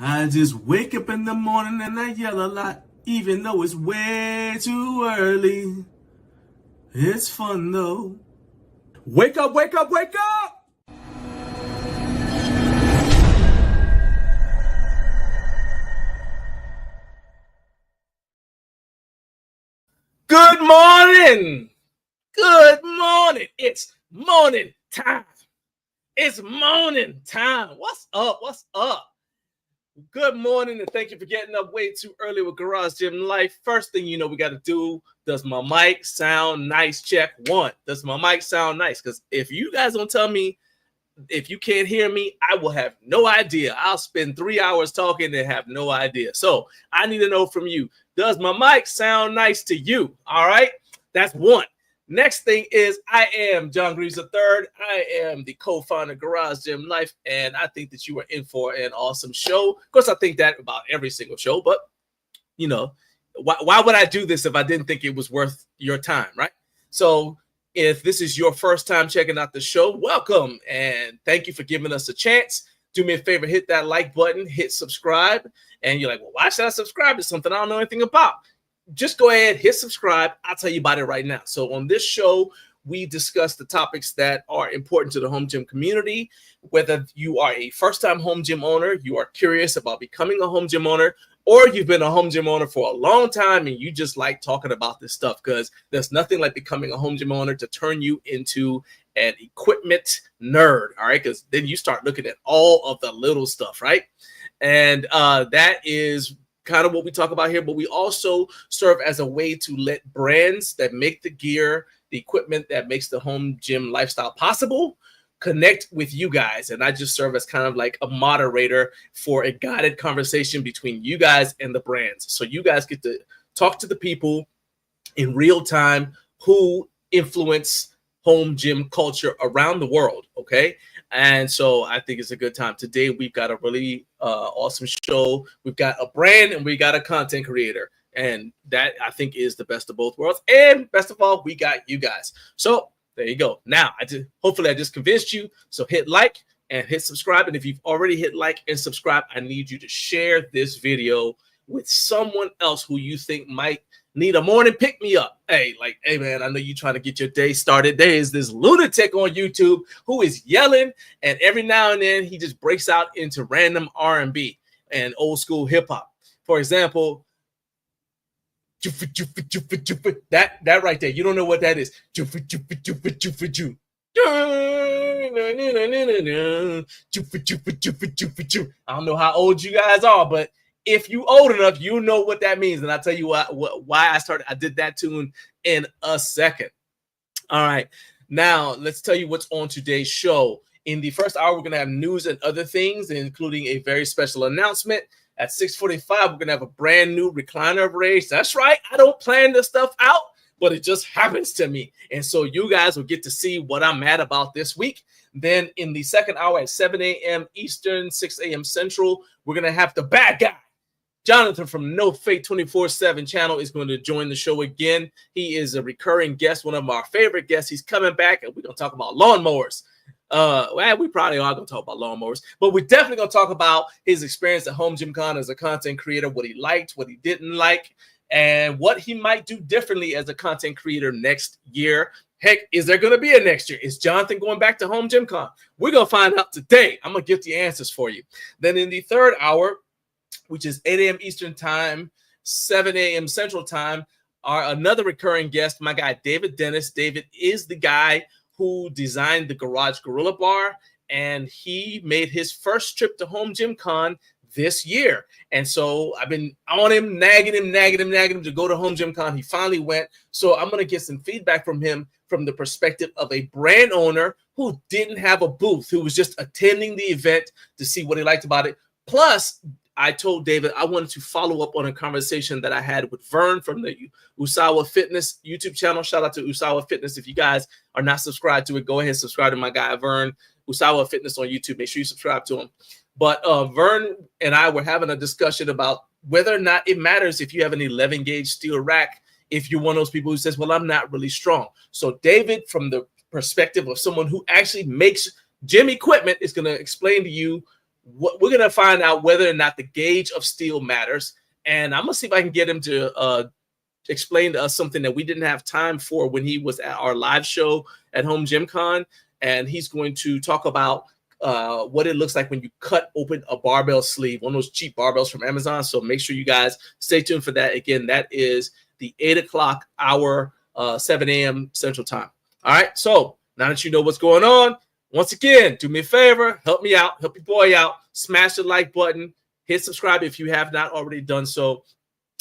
I just wake up in the morning and I yell a lot, even though it's way too early. It's fun though. Wake up, wake up, wake up! Good morning! Good morning! It's morning time. It's morning time. What's up? What's up? Good morning, and thank you for getting up way too early with Garage Gym Life. First thing you know we got to do, does my mic sound nice? Check one. Does my mic sound nice? Because if you guys don't tell me, if you can't hear me, I will have no idea. I'll spend 3 hours talking and have no idea. So I need to know from you, does my mic sound nice to you? All right, that's one. Next thing is, I am John Greaves III. I am the co-founder of Garage Gym Life, and I think that you are in for an awesome show. Of course, I think that about every single show, but, you know, why would I do this if I didn't think it was worth your time, right? So if this is your first time checking out the show, welcome, and thank you for giving us a chance. Do me a favor, hit that like button, hit subscribe, and you're like, well, why should I subscribe to something I don't know anything about? Just go ahead, hit subscribe. I'll tell you about it right now. So on this show, we discuss the topics that are important to the home gym community. Whether you are a first-time home gym owner, you are curious about becoming a home gym owner, or you've been a home gym owner for a long time and you just like talking about this stuff, because there's nothing like becoming a home gym owner to turn you into an equipment nerd, all right? Because then you start looking at all of the little stuff, right? And that is kind of what we talk about here, but we also serve as a way to let brands that make the gear, the equipment that makes the home gym lifestyle possible, connect with you guys. And I just serve as kind of like a moderator for a guided conversation between you guys and the brands. So you guys get to talk to the people in real time who influence home gym culture around the world, okay? And so I think it's a good time. Today, we've got a really awesome show. We've got a brand and we got a content creator. And that, I think, is the best of both worlds. And best of all, we got you guys. So there you go. Now, hopefully I just convinced you. So hit like and hit subscribe. And if you've already hit like and subscribe, I need you to share this video with someone else who you think might need a morning pick-me-up. Hey, man, I know you're trying to get your day started. There is this lunatic on YouTube who is yelling, and every now and then he just breaks out into random R&B and old school hip-hop. For example, that right there, you don't know what that is. I don't know how old you guys are, but if you old enough, you know what that means. And I'll tell you why I did that tune in a second. All right. Now, let's tell you what's on today's show. In the first hour, we're going to have news and other things, including a very special announcement. At 6:45, we're going to have a brand new recliner race. That's right. I don't plan this stuff out, but it just happens to me. And so you guys will get to see what I'm mad about this week. Then in the second hour at 7 a.m. Eastern, 6 a.m. Central, we're going to have the bad guy. Jonathan from NoFate247 channel is going to join the show again. He is a recurring guest, one of our favorite guests. He's coming back, and we're going to talk about lawnmowers. Well, we probably are going to talk about lawnmowers, but we're definitely going to talk about his experience at Home Gym Con as a content creator, what he liked, what he didn't like, and what he might do differently as a content creator next year. Heck, is there going to be a next year? Is Jonathan going back to Home Gym Con? We're going to find out today. I'm going to get the answers for you. Then in the third hour, which is 8 a.m. Eastern time, 7 a.m. Central time, are another recurring guest, my guy, David Dennis. David is the guy who designed the Garage Gorilla Bar, and he made his first trip to Home Gym Con this year. And so I've been on him, nagging him to go to Home Gym Con. He finally went. So I'm going to get some feedback from him from the perspective of a brand owner who didn't have a booth, who was just attending the event to see what he liked about it. Plus, I told David I wanted to follow up on a conversation that I had with Vern from the Usawa Fitness YouTube channel. Shout out to Usawa Fitness. If you guys are not subscribed to it, go ahead and subscribe to my guy, Vern, Usawa Fitness on YouTube. Make sure you subscribe to him. But Vern and I were having a discussion about whether or not it matters if you have an 11-gauge steel rack, if you're one of those people who says, well, I'm not really strong. So David, from the perspective of someone who actually makes gym equipment, is going to explain to you we're going to find out whether or not the gauge of steel matters. And I'm going to see if I can get him to explain to us something that we didn't have time for when he was at our live show at Home Gym Con. And he's going to talk about what it looks like when you cut open a barbell sleeve, one of those cheap barbells from Amazon. So make sure you guys stay tuned for that. Again, that is the 8 o'clock hour, 7 a.m. Central Time. All right. So now that you know what's going on, once again, do me a favor, help me out, help your boy out, smash the like button, hit subscribe if you have not already done so.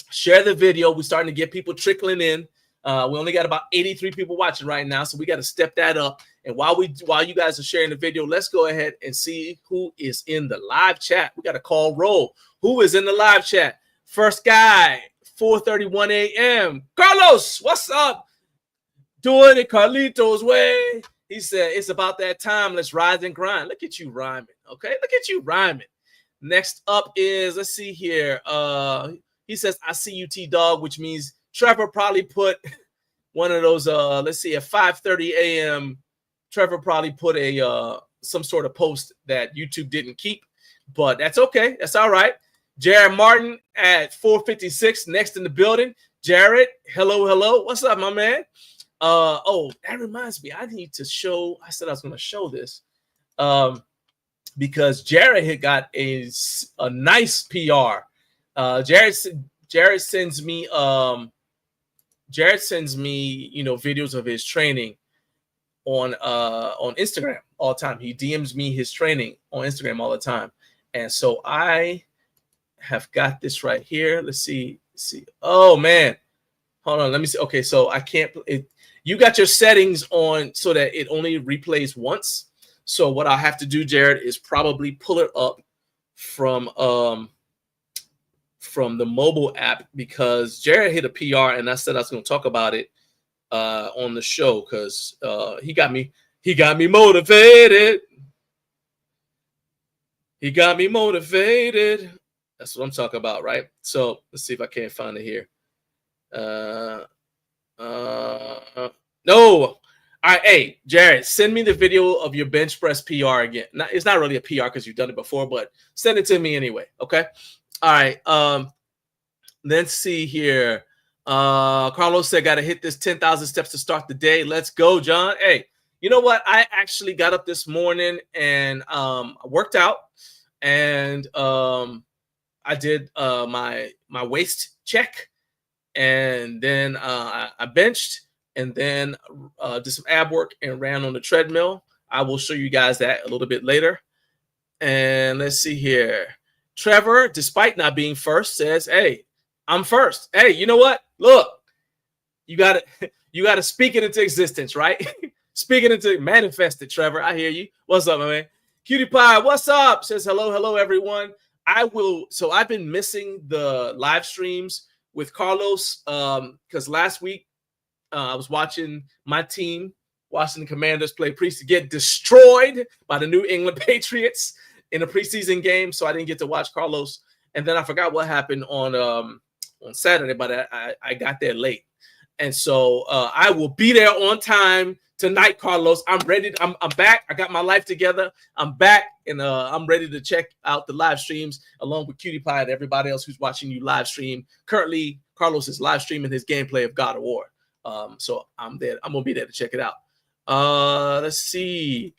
Share the video. We're starting to get people trickling in. We only got about 83 people watching right now, so we got to step that up. And while you guys are sharing the video, let's go ahead and see who is in the live chat. We got a call roll. Who is in the live chat? First guy, 4:31 a.m. Carlos, what's up? Doing it Carlito's way. He said, it's about that time. Let's rise and grind. Look at you rhyming, okay? Look at you rhyming. Next up is, let's see here. He says, I see you, T-Dog, which means Trevor probably put one of those, let's see, at 5:30 a.m., Trevor probably put some sort of post that YouTube didn't keep, but that's okay. That's all right. Jared Martin at 4:56, next in the building. Jared, hello. What's up, my man? Oh, that reminds me, I need to show. I said I was going to show this because Jared had got a nice PR. Jared sends me videos of his training on Instagram all the time. He DMs me his training on Instagram all the time, and so I have got this right here. Let's see. Oh man, hold on. Let me see. Okay, so I can't. You got your settings on so that it only replays once. So what I have to do, Jared, is probably pull it up from the mobile app, because Jared hit a PR and I said I was going to talk about it on the show because he got me motivated. He got me motivated. That's what I'm talking about, right? So let's see if I can't find it here. No. All right, hey, Jared, send me the video of your bench press PR again. It's not really a PR because you've done it before, but send it to me anyway, okay? All right, let's see here. Carlos said, got to hit this 10,000 steps to start the day. Let's go, John. Hey, you know what? I actually got up this morning and worked out, and I did my waist check, and then I benched, and then did some ab work and ran on the treadmill. I will show you guys that a little bit later. And let's see here. Trevor, despite not being first, says, hey, I'm first. Hey, you know what? Look, you got to speak it into existence, right? Speak it into manifest it, Trevor. I hear you. What's up, my man? Cutie Pie, what's up? Says hello, everyone. So I've been missing the live streams with Carlos because last week I was watching my team, Washington Commanders, get destroyed by the New England Patriots in a preseason game. So I didn't get to watch Carlos. And then I forgot what happened on Saturday, but I got there late. And so I will be there on time tonight, Carlos. I'm ready. I'm back. I got my life together. I'm back, and I'm ready to check out the live streams along with Cutie Pie and everybody else who's watching you live stream. Currently, Carlos is live streaming his gameplay of God of War. So I'm there. I'm gonna be there to check it out. Let's see.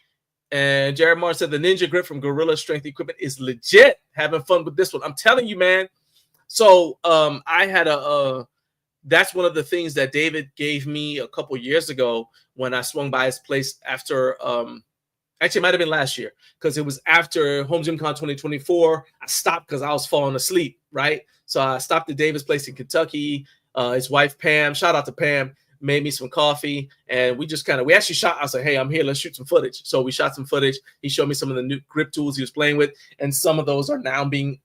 And Jared Martin said the Ninja Grip from Gorilla Strength Equipment is legit. Having fun with this one. I'm telling you, man. So I had that's one of the things that David gave me a couple years ago when I swung by his place after actually it might have been last year, because it was after Home Gym Con 2024. I stopped because I was falling asleep, right? So I stopped at David's place in Kentucky. His wife Pam, shout out to Pam, made me some coffee, and we actually shot. I was like, hey, I'm here, let's shoot some footage. So we shot some footage. He showed me some of the new grip tools he was playing with, and some of those are now being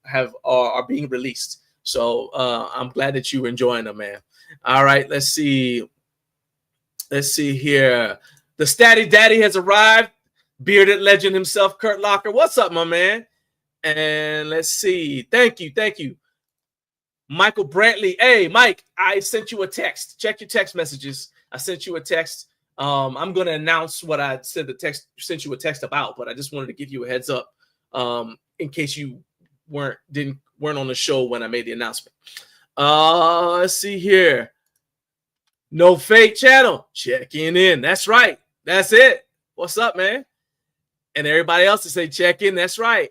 released. So I'm glad that you were enjoying them, man. All right, let's see. Let's see here. The Statty Daddy has arrived. Bearded legend himself, Kurt Locker. What's up, my man? And let's see. Thank you. Michael Brantley. Hey, Mike, I sent you a text. Check your text messages. I sent you a text. I'm going to announce what I sent you a text about, but I just wanted to give you a heads up in case you weren't on the show when I made the announcement. Let's see here. No Fake channel checking in. That's right. That's it. What's up, man? And everybody else to say check in. That's right.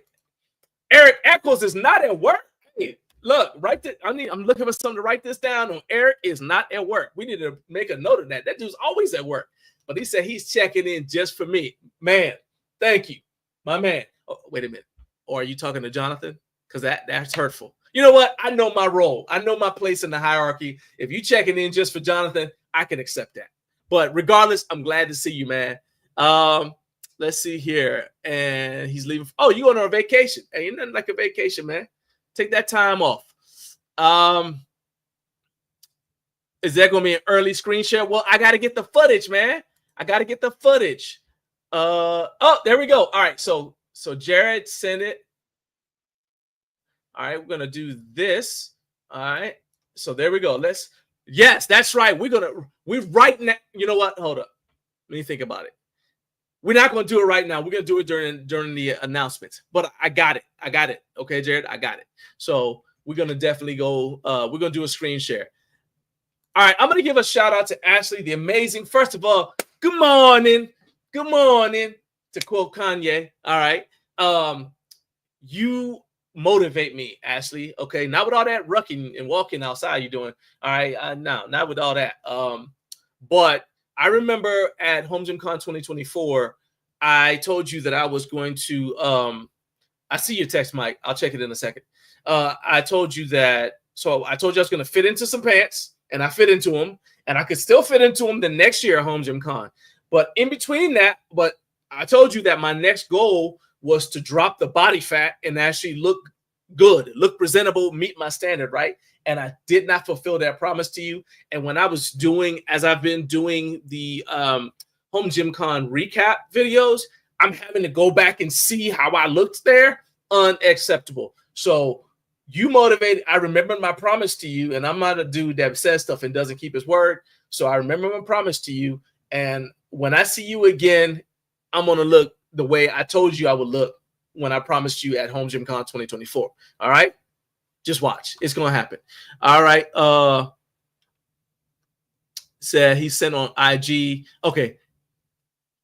Eric Eccles is not at work. Hey, look, right there. I'm looking for something to write this down. Eric is not at work. We need to make a note of that. That dude's always at work. But he said he's checking in just for me. Man, thank you, my man. Oh, wait a minute. Or are you talking to Jonathan? Because that's hurtful. You know what? I know my role. I know my place in the hierarchy. If you checking in just for Jonathan, I can accept that. But regardless, I'm glad to see you, man. Let's see here. And he's leaving. Oh, you going on a vacation. Hey, ain't nothing like a vacation, man. Take that time off. Is that going to be an early screen share? Well, I got to get the footage, man. I got to get the footage. Oh, there we go. All right. So Jared sent it. All right. We're going to do this. All right. So there we go. Yes, that's right. We're right now. You know what? Hold up. Let me think about it. We're not going to do it right now. We're going to do it during the announcements. But I got it. Okay, Jared, I got it. So we're going to definitely go. We're going to do a screen share. All right, I'm going to give a shout out to Ashley, the amazing. First of all, good morning. Good morning, to quote Kanye. All right. You motivate me, Ashley. Okay, not with all that rucking and walking outside you're doing. All right, no, not with all that. But I remember at Home Gym Con 2024, I told you that I was going to. I see your text, Mike. I'll check it in a second. I told you that. So I told you I was going to fit into some pants, and I fit into them, and I could still fit into them the next year at Home Gym Con. But in between that, I told you that my next goal was to drop the body fat and actually look good, look presentable, meet my standard, right? And I did not fulfill that promise to you. And when as I've been doing the Home Gym Con recap videos, I'm having to go back and see how I looked there. Unacceptable. So you motivated. I remember my promise to you, and I'm not a dude that says stuff and doesn't keep his word. So I remember my promise to you. And when I see you again, I'm going to look the way I told you I would look when I promised you at Home Gym Con 2024. All right? Just watch. It's going to happen. All right. Said he sent on IG. Okay.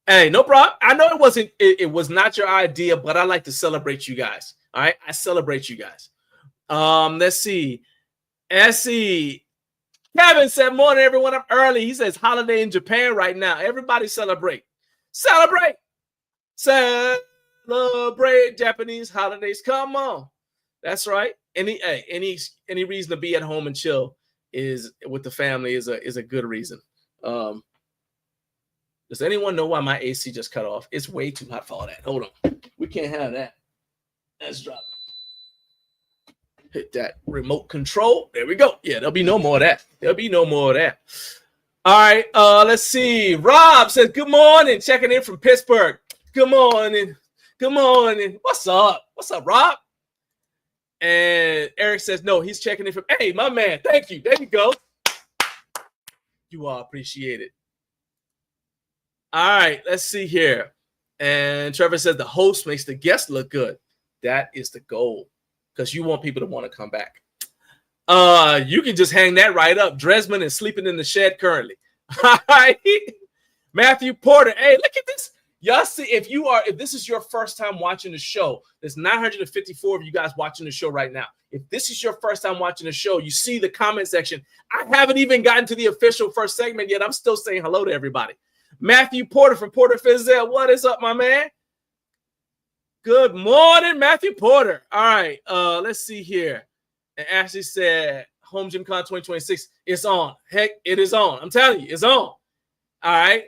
Hey, no problem. I know it was not your idea, but I like to celebrate you guys. All right. I celebrate you guys. Let's see. Kevin said, morning, everyone. I'm early. He says holiday in Japan right now. Everybody celebrate. Celebrate. Celebrate Japanese holidays. Come on. That's right. Any reason to be at home and chill is with the family is a good reason. Does anyone know why my AC just cut off? It's way too hot for all that. Hold on. We can't have that. Let's drop it. Hit that remote control. There we go. Yeah, there'll be no more of that. All right. Let's see. Rob says, good morning. Checking in from Pittsburgh. Good morning. What's up? What's up, Rob? And Eric says, no, he's checking in from. Hey, my man. Thank you. There you go. You all appreciate it. All right. Let's see here. And Trevor says the host makes the guest look good. That is the goal. Because you want people to want to come back. You can just hang that right up. Dresman is sleeping in the shed currently. All right. Matthew Porter. Hey, look at this. Y'all see, if this is your first time watching the show, there's 954 of you guys watching the show right now. If this is your first time watching the show, you see the comment section. I haven't even gotten to the official first segment yet. I'm still saying hello to everybody. Matthew Porter from Porter Fizel. What is up, my man? Good morning, Matthew Porter. All right, let's see here. And Ashley said, Home Gym Con 2026, it's on. Heck, it is on. I'm telling you, it's on. All right.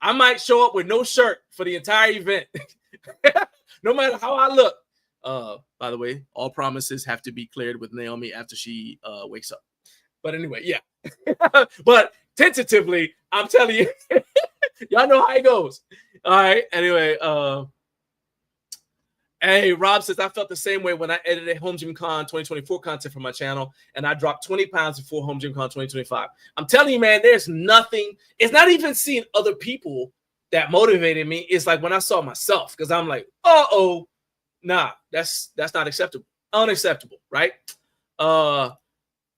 I might show up with no shirt for the entire event. No matter how I look. By the way, all promises have to be cleared with Naomi after she wakes up. But anyway, yeah. But tentatively, I'm telling you, y'all know how it goes. All right. Anyway, hey, Rob says, I felt the same way when I edited Home Gym Con 2024 content for my channel, and I dropped 20 pounds before Home Gym Con 2025. I'm telling you, man, there's nothing. It's not even seeing other people that motivated me. It's like when I saw myself, because I'm like, uh-oh, Nah, that's not acceptable. Unacceptable, right?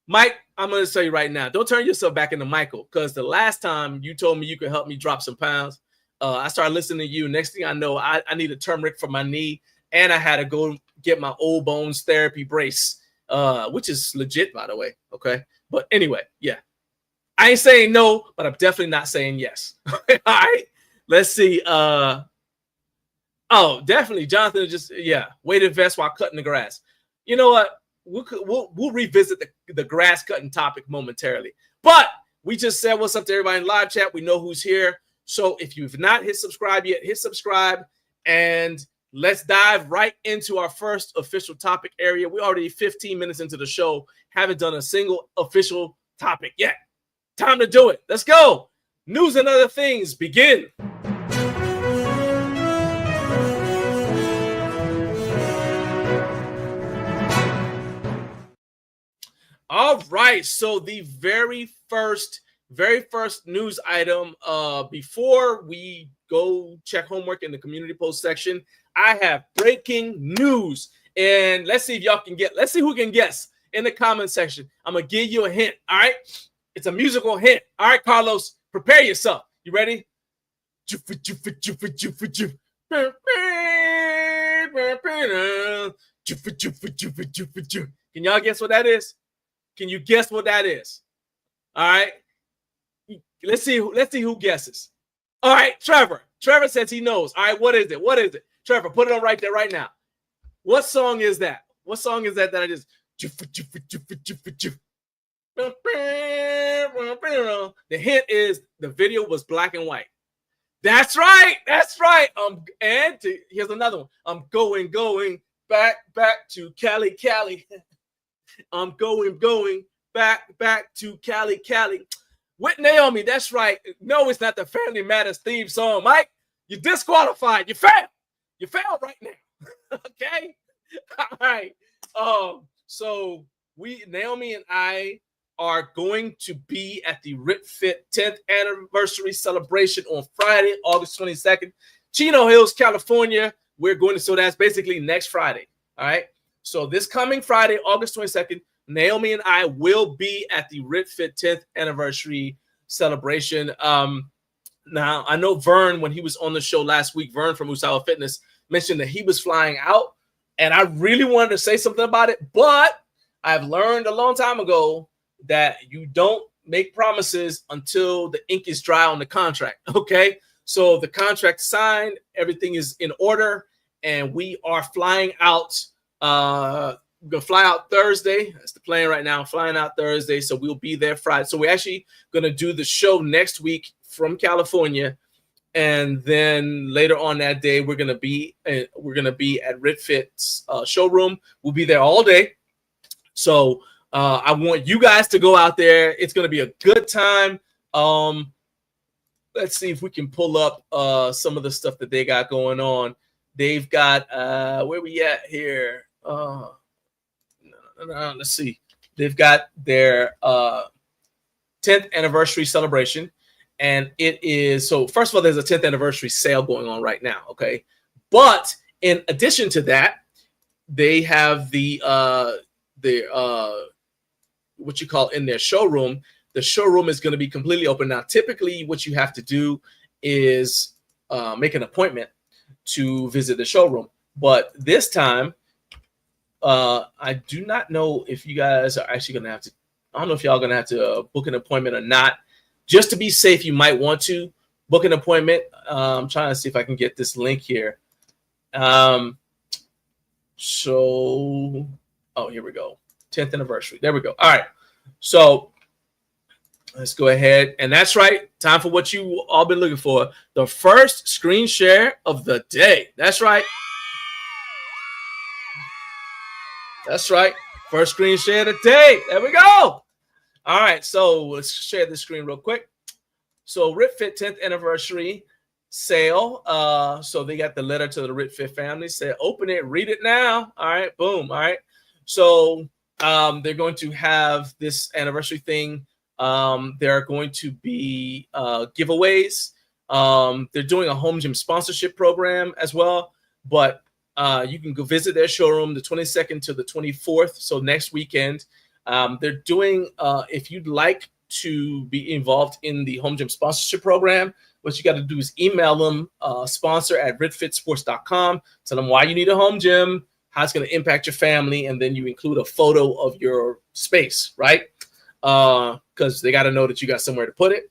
Mike, I'm going to tell you right now, don't turn yourself back into Michael, because the last time you told me you could help me drop some pounds, I started listening to you. Next thing I know, I need a turmeric for my knee, and I had to go get my old bones therapy brace, which is legit, by the way. Okay. But anyway, yeah. I ain't saying no, but I'm definitely not saying yes. All right. Let's see. Oh, definitely. Jonathan just, way to invest while cutting the grass. You know what? We'll revisit the grass cutting topic momentarily. But we just said what's up to everybody in live chat. We know who's here. So if you've not hit subscribe yet, hit subscribe, and let's dive right into our first official topic area. We're already 15 minutes into the show, haven't done a single official topic yet. Time to do it. Let's go. News and other things begin. All right, so the very first news item, before we go check homework in the community post section, I have breaking news, and let's see if y'all can get. Let's see who can guess in the comment section. I'm gonna give you a hint. All right, it's a musical hint. All right, Carlos, prepare yourself. You ready? Can y'all guess what that is? Can you guess what that is? All right. Let's see who guesses. All right, Trevor. Trevor says he knows. All right, what is it? What is it? Trevor, put it on right there right now. What song is that? What song is that I just... The hint is the video was black and white. That's right. That's right. Here's another one. I'm going back to Cali. I'm going back to Cali. With Naomi, that's right. No, it's not the Family Matters theme song, Mike. You're disqualified. You failed. You failed right now. Okay? All right. So Naomi and I are going to be at the RitFit 10th anniversary celebration on Friday, August 22nd, Chino Hills, California. So that's basically next Friday. All right. So this coming Friday, August 22nd, Naomi and I will be at the RitFit 10th anniversary celebration. Now, I know Vern, when he was on the show last week, Vern from Usawa Fitness mentioned that he was flying out, and I really wanted to say something about it, but I've learned a long time ago that you don't make promises until the ink is dry on the contract, okay? So the contract signed, everything is in order, and we are flying out. We're gonna fly out Thursday. That's the plan right now. Flying out Thursday, so we'll be there Friday. So we're actually gonna do the show next week from California, and then later on that day we're gonna be at RitFit's showroom. We'll be there all day. So I want you guys to go out there. It's gonna be a good time. Let's see if we can pull up some of the stuff that they got going on. They've got where we at here? Let's see. They've got their 10th anniversary celebration, and it is so. First of all, there's a 10th anniversary sale going on right now. Okay, but in addition to that, they have the what you call in their showroom. The showroom is going to be completely open now. Typically, what you have to do is make an appointment to visit the showroom, but this time. I do not know if you guys are actually going to have to, I don't know if y'all going to have to book an appointment or not. Just to be safe, you might want to book an appointment. I'm trying to see if I can get this link here. Here we go. 10th anniversary. There we go. All right. So let's go ahead. And that's right. Time for what you all been looking for. The first screen share of the day. That's right. That's right. First screen share of the day. There we go. All right. So let's share this screen real quick. So RitFit 10th anniversary sale. So they got the letter to the RitFit family. Said, open it, read it now. All right. Boom. All right. So they're going to have this anniversary thing. There are going to be giveaways. They're doing a home gym sponsorship program as well. But You can go visit their showroom the 22nd to the 24th. So next weekend, they're doing, if you'd like to be involved in the home gym sponsorship program, what you got to do is email them, sponsor@ritfitsports.com. Tell them why you need a home gym, how it's going to impact your family, and then you include a photo of your space, right? Because they got to know that you got somewhere to put it.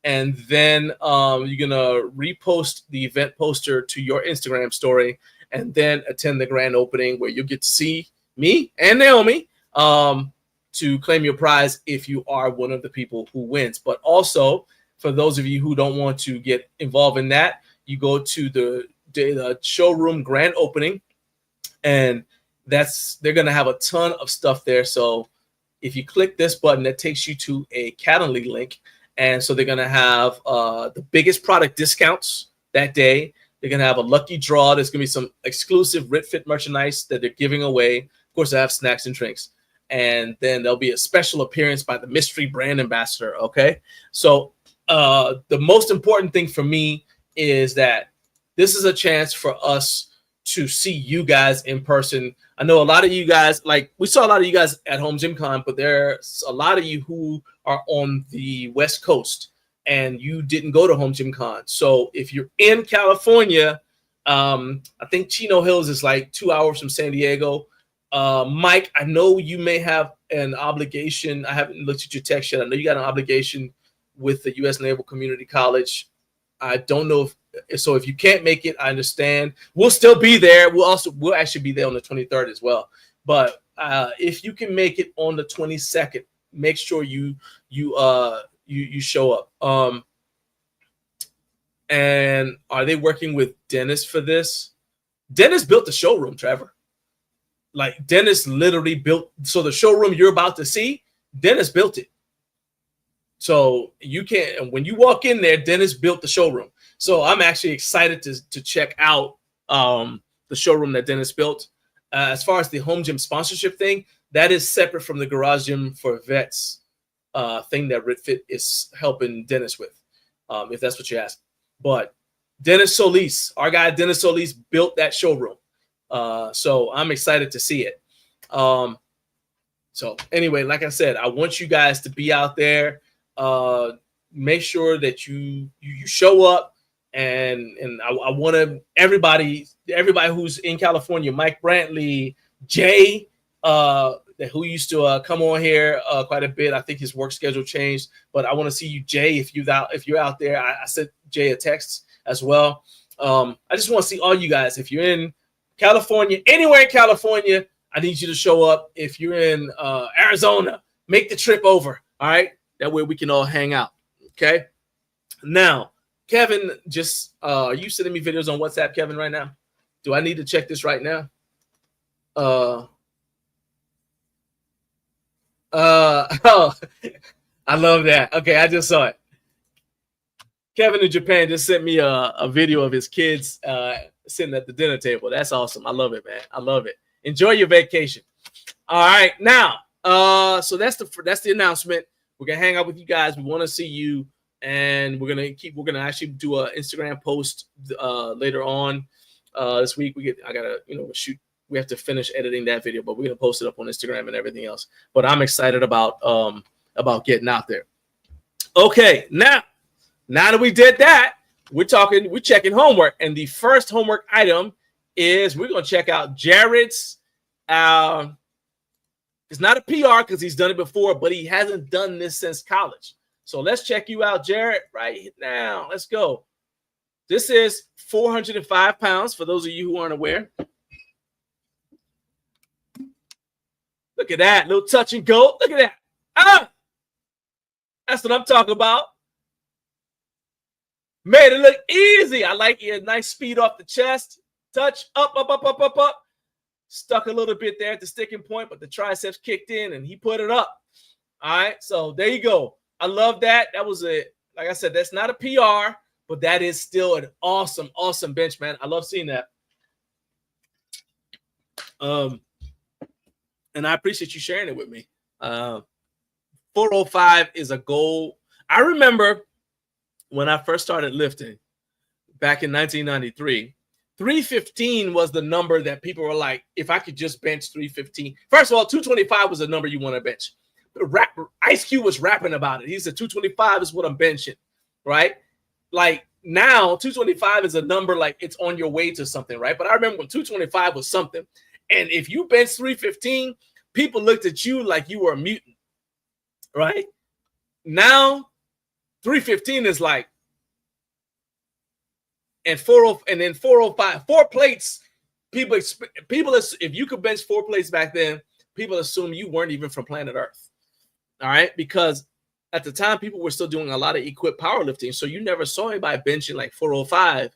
And then you're going to repost the event poster to your Instagram story, and then attend the grand opening where you'll get to see me and Naomi to claim your prize if you are one of the people who wins. But also, for those of you who don't want to get involved in that, you go to the showroom grand opening, and they're going to have a ton of stuff there. So if you click this button, that takes you to a Calendly link. And so they're going to have the biggest product discounts that day. They're going to have a lucky draw. There's going to be some exclusive RitFit merchandise that they're giving away. Of course, they have snacks and drinks. And then there'll be a special appearance by the mystery brand ambassador, okay? So the most important thing for me is that this is a chance for us to see you guys in person. I know a lot of you guys, like we saw a lot of you guys at Home Gym Con, but there's a lot of you who are on the West Coast and you didn't go to Home Gym Con. So if you're in California, I think Chino Hills is like 2 hours from San Diego. Mike, I know you may have an obligation. I haven't looked at your text yet. I know you got an obligation with the U.S. Naval Community College. I don't know if you can't make it, I understand. We'll still be there. We'll actually be there on the 23rd as well. But if you can make it on the 22nd, make sure you show up. And are they working with Dennis for this? Dennis built the showroom, Trevor. Like Dennis literally built. So the showroom you're about to see, Dennis built it. So you can't, when you walk in there, Dennis built the showroom. So I'm actually excited to check out the showroom that Dennis built. As far as the home gym sponsorship thing, that is separate from the Garage Gym for Vets thing that RitFit is helping Dennis with, if that's what you ask. But Dennis Solis, our guy Dennis Solis, built that showroom. So I'm excited to see it. So anyway, like I said, I want you guys to be out there. Make sure that you show up, and I want everybody who's in California, Mike Brantley, Jay, who used to come on here quite a bit. I think his work schedule changed, but I want to see you, Jay, if you're out there. I sent Jay a text as well. I just want to see all you guys. If you're in California, anywhere in California, I need you to show up. If you're in Arizona, make the trip over. All right. That way we can all hang out. Okay. Now, Kevin, are you sending me videos on WhatsApp, Kevin, right now? Do I need to check this right now? Oh, I love that. Okay, I just saw it. Kevin in Japan just sent me a video of his kids sitting at the dinner table. That's awesome. I love it, man. I love it. Enjoy your vacation. All right, now, so that's the announcement. We're gonna hang out with you guys. We want to see you, and we're gonna actually do an Instagram post later on this week. I gotta shoot. We have to finish editing that video, but we're gonna post it up on Instagram and everything else. But I'm excited about getting out there. Okay, now that we did that, we're checking homework, and the first homework item is we're gonna check out Jared's. It's not a PR because he's done it before, but he hasn't done this since college. So let's check you out, Jared, right now. Let's go. This is 405 pounds for those of you who aren't aware. Look at that. Little touch and go. Look at that. That's what I'm talking about. Made it look easy. I like it. Nice speed off the chest. Touch. Up, up, up, up, up, up. Stuck a little bit there at the sticking point, but the triceps kicked in and he put it up. All right, so there you go. I love that. That was like I said, that's not a PR, but that is still an awesome, awesome bench, man. I love seeing that. And I appreciate you sharing it with me. 405 is a goal. I remember when I first started lifting back in 1993, 315 was the number that people were like, if I could just bench 315. First of all, 225 was the number you want to bench. Ice Cube was rapping about it. He said 225 is what I'm benching, right? Like now, 225 is a number like it's on your way to something, right? But I remember when 225 was something, and if you bench 315, people looked at you like you were a mutant, right? Now, 315 is like, and 40, and then 405, 4 plates. People, if you could bench 4 plates back then, people assume you weren't even from planet Earth. All right, because at the time people were still doing a lot of equipped powerlifting, so you never saw anybody benching like 405,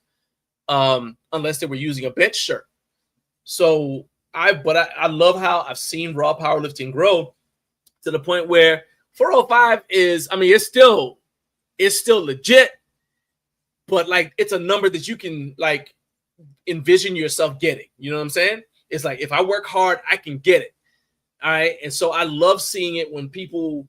unless they were using a bench shirt. So I love how I've seen raw powerlifting grow to the point where 405 is, I mean, it's still legit. But like it's a number that you can like envision yourself getting. You know what I'm saying? It's like if I work hard, I can get it. All right. And so I love seeing it when people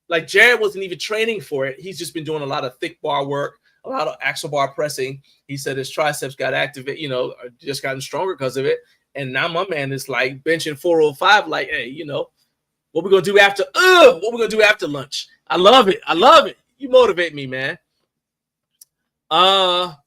like Jared wasn't even training for it. He's just been doing a lot of thick bar work, a lot of axle bar pressing. He said his triceps got activated, just gotten stronger because of it. And now my man is like benching 405, like, hey, what we're gonna do after lunch. I love it. I love it. You motivate me, man. Well,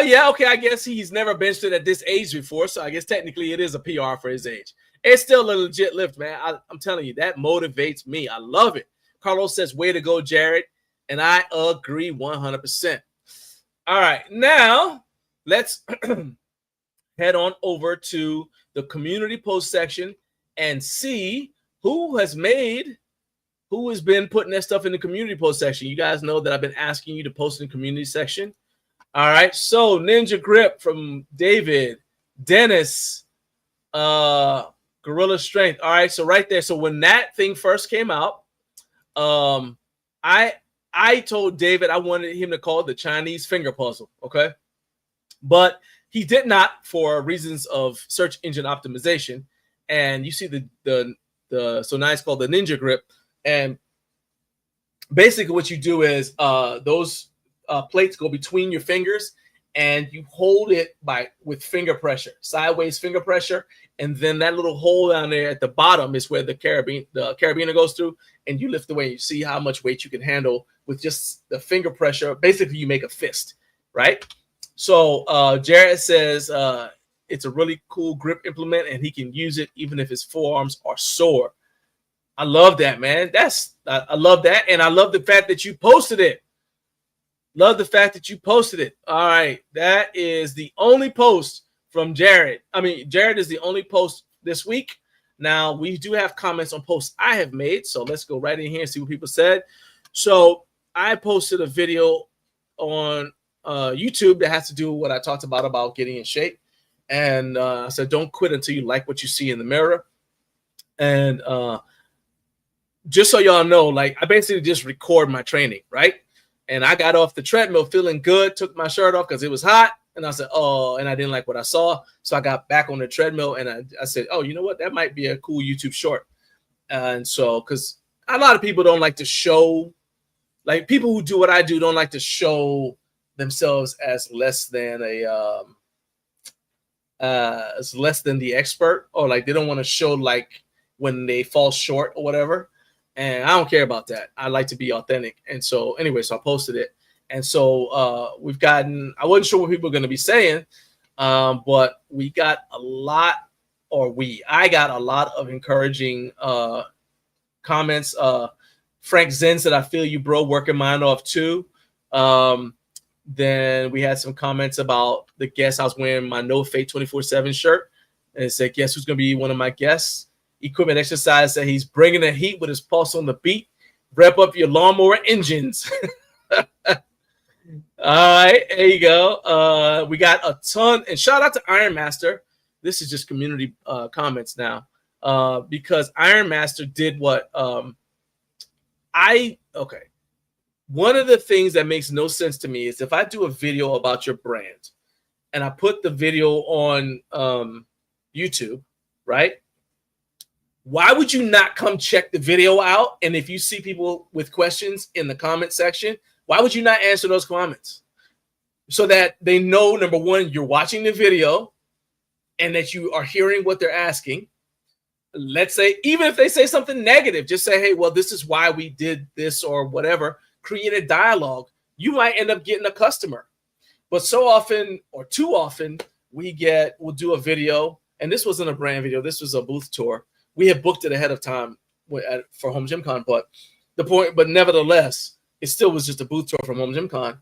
yeah, okay. I guess he's never benched it at this age before, so I guess technically it is a PR for his age. It's still a legit lift, man. I'm telling you, that motivates me. I love it. Carlos says, "Way to go, Jared," and I agree 100%. All right, now let's head on over to the community post section and see who has been putting that stuff in the community post section. You guys know that I've been asking you to post in the community section. All right. So Ninja Grip from David, Dennis, Gorilla Strength. All right. So right there. So when that thing first came out, I told David I wanted him to call it the Chinese finger puzzle. Okay. But he did not for reasons of search engine optimization. And you see so now it's called the Ninja Grip. And basically what you do is those plates go between your fingers and you hold it with finger pressure, sideways finger pressure. And then that little hole down there at the bottom is where the carabiner goes through, and you lift the weight. You see how much weight you can handle with just the finger pressure. Basically, you make a fist, right? So Jared says it's a really cool grip implement and he can use it even if his forearms are sore. I love that, man. I love that. And I love the fact that you posted it. All right. That is the only post from Jared. I mean, Jared is the only post this week. Now, we do have comments on posts I have made. So let's go right in here and see what people said. So I posted a video on YouTube that has to do with what I talked about getting in shape. And I said, don't quit until you like what you see in the mirror. And just so y'all know, like I basically just record my training, right? And I got off the treadmill feeling good, took my shirt off because it was hot. And I said, oh, and I didn't like what I saw. So I got back on the treadmill and I said, oh, you know what? That might be a cool YouTube short. And so, because a lot of people don't like to show, like people who do what I do don't like to show themselves as less than the expert, or like they don't want to show like when they fall short or whatever. And I don't care about that. I like to be authentic. And so anyway, so I posted it. And so I wasn't sure what people were going to be saying, but I got a lot of encouraging comments. Frank Zen said, I feel you, bro, working mine off too. Then we had some comments about the guest. I was wearing my NoFate247 shirt, and it said, guess who's going to be one of my guests? Equipment Exercise said he's bringing the heat with his pulse on the beat. Rev up your lawnmower engines. All right, there you go. We got a ton, and shout out to Iron Master. This is just community comments now, because Iron Master did what one of the things that makes no sense to me is if I do a video about your brand and I put the video on YouTube, right? Why would you not come check the video out? And if you see people with questions in the comment section, why would you not answer those comments? so that they know, number one, you're watching the video and that you are hearing what they're asking. Let's say, even if they say something negative, just say, hey, well, this is why we did this or whatever. Create a dialogue. You might end up getting a customer. But so often, or too often, we'll do a video, and this wasn't a brand video. This was a booth tour. We had booked it ahead of time for Home Gym Con, but nevertheless, it still was just a booth tour from Home Gym Con.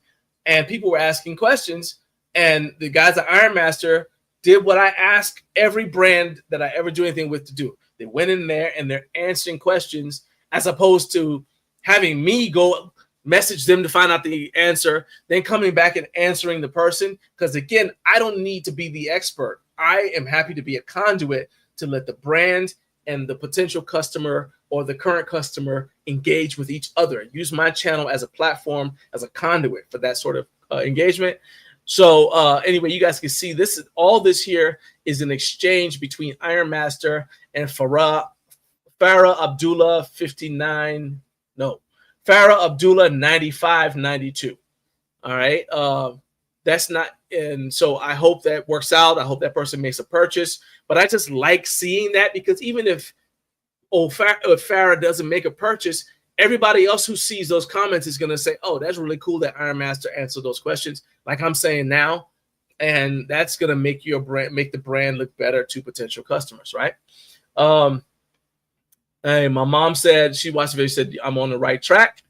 And people were asking questions, and the guys at Iron Master did what I ask every brand that I ever do anything with to do. They went in there and they're answering questions, as opposed to having me go message them to find out the answer, then coming back and answering the person. Because again, I don't need to be the expert. I am happy to be a conduit to let the brand and the potential customer or the current customer engage with each other. Use my channel as a platform, as a conduit for that sort of engagement. So anyway, you guys can see all this here is an exchange between Iron Master and Farah Abdullah 9592. All right. That's not, and so I hope that works out. I hope that person makes a purchase. But I just like seeing that, because even if Farah doesn't make a purchase, everybody else who sees those comments is going to say, oh, that's really cool that Iron Master answered those questions, like I'm saying now. And that's going to make the brand look better to potential customers, right? Hey, my mom said, she watched the video, said I'm on the right track.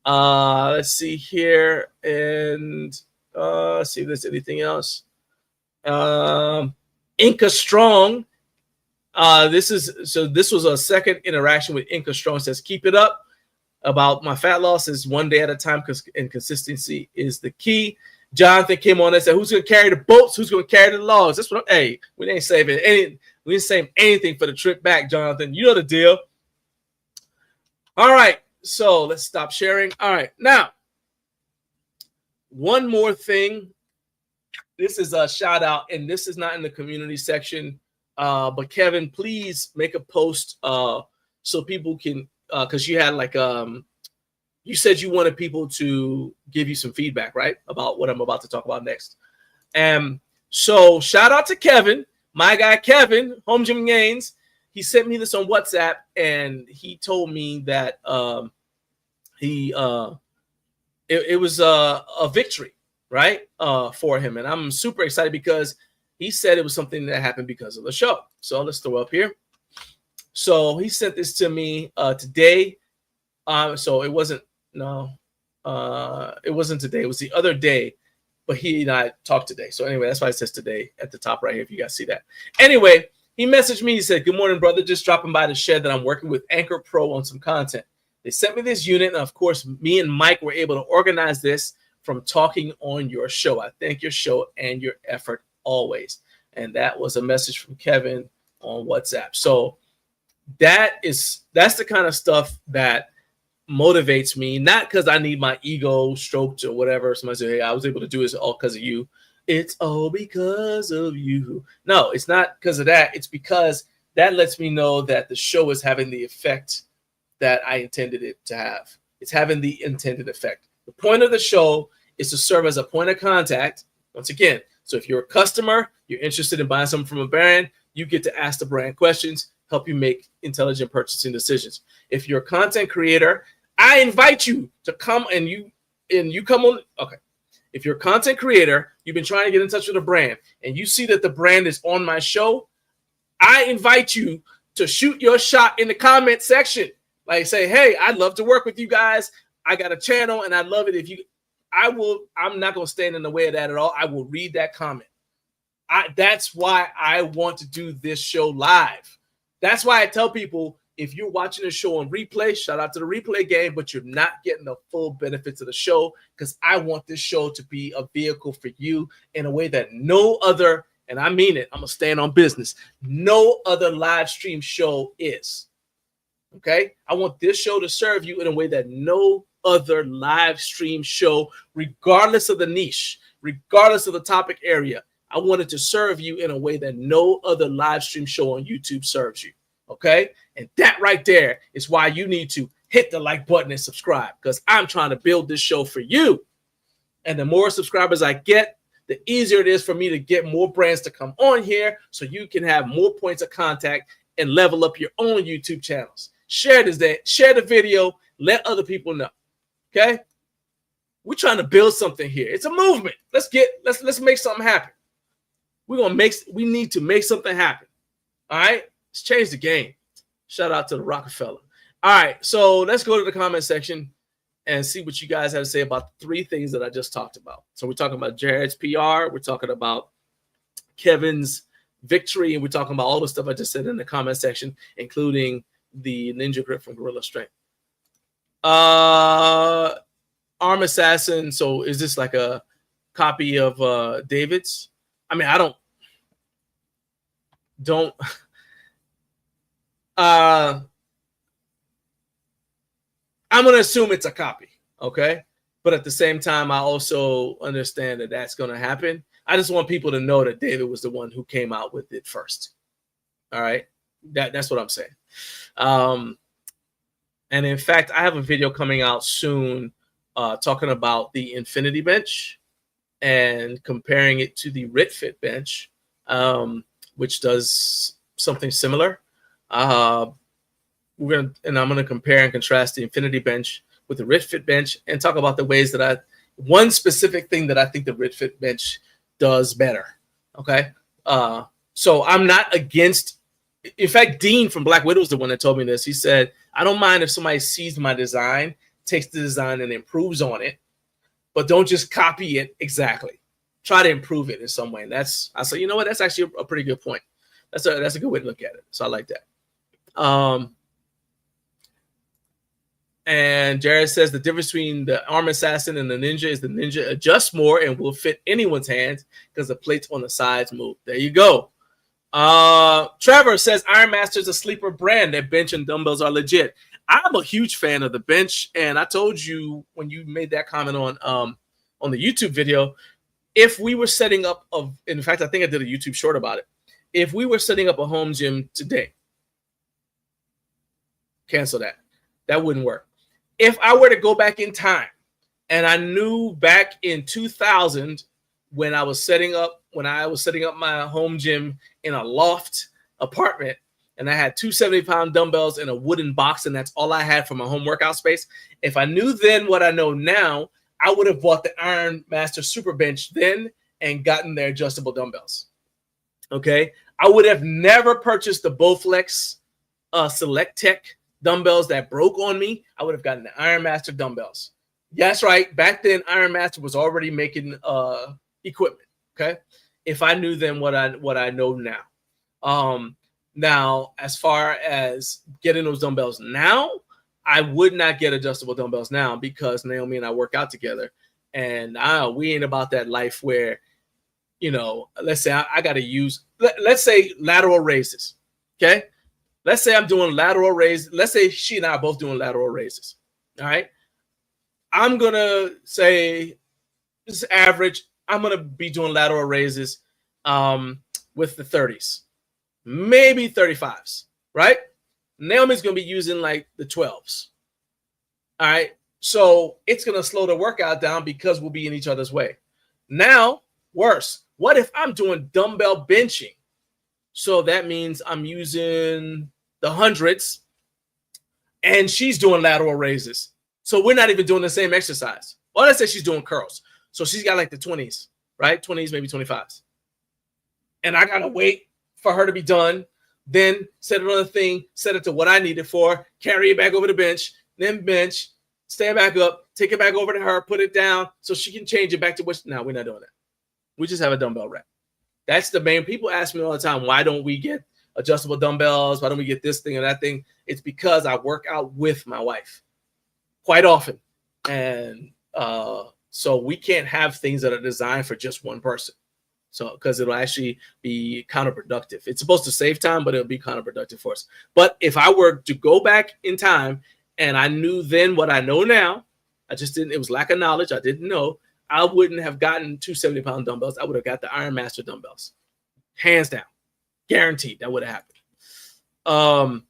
Let's see here, and see if there's anything else. Inca Strong. This was a second interaction with Inca Strong. Says, keep it up. About my fat loss is one day at a time, because consistency is the key. Jonathan came on and said, who's going to carry the boats? Who's going to carry the logs? That's what we didn't save anything for the trip back, Jonathan. You know the deal. All right, so let's stop sharing. All right, now, one more thing. This is a shout out, and this is not in the community section, but Kevin, please make a post so people can, because you had you said you wanted people to give you some feedback, right, about what I'm about to talk about next. So shout out to Kevin, my guy Kevin, Home Gym Gains. He sent me this on WhatsApp, and he told me that it was a victory, right, for him. And I'm super excited, because he said it was something that happened because of the show. So let's throw up here. So he sent this to me today. So it wasn't today. It was the other day, but he and I talked today. So anyway, that's why it says today at the top right here, if you guys see that. Anyway, he messaged me. He said, good morning, brother. Just dropping by the shed that I'm working with Anchor Pro on some content. They sent me this unit, and of course, me and Mike were able to organize this from talking on your show. I thank your show and your effort always. And that was a message from Kevin on WhatsApp. So that's the kind of stuff that motivates me, not because I need my ego stroked or whatever. Somebody say, hey, I was able to do this all because of you. It's all because of you. No, it's not because of that. It's because that lets me know that the show is having the effect that I intended it to have. It's having the intended effect. The point of the show is to serve as a point of contact. Once again, so if you're a customer, you're interested in buying something from a brand, you get to ask the brand questions, help you make intelligent purchasing decisions. If you're a content creator, I invite you to come and you come on. Okay. If you're a content creator, you've been trying to get in touch with a brand, and you see that the brand is on my show, I invite you to shoot your shot in the comment section. Like, say, hey, I'd love to work with you guys. I got a channel, and I'd love it if you. I'm not going to stand in the way of that at all. I will read that comment. That's why I want to do this show live. That's why I tell people, if you're watching the show on replay, shout out to the replay game, but you're not getting the full benefits of the show, because I want this show to be a vehicle for you in a way that no other, and I mean it, I'm going to stand on business, no other live stream show is. Okay? I want this show to serve you in a way that no other live stream show, regardless of the niche, regardless of the topic area, I want it to serve you in a way that no other live stream show on YouTube serves you. Okay? And that right there is why you need to hit the like button and subscribe, because I'm trying to build this show for you. And the more subscribers I get, the easier it is for me to get more brands to come on here so you can have more points of contact and level up your own YouTube channels. Share the video, let other people know. Okay? We're trying to build something here. It's a movement. Let's make something happen. We need to make something happen. All right? Let's change the game. Shout out to the Rockefeller. All right, so let's go to the comment section and see what you guys have to say about the 3 things that I just talked about. So we're talking about Jared's PR, we're talking about Kevin's victory, and we're talking about all the stuff I just said in the comment section, including the Ninja Grip from Gorilla Strength. Arm Assassin, so is this like a copy of David's? I mean, I don't I'm going to assume it's a copy, okay? But at the same time, I also understand that that's going to happen. I just want people to know that David was the one who came out with it first. All right? That's what I'm saying. And in fact, I have a video coming out soon talking about the Infinity Bench and comparing it to the RitFit bench, which does something similar. I'm going to compare and contrast the Infinity Bench with the RitFit bench and talk about the ways that one specific thing that I think the RitFit bench does better. Okay. So I'm not against, in fact, Dean from Black Widow is the one that told me this. He said, I don't mind if somebody sees my design, takes the design and improves on it, but don't just copy it exactly. Try to improve it in some way. And I said, you know what? That's actually a pretty good point. That's a good way to look at it. So I like that. And Jared says the difference between the Arm Assassin and the Ninja is the Ninja adjusts more and will fit anyone's hands because the plates on the sides move. There you go. Trevor says Iron Master is a sleeper brand. Their bench and dumbbells are legit. I'm a huge fan of the bench, and I told you when you made that comment on the YouTube video, if we were setting up in fact, I think I did a YouTube short about it. If we were setting up a home gym today, cancel that. That wouldn't work. If I were to go back in time and I knew back in 2000 when I was setting up my home gym in a loft apartment and I had 270-pound dumbbells in a wooden box and that's all I had for my home workout space, if I knew then what I know now, I would have bought the Iron Master Super Bench then and gotten their adjustable dumbbells. Okay? I would have never purchased the Bowflex Select Tech dumbbells that broke on me. I would have gotten the Iron Master dumbbells. That's right. Back then, Iron Master was already making equipment. Okay, if I knew then what I know now. Now, as far as getting those dumbbells now, I would not get adjustable dumbbells now because Naomi and I work out together, and we ain't about that life where, let's say I got to use, let's say lateral raises. Okay. Let's say I'm doing lateral raises. Let's say she and I are both doing lateral raises. All right. I'm going to say this is average. I'm going to be doing lateral raises with the 30s, maybe 35s, right? Naomi's going to be using like the 12s. All right. So it's going to slow the workout down because we'll be in each other's way. Now, worse. What if I'm doing dumbbell benching? So that means I'm using the hundreds and she's doing lateral raises. So we're not even doing the same exercise. Well, let's say she's doing curls. So she's got like the 20s, right? 20s, maybe 25s. And I got to wait for her to be done. Then set it on the thing, set it to what I need it for, carry it back over the bench, then bench, stand back up, take it back over to her, put it down so she can change it back to what. No, we're not doing that. We just have a dumbbell rack. That's the main. People ask me all the time, why don't we get adjustable dumbbells? Why don't we get this thing or that thing? It's because I work out with my wife quite often. And so we can't have things that are designed for just one person. So because it'll actually be counterproductive. It's supposed to save time, but it'll be counterproductive for us. But if I were to go back in time and I knew then what I know now, it was lack of knowledge. I didn't know. I wouldn't have gotten 270-pound dumbbells. I would have got the Iron Master dumbbells. Hands down. Guaranteed that would have happened.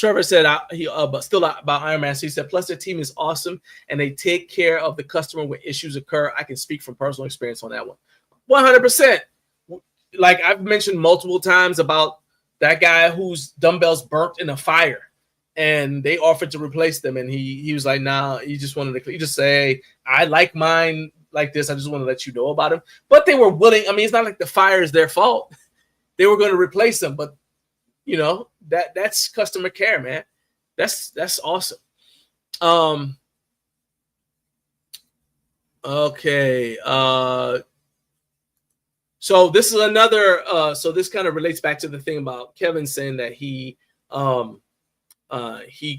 Trevor said but still about Iron Man. So he said, plus the team is awesome and they take care of the customer when issues occur. I can speak from personal experience on that one. 100%. Like I've mentioned multiple times about that guy whose dumbbells burnt in a fire and they offered to replace them. And he was like, nah, he just wanted to say, I like mine like this. I just want to let you know about him. But they were willing. I mean, it's not like the fire is their fault. They were going to replace them, but you know, that's customer care, man. That's awesome. Okay. So this is another so this kind of relates back to the thing about Kevin saying that he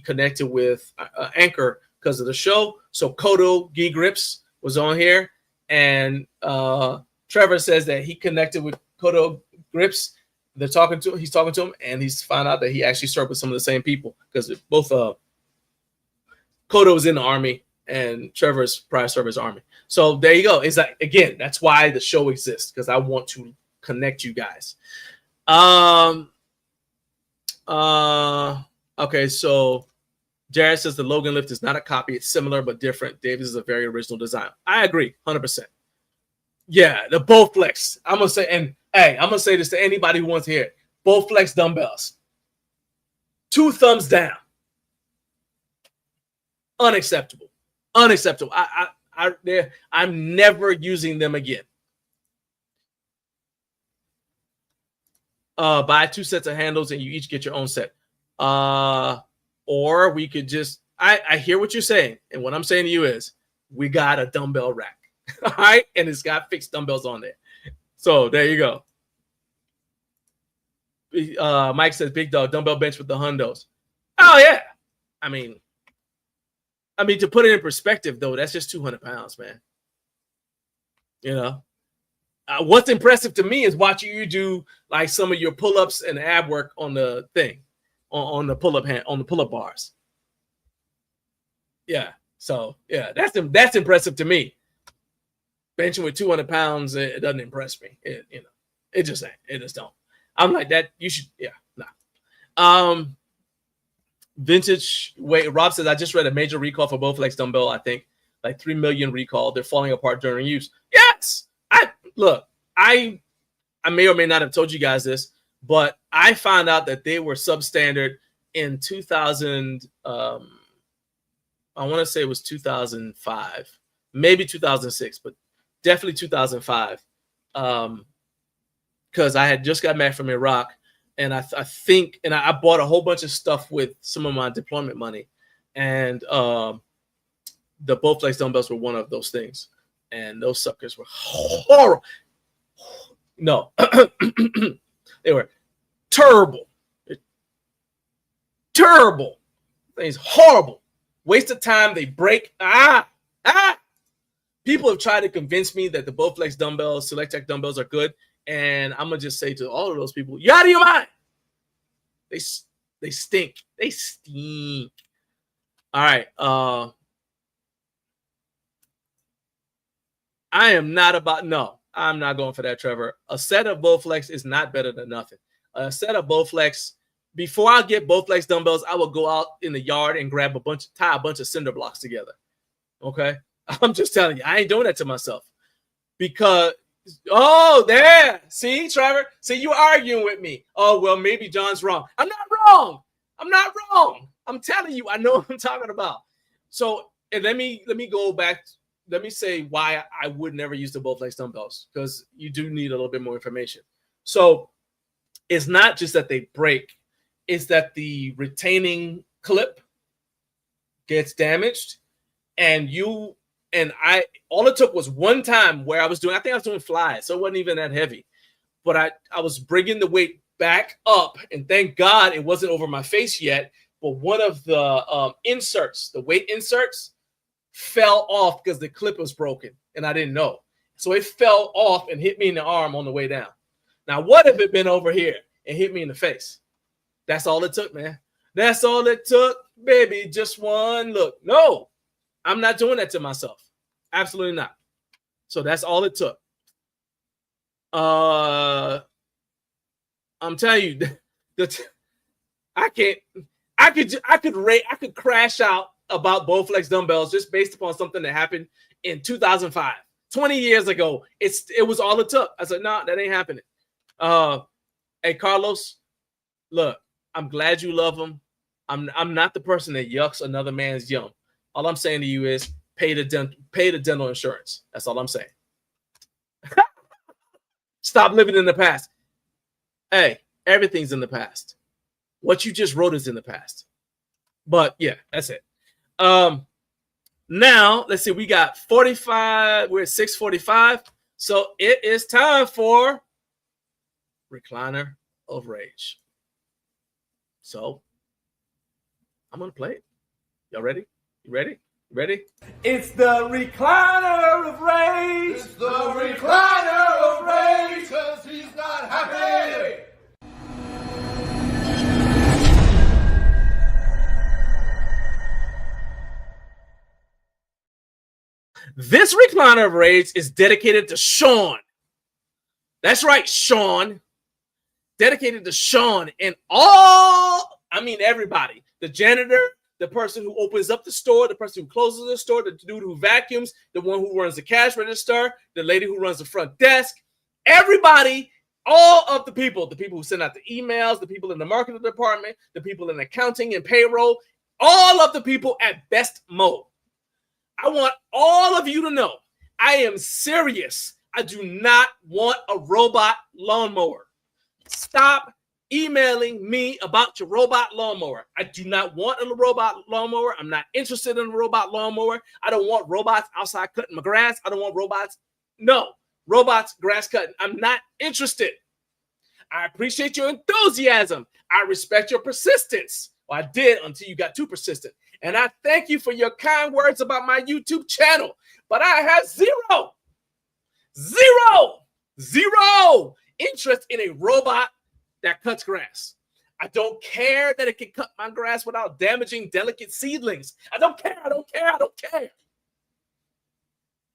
connected with Anchor because of the show. So Kodo Gi Grips was on here, and Trevor says that he connected with Kodo Grips. He's talking to him, and he's found out that he actually served with some of the same people because both Kodo was in the army and Trevor's prior service army. So there you go. It's like, again, that's why the show exists, because I want to connect you guys. Okay, so Jared says the Logan lift is not a copy. It's similar but different. Davis is a very original design. I agree, 100%. Yeah, the Bowflex. I'm gonna say, and hey, I'm gonna say this to anybody who wants to hear it. Bowflex dumbbells. 2 thumbs down. Unacceptable. Unacceptable. I'm never using them again. Buy 2 sets of handles and you each get your own set. Or we could just, I hear what you're saying. And what I'm saying to you is we got a dumbbell rack. All right. And it's got fixed dumbbells on there. So there you go. Mike says, big dog, dumbbell bench with the hundos. Oh, yeah. I mean, to put it in perspective, though, that's just 200 pounds, man. You know, what's impressive to me is watching you do like some of your pull-ups and ab work on the thing, on the pull-up bars. Yeah. So yeah, that's impressive to me. Benching with 200 pounds, it doesn't impress me. It just ain't. It just don't. I'm like that. You should. Yeah. Nah. Vintage. Wait, Rob says I just read a major recall for Bowflex dumbbell. I think like 3 million recall. They're falling apart during use. Yes. I may or may not have told you guys this, but I found out that they were substandard in 2000. I want to say it was 2005, maybe 2006, but definitely 2005. Because I had just got back from Iraq. And I think I bought a whole bunch of stuff with some of my deployment money. And the Bowflex dumbbells were one of those things. And those suckers were horrible. No. They were terrible. Terrible. Things horrible. Waste of time. They break. People have tried to convince me that the Bowflex dumbbells, Select Tech dumbbells are good. And I'm going to just say to all of those people, you're out of your mind. They stink. They stink. All right. I'm not going for that, Trevor. A set of Bowflex is not better than nothing. A set of Bowflex, before I get Bowflex dumbbells, I will go out in the yard and grab tie a bunch of cinder blocks together. Okay? I'm just telling you, I ain't doing that to myself. Because there. See, Trevor? See, you arguing with me. Oh, well, maybe John's wrong. I'm not wrong. I'm telling you, I know what I'm talking about. So, and let me go back. Let me say why I would never use the Bowflex dumbbells, because you do need a little bit more information. So, it's not just that they break. It's that the retaining clip gets damaged, and all it took was one time where I was doing flies, so it wasn't even that heavy. But I was bringing the weight back up, and thank God it wasn't over my face yet. But one of the the weight inserts, fell off because the clip was broken, and I didn't know. So it fell off and hit me in the arm on the way down. Now, what if it been over here and hit me in the face? That's all it took, man. That's all it took, baby. Just one look. No. I'm not doing that to myself. Absolutely not. So that's all it took. I'm telling you, I I could crash out about Bowflex dumbbells just based upon something that happened in 2005, 20 years ago. It was all it took. I said, no, that ain't happening. Hey, Carlos, look, I'm glad you love them. I'm not the person that yucks another man's yum. All I'm saying to you is pay the dental insurance. That's all I'm saying. Stop living in the past. Hey, everything's in the past. What you just wrote is in the past. But yeah, that's it. Now, let's see. We got 45. We're at 6:45. So it is time for Recliner of Rage. So I'm going to play it. Y'all ready? You ready? You ready? It's the Recliner of Rage. It's the Recliner of Rage, because he's not happy. This Recliner of Rage is dedicated to Sean. That's right, Sean. Dedicated to Sean and everybody. The janitor, the person who opens up the store, the person who closes the store, the dude who vacuums, the one who runs the cash register, the lady who runs the front desk. Everybody, all of the people who send out the emails, the people in the marketing department, the people in accounting and payroll, all of the people at Best Mode. I want all of you to know, I am serious. I do not want a robot lawnmower. Stop emailing me about your robot lawnmower. I do not want a robot lawnmower. I'm not interested in a robot lawnmower. I don't want robots outside cutting my grass. I don't want robots. No, robots grass cutting. I'm not interested. I appreciate your enthusiasm. I respect your persistence. Well, I did until you got too persistent. And I thank you for your kind words about my YouTube channel. But I have zero interest in a robot that cuts grass. I don't care that it can cut my grass without damaging delicate seedlings. I don't care.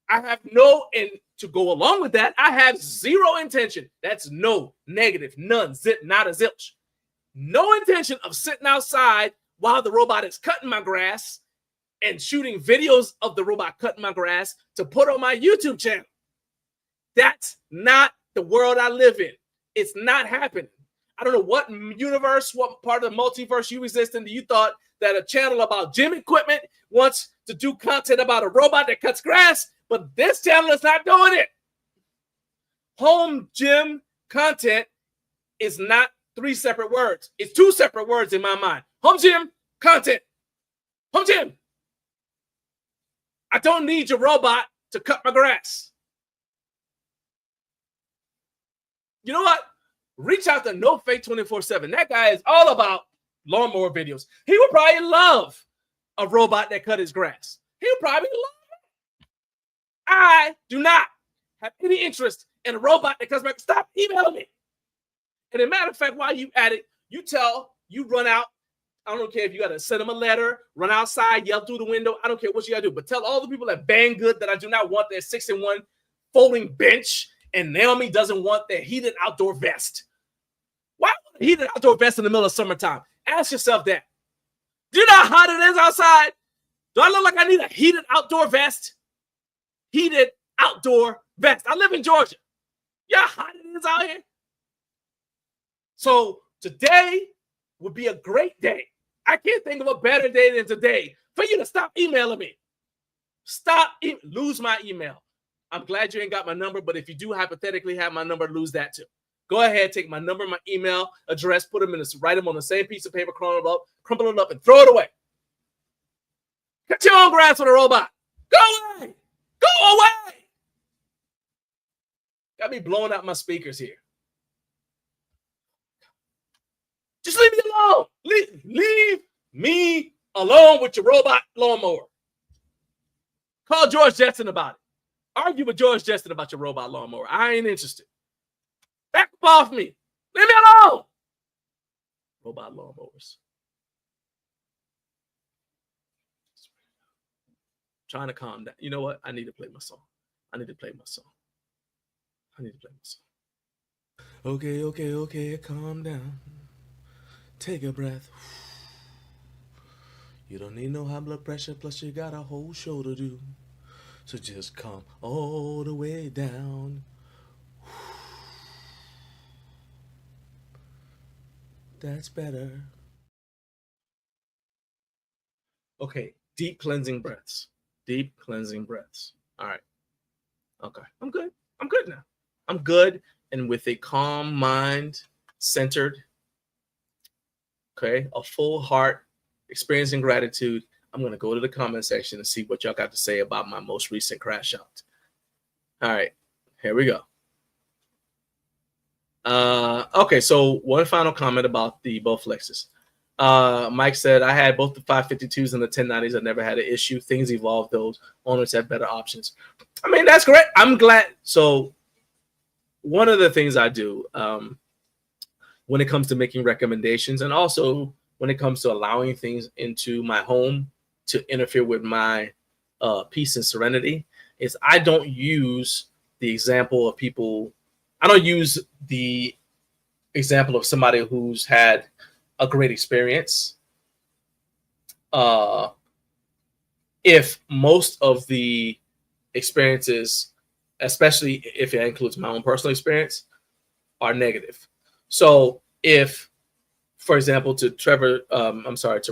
I have and to go along with that, I have zero intention. That's no, negative, none, zip, not a zilch. No intention of sitting outside while the robot is cutting my grass and shooting videos of the robot cutting my grass to put on my YouTube channel. That's not the world I live in. It's not happening. I don't know what universe, what part of the multiverse you exist in that you thought that a channel about gym equipment wants to do content about a robot that cuts grass, but this channel is not doing it. Home gym content is not 3 separate words. It's 2 separate words in my mind. Home gym content. Home gym. I don't need your robot to cut my grass. You know what? Reach out to NoFate247. That guy is all about lawnmower videos. He would probably love a robot that cut his grass. He would probably love it. I do not have any interest in a robot that cuts my grass. Stop emailing me. And as a matter of fact, while you at it, you run out. I don't care if you got to send them a letter, run outside, yell through the window. I don't care what you got to do. But tell all the people at Banggood that I do not want their 6-in-1 folding bench. And Naomi doesn't want their heated outdoor vest. Why would a heated outdoor vest in the middle of summertime? Ask yourself that. Do you know how hot it is outside? Do I look like I need a heated outdoor vest? Heated outdoor vest. I live in Georgia. Yeah, how hot it is out here. So today would be a great day. I can't think of a better day than today for you to stop emailing me. Lose my email. I'm glad you ain't got my number, but if you do hypothetically have my number, lose that too. Go ahead, take my number, my email address, write them on the same piece of paper, crumple it up, and throw it away. Cut your own grass with a robot. Go away. Go away. Got me blowing out my speakers here. Just leave me alone. Leave me alone with your robot lawnmower. Call George Jetson about it. Argue with George Jetson about your robot lawnmower. I ain't interested. Back up off me. Leave me alone. Robot lawnmowers. Trying to calm down. You know what? I need to play my song. Okay, calm down. Take a breath. You don't need no high blood pressure, plus you got a whole show to do. So just come all the way down. That's better. Okay, deep cleansing breaths. Deep cleansing breaths. All right. Okay, I'm good. I'm good now. I'm good and with a calm mind, centered, okay, a full heart, experiencing gratitude. I'm going to go to the comment section and see what y'all got to say about my most recent crash out. All right, here we go. Okay, so one final comment about the Bowflexes. Mike said, I had both the 552s and the 1090s. I never had an issue. Things evolve. Those owners have better options. I mean, that's great. I'm glad. So one of the things I do when it comes to making recommendations, and also when it comes to allowing things into my home to interfere with my peace and serenity, is I don't use the example of people. I don't use the example of somebody who's had a great experience. If most of the experiences, especially if it includes my own personal experience, are negative. So if, for example, to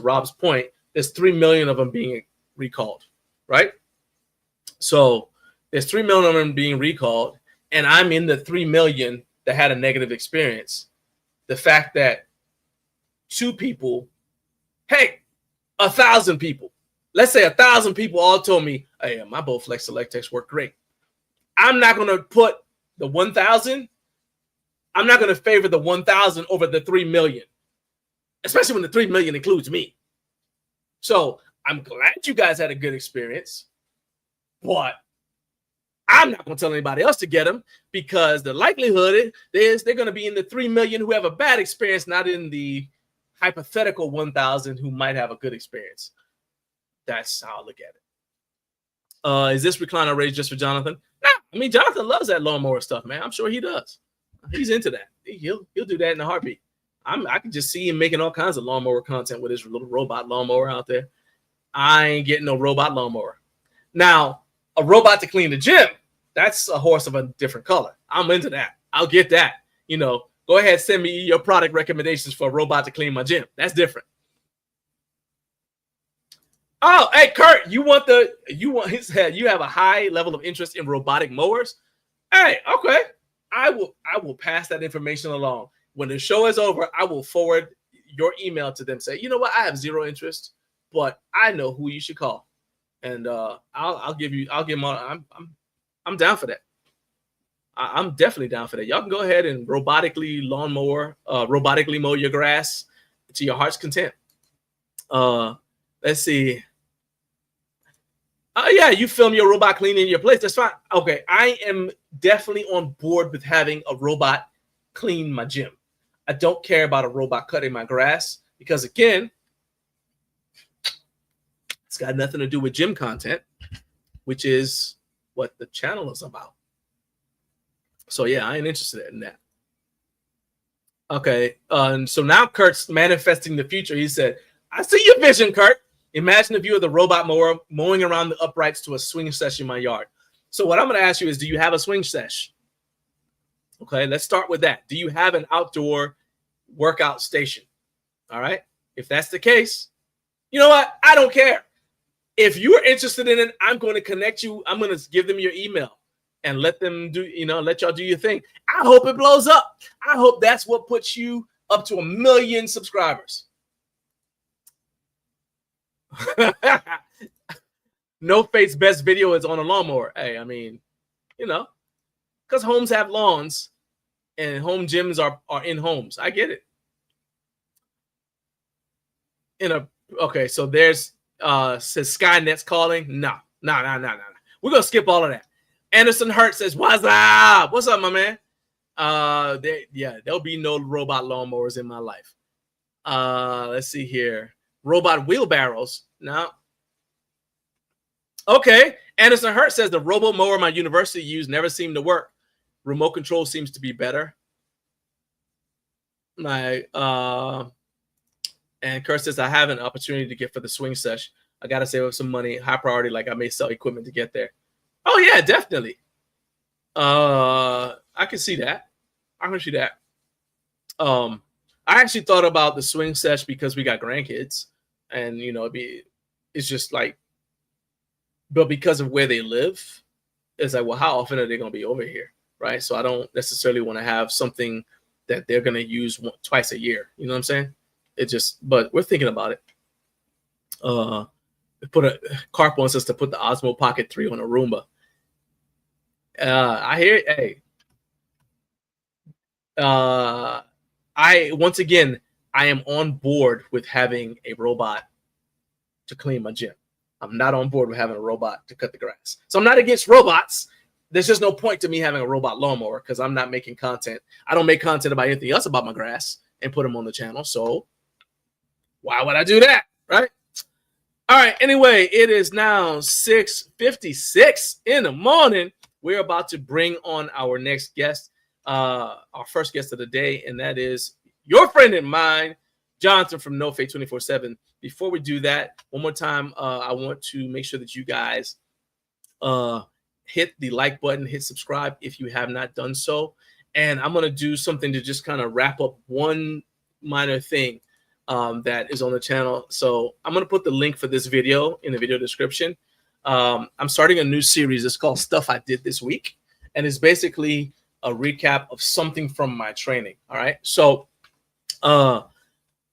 Rob's point, there's 3 million of them being recalled, right? So there's 3 million of them being recalled, and I'm in the 3 million that had a negative experience. The fact that 2 people, hey, 1,000 people, let's say 1,000 people all told me, hey, my Bowflex Selectex work great. I'm not going to put the 1,000. I'm not going to favor the 1,000 over the 3 million, especially when the 3 million includes me. So I'm glad you guys had a good experience, but I'm not going to tell anybody else to get them, because the likelihood is they're going to be in the 3 million who have a bad experience, not in the hypothetical 1,000 who might have a good experience. That's how I look at it. Is this recliner raised just for Jonathan? Nah, I mean, Jonathan loves that lawnmower stuff, man. I'm sure he does. He's into that. He'll do that in a heartbeat. I can just see him making all kinds of lawnmower content with his little robot lawnmower out there. I ain't getting no robot lawnmower. Now, a robot to clean the gym, that's a horse of a different color. I'm into that. I'll get that. You know, go ahead, send me your product recommendations for a robot to clean my gym. That's different. Oh, hey, Kurt, you have a high level of interest in robotic mowers. Hey, okay. I will pass that information along. When the show is over, I will forward your email to them. Say, you know what? I have zero interest, but I know who you should call, and I'll give them. I'm down for that. I'm definitely down for that. Y'all can go ahead and robotically mow your grass to your heart's content. Let's see. Yeah, you film your robot cleaning your place. That's fine. Okay, I am definitely on board with having a robot clean my gym. I don't care about a robot cutting my grass, because, again, it's got nothing to do with gym content, which is what the channel is about. So, yeah, I ain't interested in that. Okay, so now Kurt's manifesting the future. He said, I see your vision, Kurt. Imagine if you were the robot mower mowing around the uprights to a swing sesh in my yard. So what I'm going to ask you is, do you have a swing sesh? Okay, let's start with that. Do you have an outdoor workout station? All right. If that's the case, you know what? I don't care. If you're interested in it, I'm going to connect you. I'm going to give them your email and let them let y'all do your thing. I hope it blows up. I hope that's what puts you up to 1 million subscribers. NoFate's best video is on a lawnmower. Hey, I mean, because homes have lawns and home gyms are in homes. I get it. Okay, so there's says Skynet's calling. No. We're gonna skip all of that. Anderson Hurt says, what's up? What's up, my man? There'll be no robot lawnmowers in my life. Let's see here. Robot wheelbarrows. No. Okay. Anderson Hurt says the robo mower my university used never seemed to work. Remote control seems to be better. And And Kurt says, I have an opportunity to get for the swing sesh. I got to save up some money, high priority, like I may sell equipment to get there. Oh, yeah, definitely. I can see that. I can see that. I actually thought about the swing sesh because we got grandkids. And, you know, it's just like, but because of where they live, it's like, well, how often are they going to be over here? Right. So I don't necessarily want to have something that they're going to use twice a year. You know what I'm saying? But we're thinking about it. Carp wants us to put the Osmo Pocket 3 on a Roomba. I hear it. Hey. Once again, I am on board with having a robot to clean my gym. I'm not on board with having a robot to cut the grass. So I'm not against robots. There's just no point to me having a robot lawnmower because I'm not making content. I don't make content about anything else about my grass and put them on the channel. So why would I do that? Right? All right. Anyway, it is now 6:56 in the morning. We're about to bring on our next guest, our first guest of the day, and that is your friend and mine, Jonathan from NoFate247. Before we do that, one more time, I want to make sure that you guys hit the like button, hit subscribe if you have not done so. And I'm going to do something to just kind of wrap up one minor thing that is on the channel. So I'm going to put the link for this video in the video description. I'm starting a new series. It's called Stuff I Did This Week. And it's basically a recap of something from my training. All right. So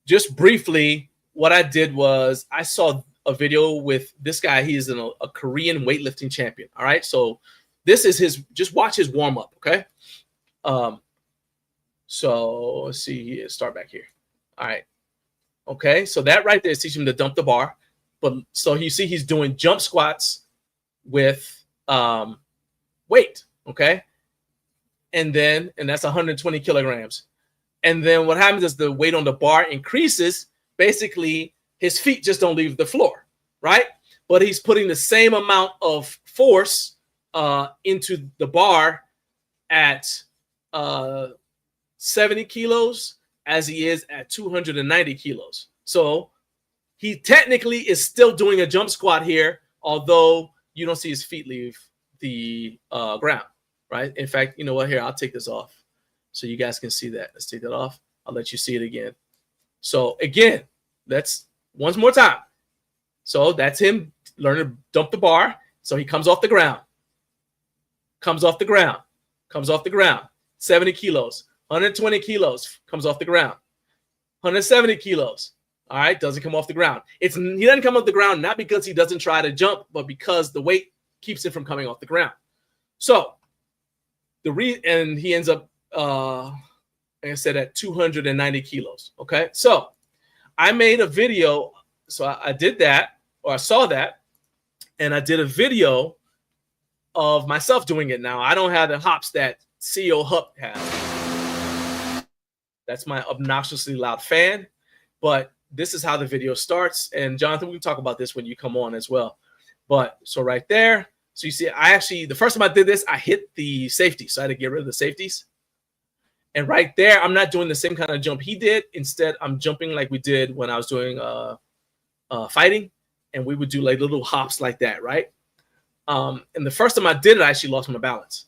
just briefly, what I did was I saw a video with this guy. He is a Korean weightlifting champion. All right. So this is just watch his warm up. Okay. So let's see, start back here. All right. Okay. So that right there is teaching him to dump the bar. But so you see, he's doing jump squats with weight. Okay. And that's 120 kilograms. And then what happens is the weight on the bar increases. Basically, his feet just don't leave the floor, right? But he's putting the same amount of force into the bar at 70 kilos as he is at 290 kilos. So he technically is still doing a jump squat here, although you don't see his feet leave the ground, right? In fact, you know what? Here, I'll take this off so you guys can see that. Let's take that off. I'll let you see it again. So again, that's once more time. So that's him learning to dump the bar. So he comes off the ground, comes off the ground, comes off the ground, 70 kilos, 120 kilos, comes off the ground, 170 kilos. All right, doesn't come off the ground. He doesn't come off the ground not because he doesn't try to jump, but because the weight keeps him from coming off the ground. So and he ends up, like I said, at 290 kilos. Okay, so I made a video. So I did that, or I saw that, and I did a video of myself doing it. Now I don't have the hops that CEO Hup has. That's my obnoxiously loud fan, but this is how the video starts. And Jonathan, we can talk about this when you come on as well. But so right there, so you see, the first time I did this, I hit the safety. So I had to get rid of the safeties. And right there, I'm not doing the same kind of jump he did. Instead, I'm jumping like we did when I was doing fighting. And we would do like little hops like that, right? And the first time I did it, I actually lost my balance.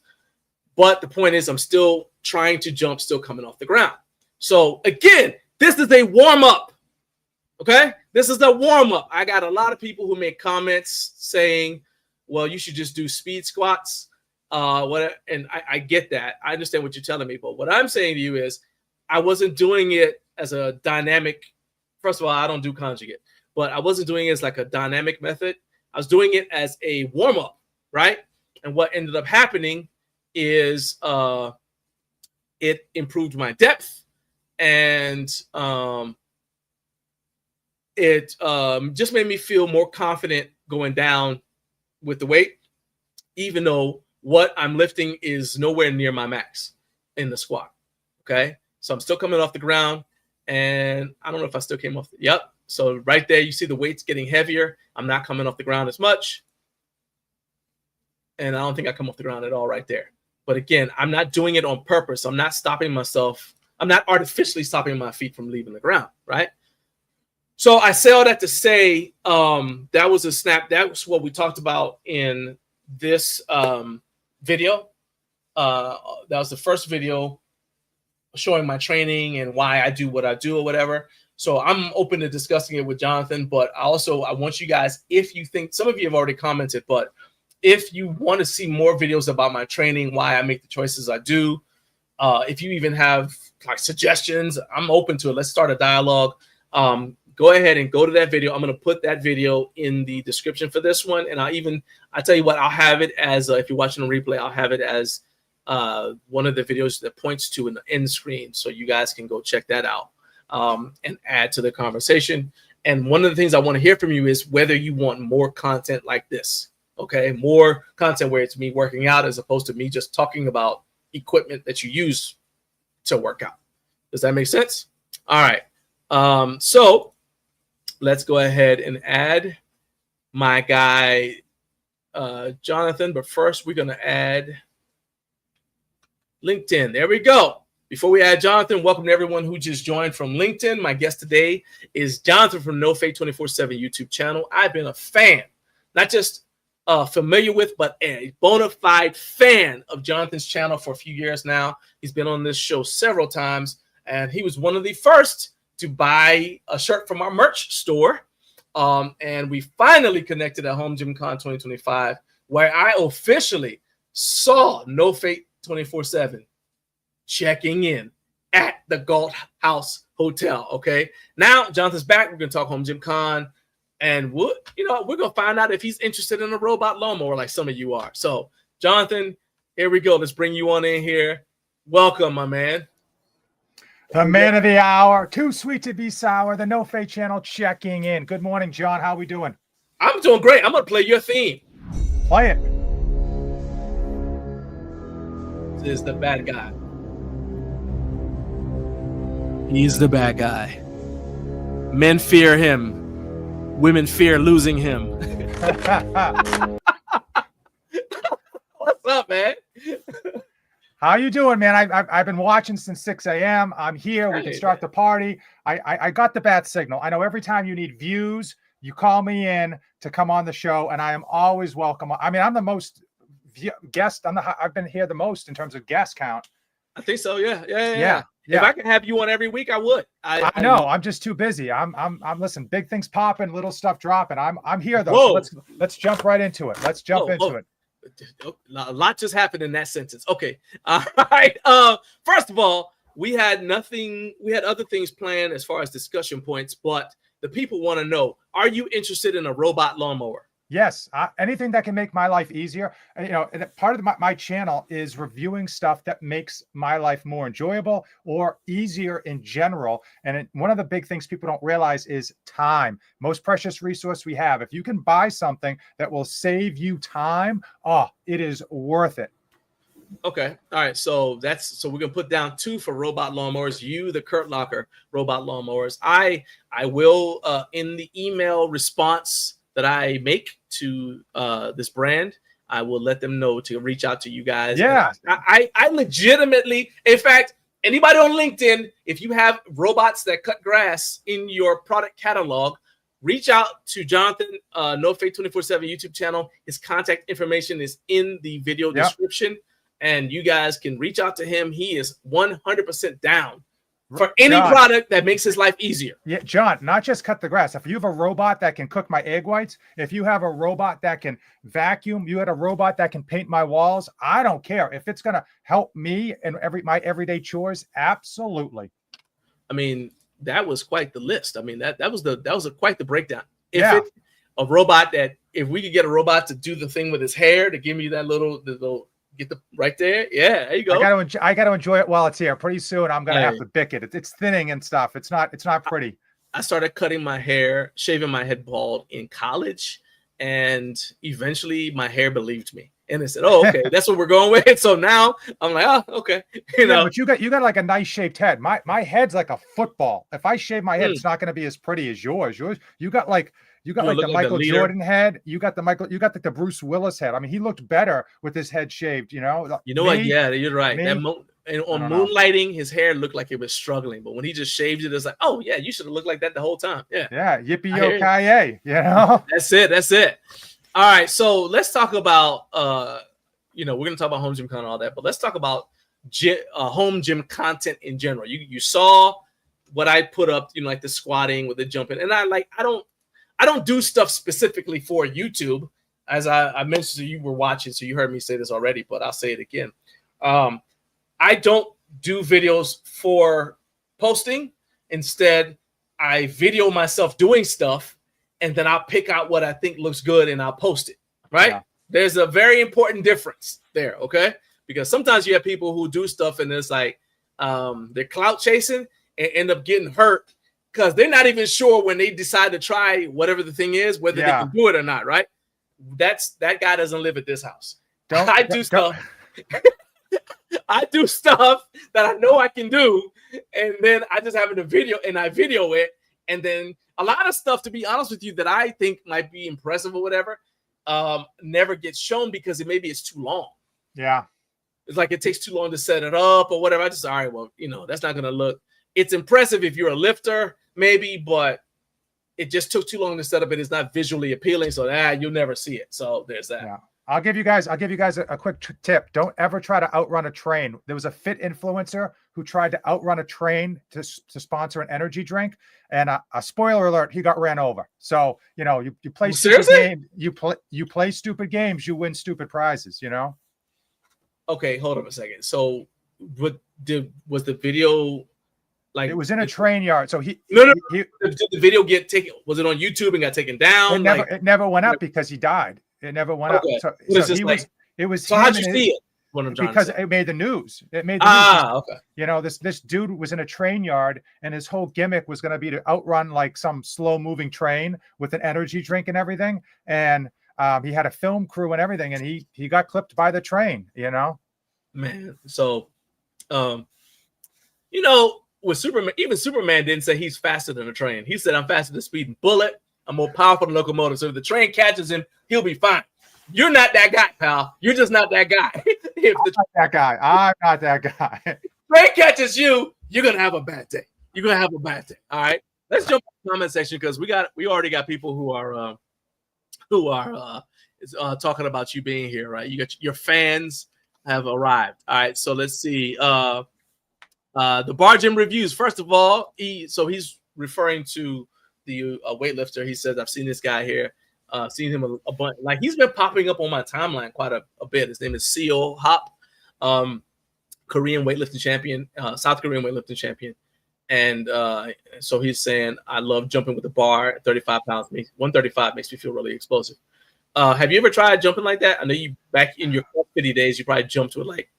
But the point is, I'm still trying to jump, still coming off the ground. So again, this is a warm-up. Okay? This is the warm-up. I got a lot of people who make comments saying, well, you should just do speed squats. And I get that. I understand what you're telling me. But what I'm saying to you is I wasn't doing it as a dynamic. First of all, I don't do conjugate. But I wasn't doing it as like a dynamic method. I was doing it as a warm-up, right? And what ended up happening is it improved my depth. And it just made me feel more confident going down with the weight, even though what I'm lifting is nowhere near my max in the squat. Okay. So I'm still coming off the ground, and I don't know if I still came off. Yep. So right there, you see the weight's getting heavier. I'm not coming off the ground as much. And I don't think I come off the ground at all right there. But again, I'm not doing it on purpose. I'm not stopping myself. I'm not artificially stopping my feet from leaving the ground. Right. So I say all that to say that was a snap. That was what we talked about in this video. That was the first video showing my training and why I do what I do or whatever. So I'm open to discussing it with Jonathan, but I want you guys, if you think, some of you have already commented, but if you want to see more videos about my training, why I make the choices I do, if you even have like suggestions, I'm open to it. Let's start a dialogue. Go ahead and go to that video. I'm going to put that video in the description for this one. And I tell you what, I'll have it as, if you're watching a replay, I'll have it as one of the videos that points to in the end screen. So you guys can go check that out and add to the conversation. And one of the things I want to hear from you is whether you want more content like this. Okay. More content where it's me working out as opposed to me just talking about equipment that you use to work out. Does that make sense? All right. So let's go ahead and add my guy, Jonathan. But first, we're going to add LinkedIn. There we go. Before we add Jonathan, welcome to everyone who just joined from LinkedIn. My guest today is Jonathan from NoFate247 YouTube channel. I've been a fan, not just familiar with, but a bona fide fan of Jonathan's channel for a few years now. He's been on this show several times, and he was one of the first to buy a shirt from our merch store. And we finally connected at Home Gym Con 2025, where I officially saw NoFate247 checking in at the Galt House Hotel. Okay. Now Jonathan's back. We're going to talk Home Gym Con, and we're going to find out if he's interested in a robot lawnmower like some of you are. So Jonathan, here we go. Let's bring you on in here. Welcome, my man. The man of the hour, too sweet to be sour, the No Fate channel checking in. Good morning, John. How we doing? I'm doing great. I'm going to play your theme. Play it. This is the bad guy. He's the bad guy. Men fear him. Women fear losing him. What's up, man? How you doing, man? I've been watching since 6 a.m. I'm here. We can start the party. I got the bat signal. I know every time you need views, you call me in to come on the show, and I am always welcome. I mean, I'm the most guest. I've been here the most in terms of guest count. I think so. Yeah. If I could have you on every week, I would. I know. I'm just too busy. I'm listen. Big things popping, little stuff dropping. I'm here though. So let's jump right into it. Let's jump into it. A lot just happened in that sentence. Okay. All right. First of all, we had other things planned as far as discussion points, but the people want to know, are you interested in a robot lawnmower? Yes. Anything that can make my life easier. And, part of my channel is reviewing stuff that makes my life more enjoyable or easier in general. And one of the big things people don't realize is time. Most precious resource we have. If you can buy something that will save you time, it is worth it. Okay. All right. So we're gonna put down 2 for robot lawnmowers. The Kurt Locker robot lawnmowers. I will in the email response that I make to this brand, I will let them know to reach out to you guys. Yeah. I legitimately, in fact, anybody on LinkedIn, if you have robots that cut grass in your product catalog, reach out to Jonathan, NoFate247 YouTube channel. His contact information is in the video description, and you guys can reach out to him. He is 100% down for any product that makes his life easier. Yeah, John, not just cut the grass. If you have a robot that can cook my egg whites, if you have a robot that can vacuum, you had a robot that can paint my walls, I don't care. If it's going to help me and my everyday chores, absolutely. I mean, that was quite the list. I mean, that was quite the breakdown. If we could get a robot to do the thing with his hair, to give me that little get the right there. Yeah, there you go. I got to enjoy it while it's here. Pretty soon I'm going to have to bick it. It's thinning and stuff. It's not pretty. I started cutting my hair, shaving my head bald in college, and eventually my hair believed me. And they said, "Oh, okay, that's what we're going with." So now I'm like, "Oh, okay." But you got like a nice shaped head. My head's like a football. If I shave my head, it's not going to be as pretty as yours. You got like You got You like the look like the Michael leader. Jordan head. You got the Bruce Willis head. I mean, he looked better with his head shaved, you know. You know what? Yeah, you're right. Me? And on Moonlighting, his hair looked like it was struggling, but when he just shaved it, it's like, oh yeah, you should have looked like that the whole time. Yeah. Yeah, yippee-yo-ki-yay, you know. That's it. All right, so let's talk about we're gonna talk about home gym content and all that, but let's talk about home gym content in general. You saw what I put up, like the squatting with the jumping, and I don't do stuff specifically for YouTube, as I mentioned. So you were watching, so you heard me say this already, but I'll say it again. I don't do videos for posting. Instead, I video myself doing stuff, and then I'll pick out what I think looks good and I'll post it. Right? Yeah. There's a very important difference there, okay? Because sometimes you have people who do stuff and it's like they're clout chasing and end up getting hurt because they're not even sure when they decide to try whatever the thing is, whether they can do it or not, right? That guy doesn't live at this house. I do stuff that I know I can do, and then I just have it in a video and I video it, and then a lot of stuff, to be honest with you, that I think might be impressive or whatever, never gets shown because maybe it's too long. Yeah. It's like it takes too long to set it up or whatever. I just, all right, well, that's not going to look. It's impressive if you're a lifter, maybe, but it just took too long to set up and it's not visually appealing. So you'll never see it. So there's that. Yeah. I'll give you guys a quick tip. Don't ever try to outrun a train. There was a fit influencer who tried to outrun a train to sponsor an energy drink, and a spoiler alert, he got ran over. So you play stupid games, you play stupid games, you win stupid prizes. Okay, hold on a second. So was the video like it was in a train yard? So did the video get taken? Was it on YouTube and got taken down? It never went up because he died. It never went up. So how'd you see it? Because it made the news. It made the news. Okay. This dude was in a train yard, and his whole gimmick was going to be to outrun like some slow-moving train with an energy drink and everything. And he had a film crew and everything, and he got clipped by the train. Man. So, with Superman, even Superman didn't say he's faster than a train. He said, "I'm faster than a speeding bullet. I'm more powerful than a locomotive. So if the train catches him, he'll be fine." You're not that guy, pal. You're just not that guy. I'm not that guy. Train catches you, you're gonna have a bad day. You're gonna have a bad day. All right. Let's jump to the comment section because we already got people who are talking about you being here, right? You got your fans have arrived. All right. So let's see. The Bar Gym reviews. First of all, he's referring to the weightlifter. He says, "I've seen this guy here. Seen him a bunch. Like he's been popping up on my timeline quite a bit. His name is Seo Hop, Korean weightlifting champion, South Korean weightlifting champion, and so he's saying, I love jumping with the bar. 35 pounds, 135 makes me feel really explosive. Have you ever tried jumping like that? I know you back in your CrossFit days, you probably jumped with like.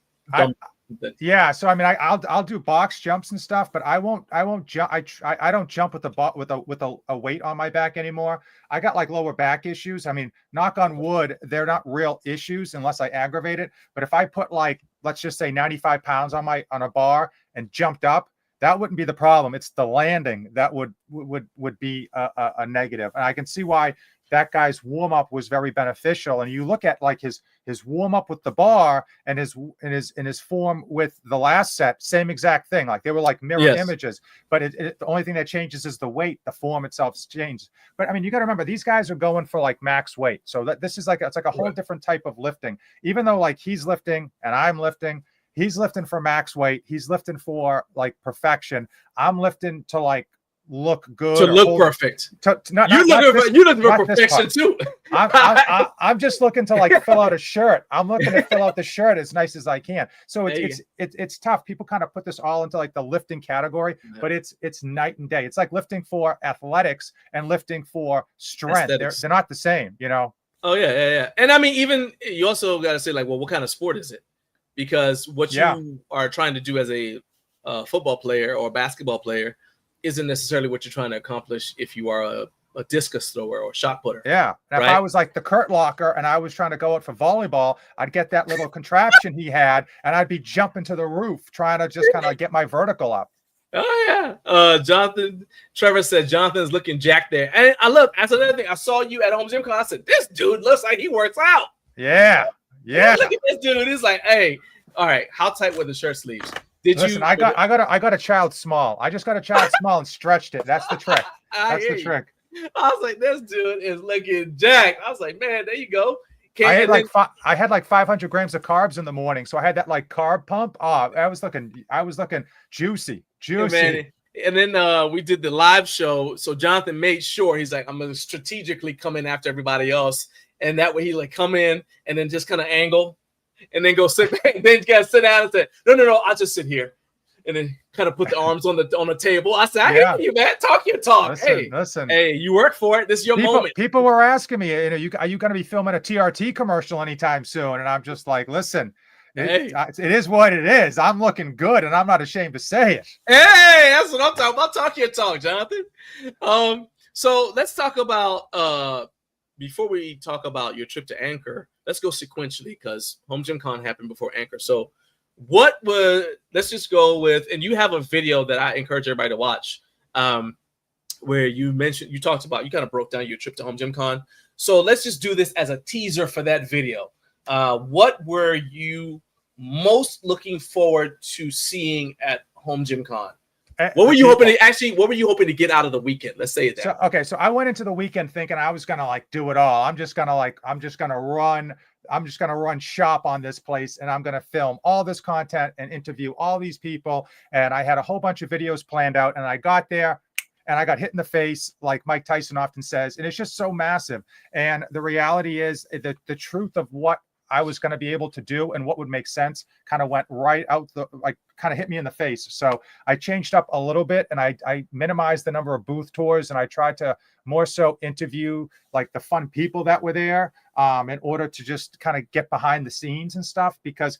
Yeah, so I mean, I'll do box jumps and stuff, but I won't jump. I don't jump with a weight on my back anymore. I got like lower back issues. I mean, knock on wood, they're not real issues unless I aggravate it. But if I put like, let's just say 95 pounds on a bar and jumped up, that wouldn't be the problem. It's the landing that would be a negative. And I can see why that guy's warm up was very beneficial. And you look at like his warm up with the bar and his form with the last set, same exact thing. Like they were like mirror images, but the only thing that changes is the weight. The form itself changes. But I mean, you got to remember these guys are going for like max weight. So this is it's like a whole different type of lifting. Even though like he's lifting and I'm lifting, he's lifting for max weight. He's lifting for like perfection. I'm lifting to like look good, to look perfect. You're looking for perfection too. I'm just looking to like fill out a shirt. I'm looking to fill out the shirt as nice as I can. So it's tough. People kind of put this all into like the lifting category, but it's night and day. It's like lifting for athletics and lifting for strength. They're not the same, Oh yeah. And I mean, even you also got to say like, well, what kind of sport is it? Because what you are trying to do as a football player or basketball player isn't necessarily what you're trying to accomplish if you are a discus thrower or shot putter. Yeah. And if I was like the Kurt Locker and I was trying to go out for volleyball, I'd get that little contraption he had and I'd be jumping to the roof trying to just kind of get my vertical up. Oh yeah. Jonathan Trevor said Jonathan's looking jacked there. And I look, that's another thing. I saw you at Home Gym Con. I said, this dude looks like he works out. Yeah. Yeah. Look at this dude. It's like, hey, all right, how tight were the shirt sleeves? Listen, I got a child small. I just got a child small and stretched it. That's the trick. That's the trick. I was like, this dude is looking jacked. I was like, man, there you go. I had like 500 grams of carbs in the morning, so I had that like carb pump. Oh, I was looking juicy. Yeah, man. And then we did the live show. So Jonathan made sure he's like, I'm gonna strategically come in after everybody else, and that way he like come in and then just kind of angle, and then go sit back. Then you gotta sit down and say, no, I'll just sit here, and then kind of put the arms on the table. I said, I hear you, man. Talk your talk. Listen. Hey, you work for it. This is your moment. People were asking me, are you going to be filming a TRT commercial anytime soon? And I'm just like, listen, it is what it is. I'm looking good, and I'm not ashamed to say it. Hey, that's what I'm talking about. Talk your talk, Jonathan. So let's talk about before we talk about your trip to Anchor. Let's go sequentially because Home Gym Con happened before Anchor. So let's just go with, and you have a video that I encourage everybody to watch, where you talked about, you kind of broke down your trip to Home Gym Con. So let's just do this as a teaser for that video. What were you most looking forward to seeing at Home Gym Con? What were you hoping to get out of the weekend? Let's say that. So I went into the weekend thinking I was gonna like do it all. I'm just gonna run shop on this place, and I'm gonna film all this content and interview all these people. And I had a whole bunch of videos planned out, and I got there and I got hit in the face, like Mike Tyson often says, and it's just so massive. And the reality is that the truth of what I was going to be able to do and what would make sense kind of went right out kind of hit me in the face. So I changed up a little bit, and I minimized the number of booth tours, and I tried to more so interview like the fun people that were there in order to just kind of get behind the scenes and stuff. Because,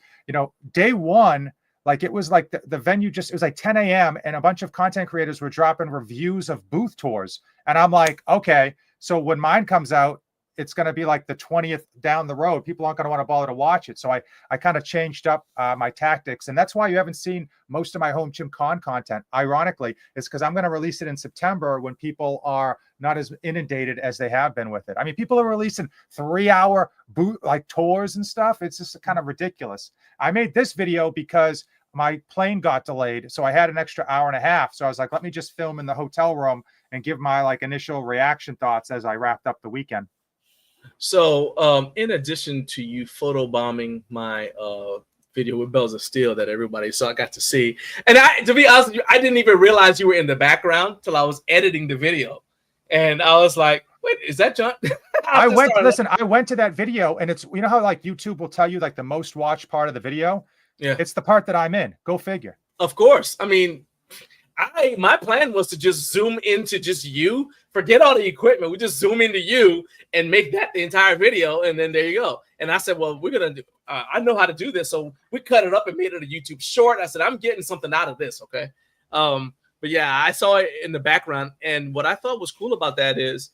day one, like it was like the venue it was like 10 a.m. and a bunch of content creators were dropping reviews of booth tours. And I'm like, okay, so when mine comes out, it's going to be like the 20th down the road. People aren't going to want to bother to watch it. So I kind of changed up my tactics. And that's why you haven't seen most of my Home Gym Con content. Ironically, it's because I'm going to release it in September when people are not as inundated as they have been with it. I mean, people are releasing 3-hour boot like tours and stuff. It's just kind of ridiculous. I made this video because my plane got delayed. So I had an extra hour and a half. So I was like, let me just film in the hotel room and give my like initial reaction thoughts as I wrapped up the weekend. So in addition to you photobombing my video with Bells of Steel that everybody saw, I got to see. And to be honest with you, I didn't even realize you were in the background till I was editing the video. And I was like, wait, is that John? I went to that video, and it's, how like YouTube will tell you like the most watched part of the video. Yeah. It's the part that I'm in. Go figure. Of course. I mean, my plan was to just zoom into just you, forget all the equipment. We just zoom into you and make that the entire video. And then there you go. And I said, well, we're going to do, I know how to do this. So we cut it up and made it a YouTube short. I said, I'm getting something out of this. Okay. But yeah, I saw it in the background. And what I thought was cool about that is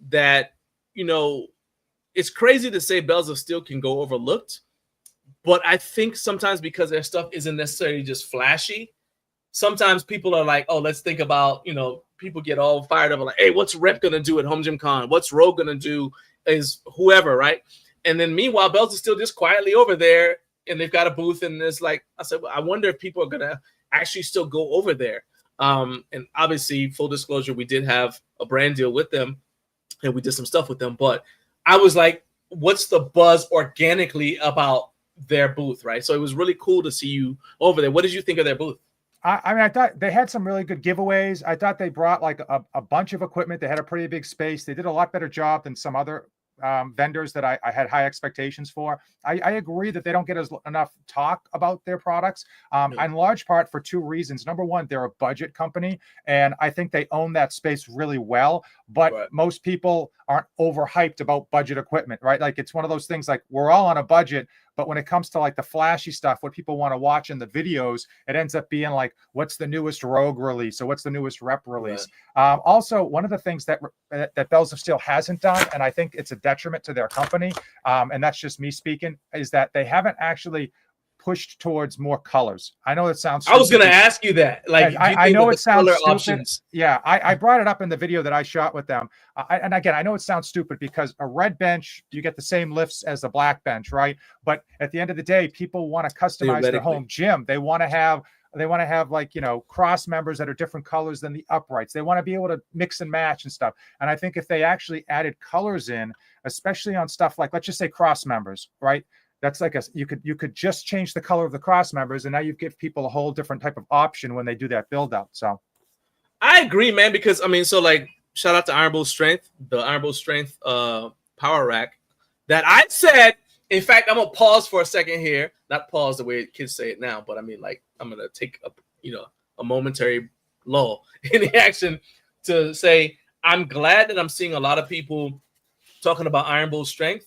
that, it's crazy to say Bells of Steel can go overlooked. But I think sometimes because their stuff isn't necessarily just flashy, sometimes people are like, oh, let's think about, people get all fired up like, hey, what's Rep going to do at Home Gym Con? What's Rogue going to do? Is whoever, right? And then meanwhile, Bells is still just quietly over there, and they've got a booth, and it's like, I said, well, I wonder if people are going to actually still go over there. And obviously, full disclosure, we did have a brand deal with them, and we did some stuff with them. But I was like, what's the buzz organically about their booth, right? So it was really cool to see you over there. What did you think of their booth? I mean, I thought they had some really good giveaways. I thought they brought like a bunch of equipment. They had a pretty big space. They did a lot better job than some other vendors that I had high expectations for. I agree that they don't get enough talk about their products, in large part for two reasons. Number one, they're a budget company, and I think they own that space really well. But most people aren't overhyped about budget equipment, right? Like it's one of those things like we're all on a budget, but when it comes to like the flashy stuff, what people want to watch in the videos, it ends up being like, what's the newest Rogue release? or what's the newest Rep release? Also, one of the things that Bells of Steel hasn't done, and I think it's a detriment to their company, and that's just me speaking, is that they haven't actually pushed towards more colors. I know it sounds I was stupid. going to ask you that. Like, I know it sounds stupid. Options... Yeah, I brought it up in the video that I shot with them. And again, I know it sounds stupid because a red bench, you get the same lifts as a black bench, right? But at the end of the day, people want to customize their home gym. They want to have like, you know, cross members that are different colors than the uprights. They want to be able to mix and match and stuff. And I think if they actually added colors in, especially on stuff like, let's just say cross members, right? That's like you could just change the color of the cross members, and now you give people a whole different type of option when they do that build out. So I agree, man, because I mean, so like, shout out to Iron Bull Strength, the Iron Bull Strength power rack that I said. In fact, I'm gonna pause for a second here. Not pause the way kids say it now, but I mean, like, I'm gonna take a momentary lull in the action to say I'm glad that I'm seeing a lot of people talking about Iron Bull Strength.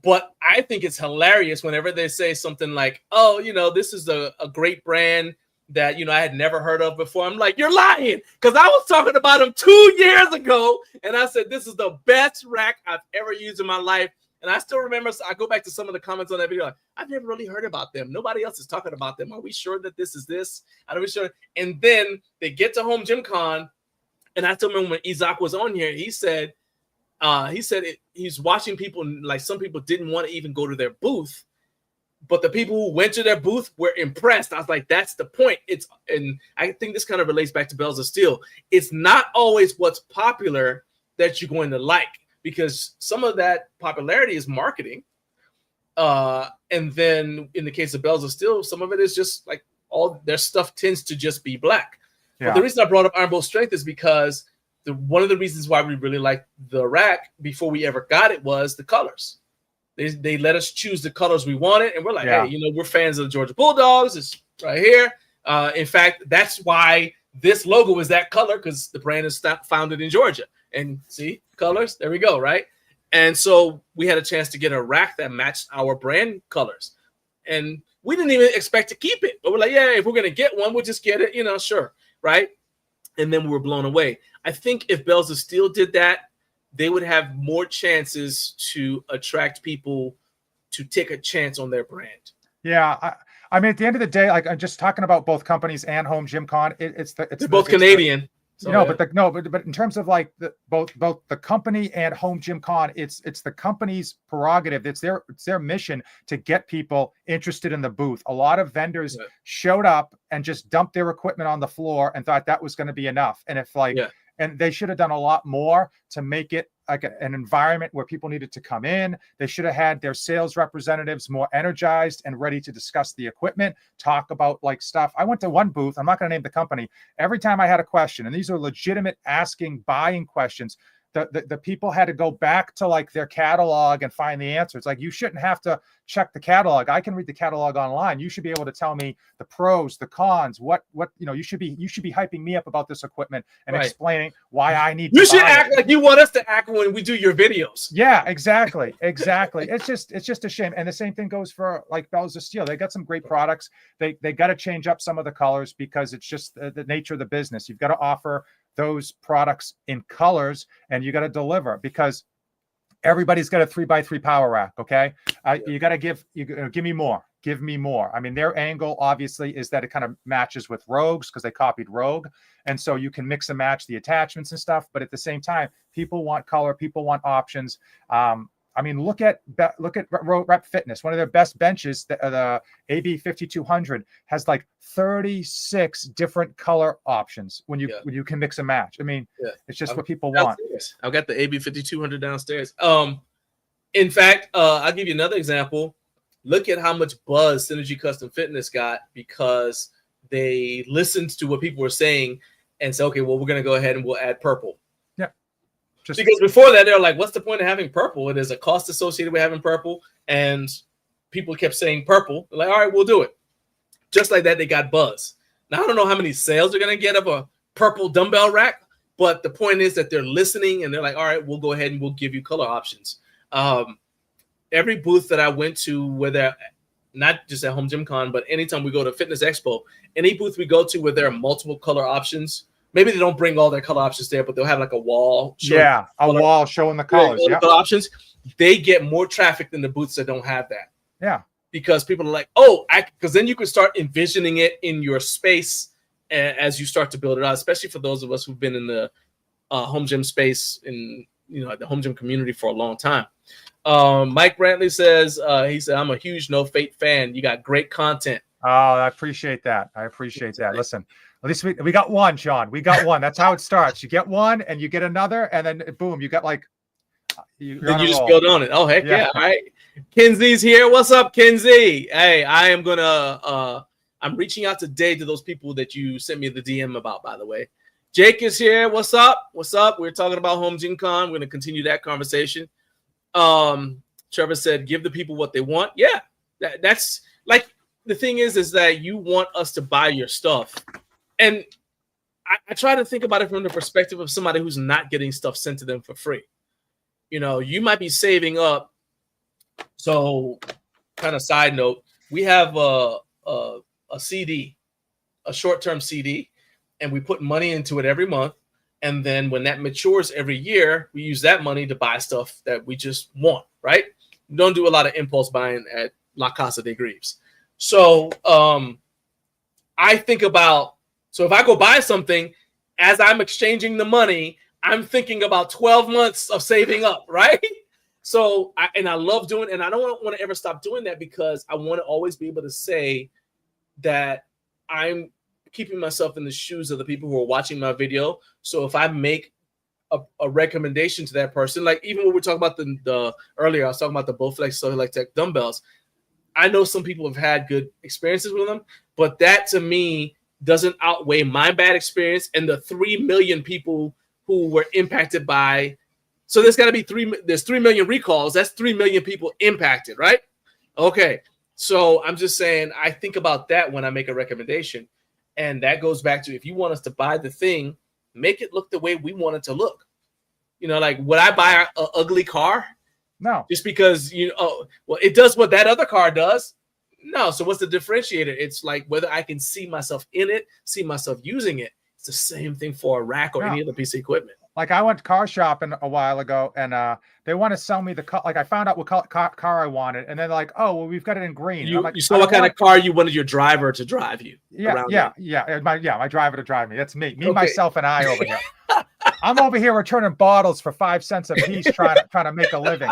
But I think it's hilarious whenever they say something like, oh, you know, this is a great brand that, you know, I had never heard of before. I'm like, you're lying, because I was talking about them 2 years ago, and I said, this is the best rack I've ever used in my life. And I still remember, so I go back to some of the comments on that video, like, I've never really heard about them. Nobody else is talking about them. Are we sure that this is this? Are we sure? And then they get to Home Gym Con, and I still remember when Isaac was on here, he said he's watching people, like some people didn't want to even go to their booth, but the people who went to their booth were impressed. I was like, that's the point. And I think this kind of relates back to Bells of Steel. It's not always what's popular that you're going to like, because some of that popularity is marketing. And then in the case of Bells of Steel, some of it is just like all their stuff tends to just be black. Yeah. But the reason I brought up Iron Bull Strength is because one of the reasons why we really liked the rack before we ever got it was the colors. They let us choose the colors we wanted, and we're like, hey, you know, we're fans of the Georgia Bulldogs. It's right here. In fact, that's why this logo is that color, because the brand is founded in Georgia. And see, colors, there we go, right? And so we had a chance to get a rack that matched our brand colors. And we didn't even expect to keep it. But we're like, yeah, if we're going to get one, we'll just get it, you know, sure, right? And then we were blown away. I think if Bells of Steel did that, they would have more chances to attract people to take a chance on their brand. Yeah, I mean, at the end of the day, like, I'm just talking about both companies and Home Gym Con. They're both Canadian. So, but in terms of like both the company and Home Gym Con, it's the company's prerogative. It's their mission to get people interested in the booth. A lot of vendors showed up and just dumped their equipment on the floor and thought that was going to be enough. And if and they should have done a lot more to make it like an environment where people needed to come in. They should have had their sales representatives more energized and ready to discuss the equipment, talk about like stuff. I went to one booth, I'm not going to name the company. Every time I had a question, and these are legitimate asking, buying questions, the people had to go back to like their catalog and find the answer. It's like, you shouldn't have to check the catalog. I can read the catalog online. You should be able to tell me the pros, the cons, what you know. You should be hyping me up about this equipment and explaining why I need to buy act it. like you want us to act when we do your videos. Yeah, exactly. It's just a shame. And the same thing goes for like Bells of Steel. They got some great products. They got to change up some of the colors because it's just the nature of the business. You've got to offer those products in colors, and you got to deliver, because everybody's got a 3x3 power rack. Okay. You got to give me more. Give me more. I mean, their angle obviously is that it kind of matches with Rogue's, because they copied Rogue. And so you can mix and match the attachments and stuff. But at the same time, people want color, people want options. I mean, look at Rep Fitness. One of their best benches, the AB 5200, has like 36 different color options when you can mix and match. I mean, it's just what people want. I've got the AB 5200 downstairs. In fact, I'll give you another example. Look at how much buzz Synergy Custom Fitness got because they listened to what people were saying and said, okay, well, we're going to go ahead and we'll add purple. Because before that, they're like, what's the point of having purple? And there's a cost associated with having purple. And people kept saying purple. They're like, all right, we'll do it. Just like that, they got buzz. Now, I don't know how many sales they're going to get of a purple dumbbell rack. But the point is that they're listening. And they're like, all right, we'll go ahead and we'll give you color options. Every booth that I went to, whether not just at Home Gym Con, but anytime we go to Fitness Expo, any booth we go to where there are multiple color options, maybe they don't bring all their color options there, but they'll have like a wall. Wall showing the colors. Color options. They get more traffic than the booths that don't have that. Yeah. because people are like, oh, because then you can start envisioning it in your space as you start to build it out, especially for those of us who've been in the home gym space in the home gym community for a long time. Mike Brantley says, he said, I'm a huge NoFate fan. You got great content. Oh, I appreciate that. I appreciate that. Listen, at least we got one, Sean. We got one. That's how it starts. You get one and you get another, and then boom, you got like you just build on it. Oh, heck yeah. All right. Kenzie's here. What's up, Kenzie? Hey, I'm reaching out today to those people that you sent me the DM about, by the way. Jake is here. What's up? What's up? We're talking about Home Gym Con. We're going to continue that conversation. Trevor said, give the people what they want. Yeah. That's like, the thing is that you want us to buy your stuff. And I try to think about it from the perspective of somebody who's not getting stuff sent to them for free. You might be saving up. So, kind of side note, we have a CD, a short-term CD, and we put money into it every month. And then when that matures every year, we use that money to buy stuff that we just want, right? We don't do a lot of impulse buying at La Casa de Greaves. So I think about, so if I go buy something, as I'm exchanging the money, I'm thinking about 12 months of saving up, right? So, I love doing, and I don't want to ever stop doing that, because I want to always be able to say that I'm keeping myself in the shoes of the people who are watching my video. So if I make a recommendation to that person, like even when we're talking about the earlier, I was talking about the Bowflex Solid Tech dumbbells. I know some people have had good experiences with them, but that to me doesn't outweigh my bad experience and the 3 million people who were impacted by. So there's got to be 3 million recalls. That's 3 million people impacted, right? Okay. So I'm just saying, I think about that when I make a recommendation. And that goes back to, if you want us to buy the thing, make it look the way we want it to look. Like, would I buy an ugly car? No. Just because, it does what that other car does? No. So what's the differentiator? It's like whether I can see myself in it, see myself using it. It's the same thing for a rack or any other piece of equipment. Like, I went car shopping a while ago, and they want to sell me the car. Like, I found out what car I wanted, and they're like, "Oh, well, we've got it in green." You, like, you saw what kind of car you wanted your driver to drive you. My driver to drive me. That's me, myself, and I over here. I'm over here returning bottles for 5 cents a piece, trying to make a living.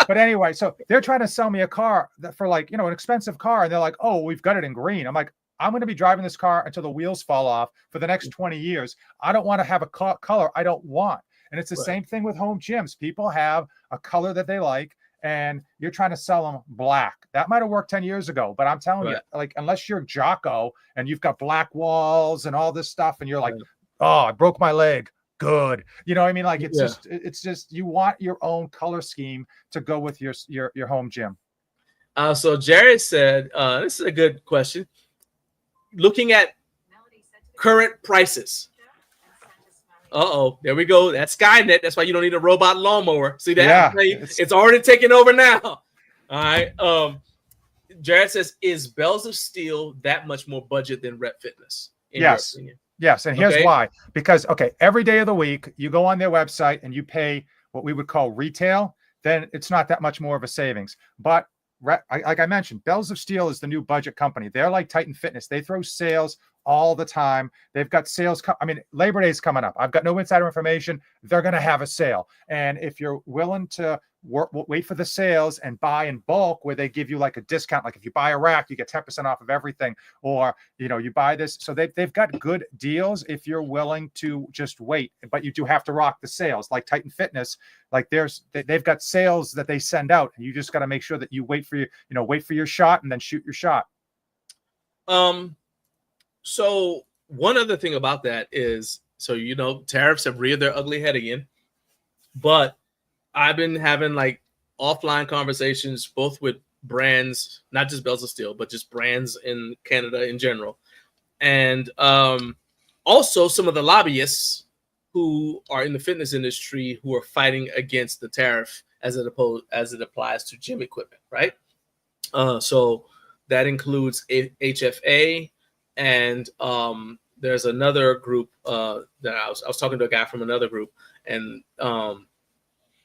But anyway, so they're trying to sell me a car for like, an expensive car, and they're like, "Oh, we've got it in green." I'm like, I'm going to be driving this car until the wheels fall off for the next 20 years. I don't want to have a color I don't want. And it's the same thing with home gyms. People have a color that they like, and you're trying to sell them black. That might have worked 10 years ago, but I'm telling you, like, unless you're Jocko and you've got black walls and all this stuff, and you're like, "Oh, I broke my leg." Good. You know what I mean? Like, it's just you want your own color scheme to go with your home gym. So Jared said, this is a good question. Looking at current prices. There we go. That's Skynet. That's why you don't need a robot lawnmower. See that? Yeah, it's already taking over now. All right. Jared says, is Bells of Steel that much more budget than Rep Fitness? Yes. Yes. And here's why. Because, every day of the week, you go on their website and you pay what we would call retail, then it's not that much more of a savings. But like I mentioned, Bells of Steel is the new budget company. They're like Titan Fitness. They throw sales all the time. They've got sales. Labor Day is coming up. I've got no insider information. They're going to have a sale. And if you're willing to wait for the sales and buy in bulk, where they give you like a discount, like if you buy a rack, you get 10% off of everything, or, you buy this. So they've got good deals if you're willing to just wait, but you do have to rock the sales. Like Titan Fitness, like they've got sales that they send out, and you just got to make sure that you wait for your shot and then shoot your shot. So one other thing about that is, tariffs have reared their ugly head again, but I've been having like offline conversations, both with brands, not just Bells of Steel, but just brands in Canada in general. And also some of the lobbyists who are in the fitness industry who are fighting against the tariff as it applies to gym equipment, right? So that includes HFA, and there's another group that I was talking to a guy from another group, and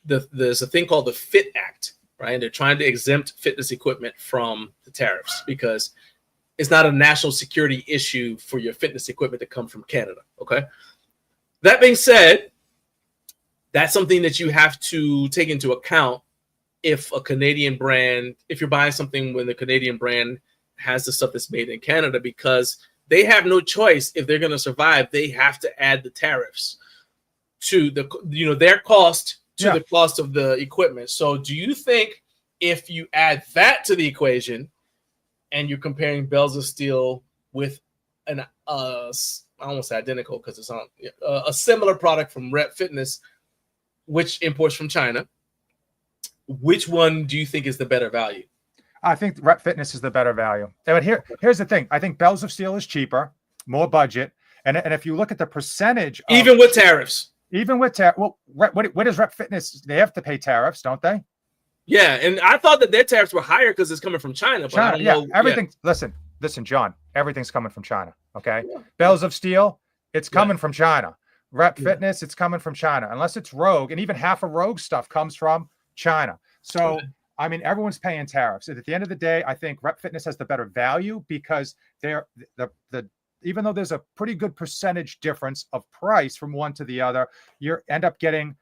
there's a thing called the FIT Act, right? And they're trying to exempt fitness equipment from the tariffs because it's not a national security issue for your fitness equipment to come from Canada, okay? That being said, that's something that you have to take into account if a Canadian brand, if you're buying something when the Canadian brand has the stuff that's made in Canada, because they have no choice. If they're going to survive, they have to add the tariffs to the, their cost to the cost of the equipment. So do you think if you add that to the equation and you're comparing bells of steel with an I almost say identical because it's on a similar product from Rep Fitness, which imports from China, which one do you think is the better value? I think Rep Fitness is the better value. But here's the thing. I think bells of steel is cheaper, more budget. And if you look at the percentage, even with tariffs, well, what does Rep Fitness? They have to pay tariffs, don't they? Yeah, and I thought that their tariffs were higher because it's coming from China. But I don't know. Everything. Yeah. Listen, John. Everything's coming from China. Okay, bells of steel, it's coming from China. Rep Fitness, it's coming from China, unless it's Rogue, and even half of Rogue stuff comes from China. So, I mean, everyone's paying tariffs. At the end of the day, I think Rep Fitness has the better value because they're even though there's a pretty good percentage difference of price from one to the other, you end up getting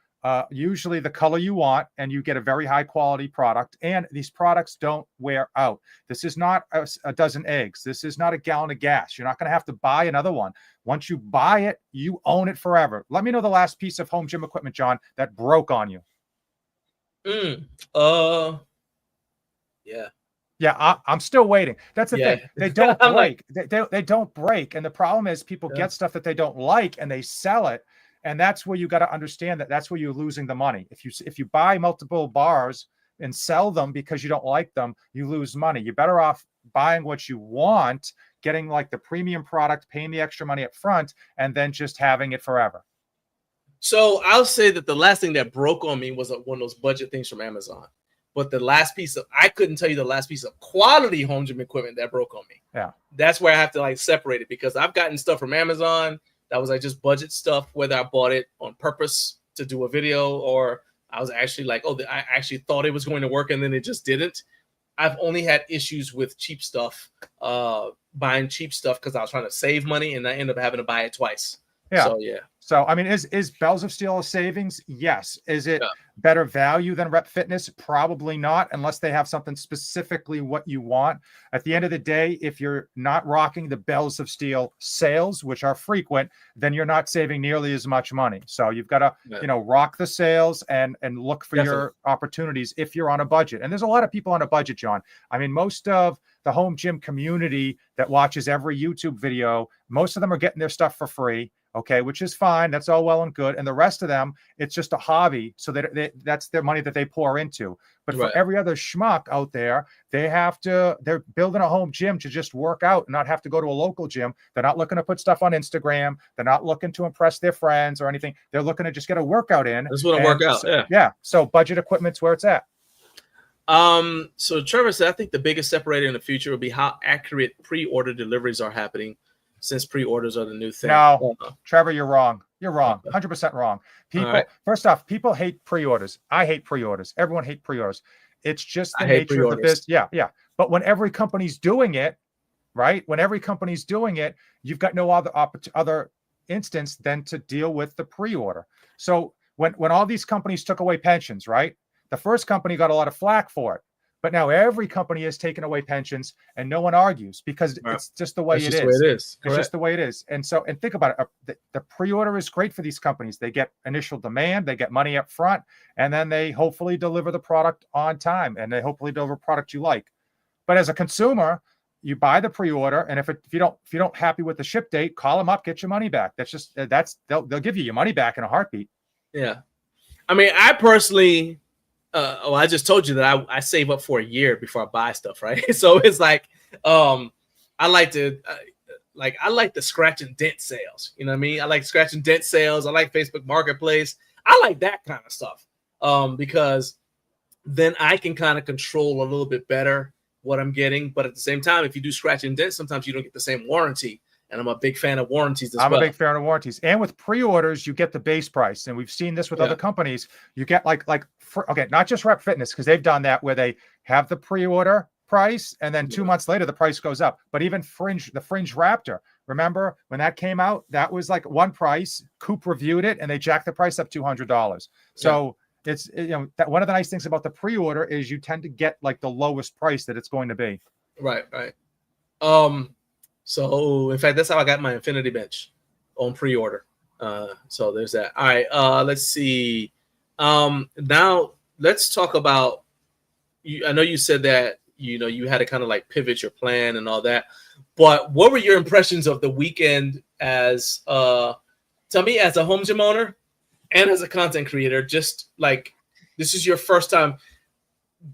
usually the color you want, and you get a very high quality product. And these products don't wear out. This is not a dozen eggs. This is not a gallon of gas. You're not going to have to buy another one. Once you buy it, you own it forever. Let me know the last piece of home gym equipment, John, that broke on you. Yeah, I'm still waiting. That's the thing. They don't break. They don't break. And the problem is people get stuff that they don't like and they sell it. And that's where you got to understand that's where you're losing the money. If you buy multiple bars and sell them because you don't like them, you lose money. You're better off buying what you want, getting like the premium product, paying the extra money up front, and then just having it forever. So I'll say that the last thing that broke on me was one of those budget things from Amazon. But I couldn't tell you the last piece of quality home gym equipment that broke on me. Yeah. That's where I have to separate it, because I've gotten stuff from Amazon that was just budget stuff, whether I bought it on purpose to do a video or I was actually I actually thought it was going to work and then it just didn't. I've only had issues with cheap stuff, buying cheap stuff because I was trying to save money and I ended up having to buy it twice. Yeah. So, I mean, is Bells of Steel a savings? Yes. Is it better value than Rep Fitness? Probably not, unless they have something specifically what you want. At the end of the day, if you're not rocking the Bells of Steel sales, which are frequent, then you're not saving nearly as much money. So you've got to, rock the sales and look for your opportunities if you're on a budget. And there's a lot of people on a budget, John. I mean, most of the home gym community that watches every YouTube video, most of them are getting their stuff for free. Okay, which is fine. That's all well and good. And the rest of them, it's just a hobby. So that's their money that they pour into. But for every other schmuck out there, they're building a home gym to just work out and not have to go to a local gym. They're not looking to put stuff on Instagram. They're not looking to impress their friends or anything. They're looking to just get a workout in. Just want to work out. Yeah. So budget equipment's where it's at. So Trevor said, I think the biggest separator in the future will be how accurate pre-order deliveries are happening, since pre-orders are the new thing. No, Trevor, you're wrong. You're wrong. 100% wrong. First off, people hate pre-orders. I hate pre-orders. Everyone hates pre-orders. It's just the nature of the business. Yeah. But when every company's doing it, right? When every company's doing it, you've got no other instance than to deal with the pre-order. So when all these companies took away pensions, right? The first company got a lot of flack for it. But now every company has taken away pensions and no one argues because it's just the way it is. It's just the way it is. And think about it. The pre-order is great for these companies. They get initial demand, they get money up front, and then they hopefully deliver the product on time and they hopefully deliver a product you like. But as a consumer, you buy the pre-order, and if you don't happy with the ship date, call them up, get your money back. They'll give you your money back in a heartbeat. Yeah. I mean, I personally I just told you that I save up for a year before I buy stuff, right? So it's I like the scratch and dent sales. You know what I mean? I like scratch and dent sales. I like Facebook Marketplace. I like that kind of stuff because then I can kind of control a little bit better what I'm getting. But at the same time, if you do scratch and dent, sometimes you don't get the same warranty and I'm a big fan of warranties as I'm well. a big fan of warranties. And with pre-orders, you get the base price. And we've seen this with other companies. You get okay, not just Rep Fitness, because they've done that where they have the pre-order price and then 2 months later the price goes up. But even the Fringe Raptor, remember when that came out, that was like one price. Coop reviewed it and they jacked the price up $200. So it's, that one of the nice things about the pre-order is you tend to get like the lowest price that it's going to be. Right. So in fact, that's how I got my Infinity Bench on pre-order. So there's that. All right. Let's see. Now let's talk about you. I know you said that, you had to kind of like pivot your plan and all that, but what were your impressions of the weekend as, tell me, as a home gym owner and as a content creator, just like, this is your first time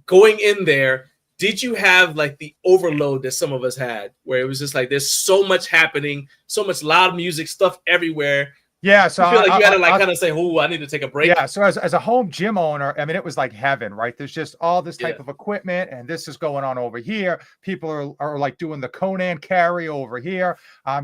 going in there. Did you have like the overload that some of us had, where it was just like there's so much happening, so much loud music, stuff everywhere? Yeah, so I feel like you had to like kind of say, "Oh, I need to take a break." Yeah, so as a home gym owner, I mean, it was like heaven, right? There's just all this type of equipment, and this is going on over here. People are like doing the Conan carry over here.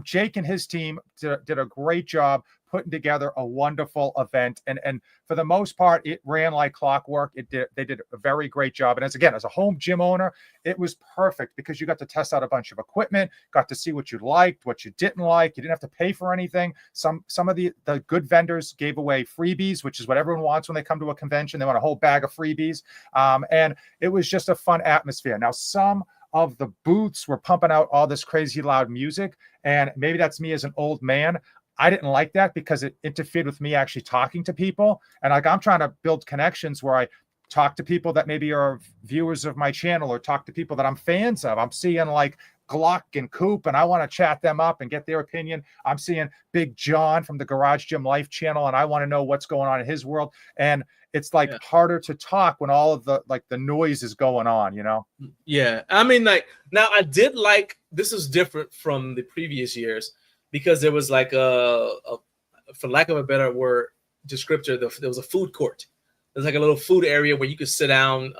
Jake and his team did a great job putting together a wonderful event, and for the most part, it ran like clockwork. They did a very great job. And as a home gym owner, it was perfect because you got to test out a bunch of equipment, got to see what you liked, what you didn't like. You didn't have to pay for anything. Some of the good vendors gave away freebies, which is what everyone wants when they come to a convention. They want a whole bag of freebies. And it was just a fun atmosphere. Now, some of the booths were pumping out all this crazy loud music, and maybe that's me as an old man. I didn't like that because it interfered with me actually talking to people. And like, I'm trying to build connections where I talk to people that maybe are viewers of my channel or talk to people that I'm fans of. I'm seeing like Gluck and Coop, and I want to chat them up and get their opinion. I'm seeing Big John from the Garage Gym Life channel, and I want to know what's going on in his world. And it's like harder to talk when all of the noise is going on, Yeah. I mean, like, now I did like, this is different from the previous years, because there was like for lack of a better word, descriptor, there was a food court. There's like a little food area where you could sit down.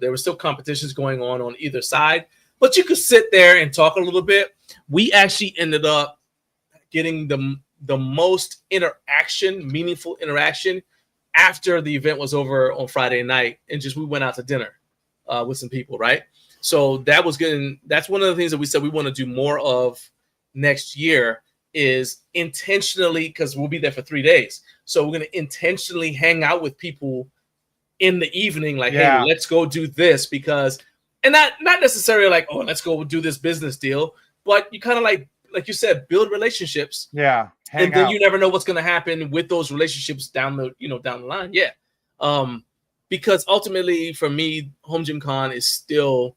There were still competitions going on either side, but you could sit there and talk a little bit. We actually ended up getting the most meaningful interaction after the event was over on Friday night, and we went out to dinner with some people, right? So that was good. That's one of the things that we said we want to do more of next year, is intentionally, because we'll be there for 3 days. So we're going to intentionally hang out with people in the evening, like, hey, let's go do this, because, and not necessarily like, oh, let's go do this business deal, but you kind of like you said, build relationships. Yeah. And then you never know what's going to happen with those relationships down the line. Yeah. Because ultimately for me, Home Gym Con is still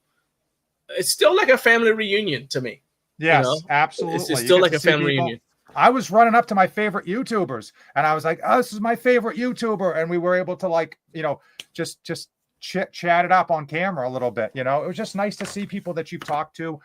like a family reunion to me. Yes, absolutely. It's still like a family reunion. I was running up to my favorite YouTubers, and I was like, "Oh, this is my favorite YouTuber," and we were able to just chat it up on camera a little bit. It was just nice to see people that you've talked to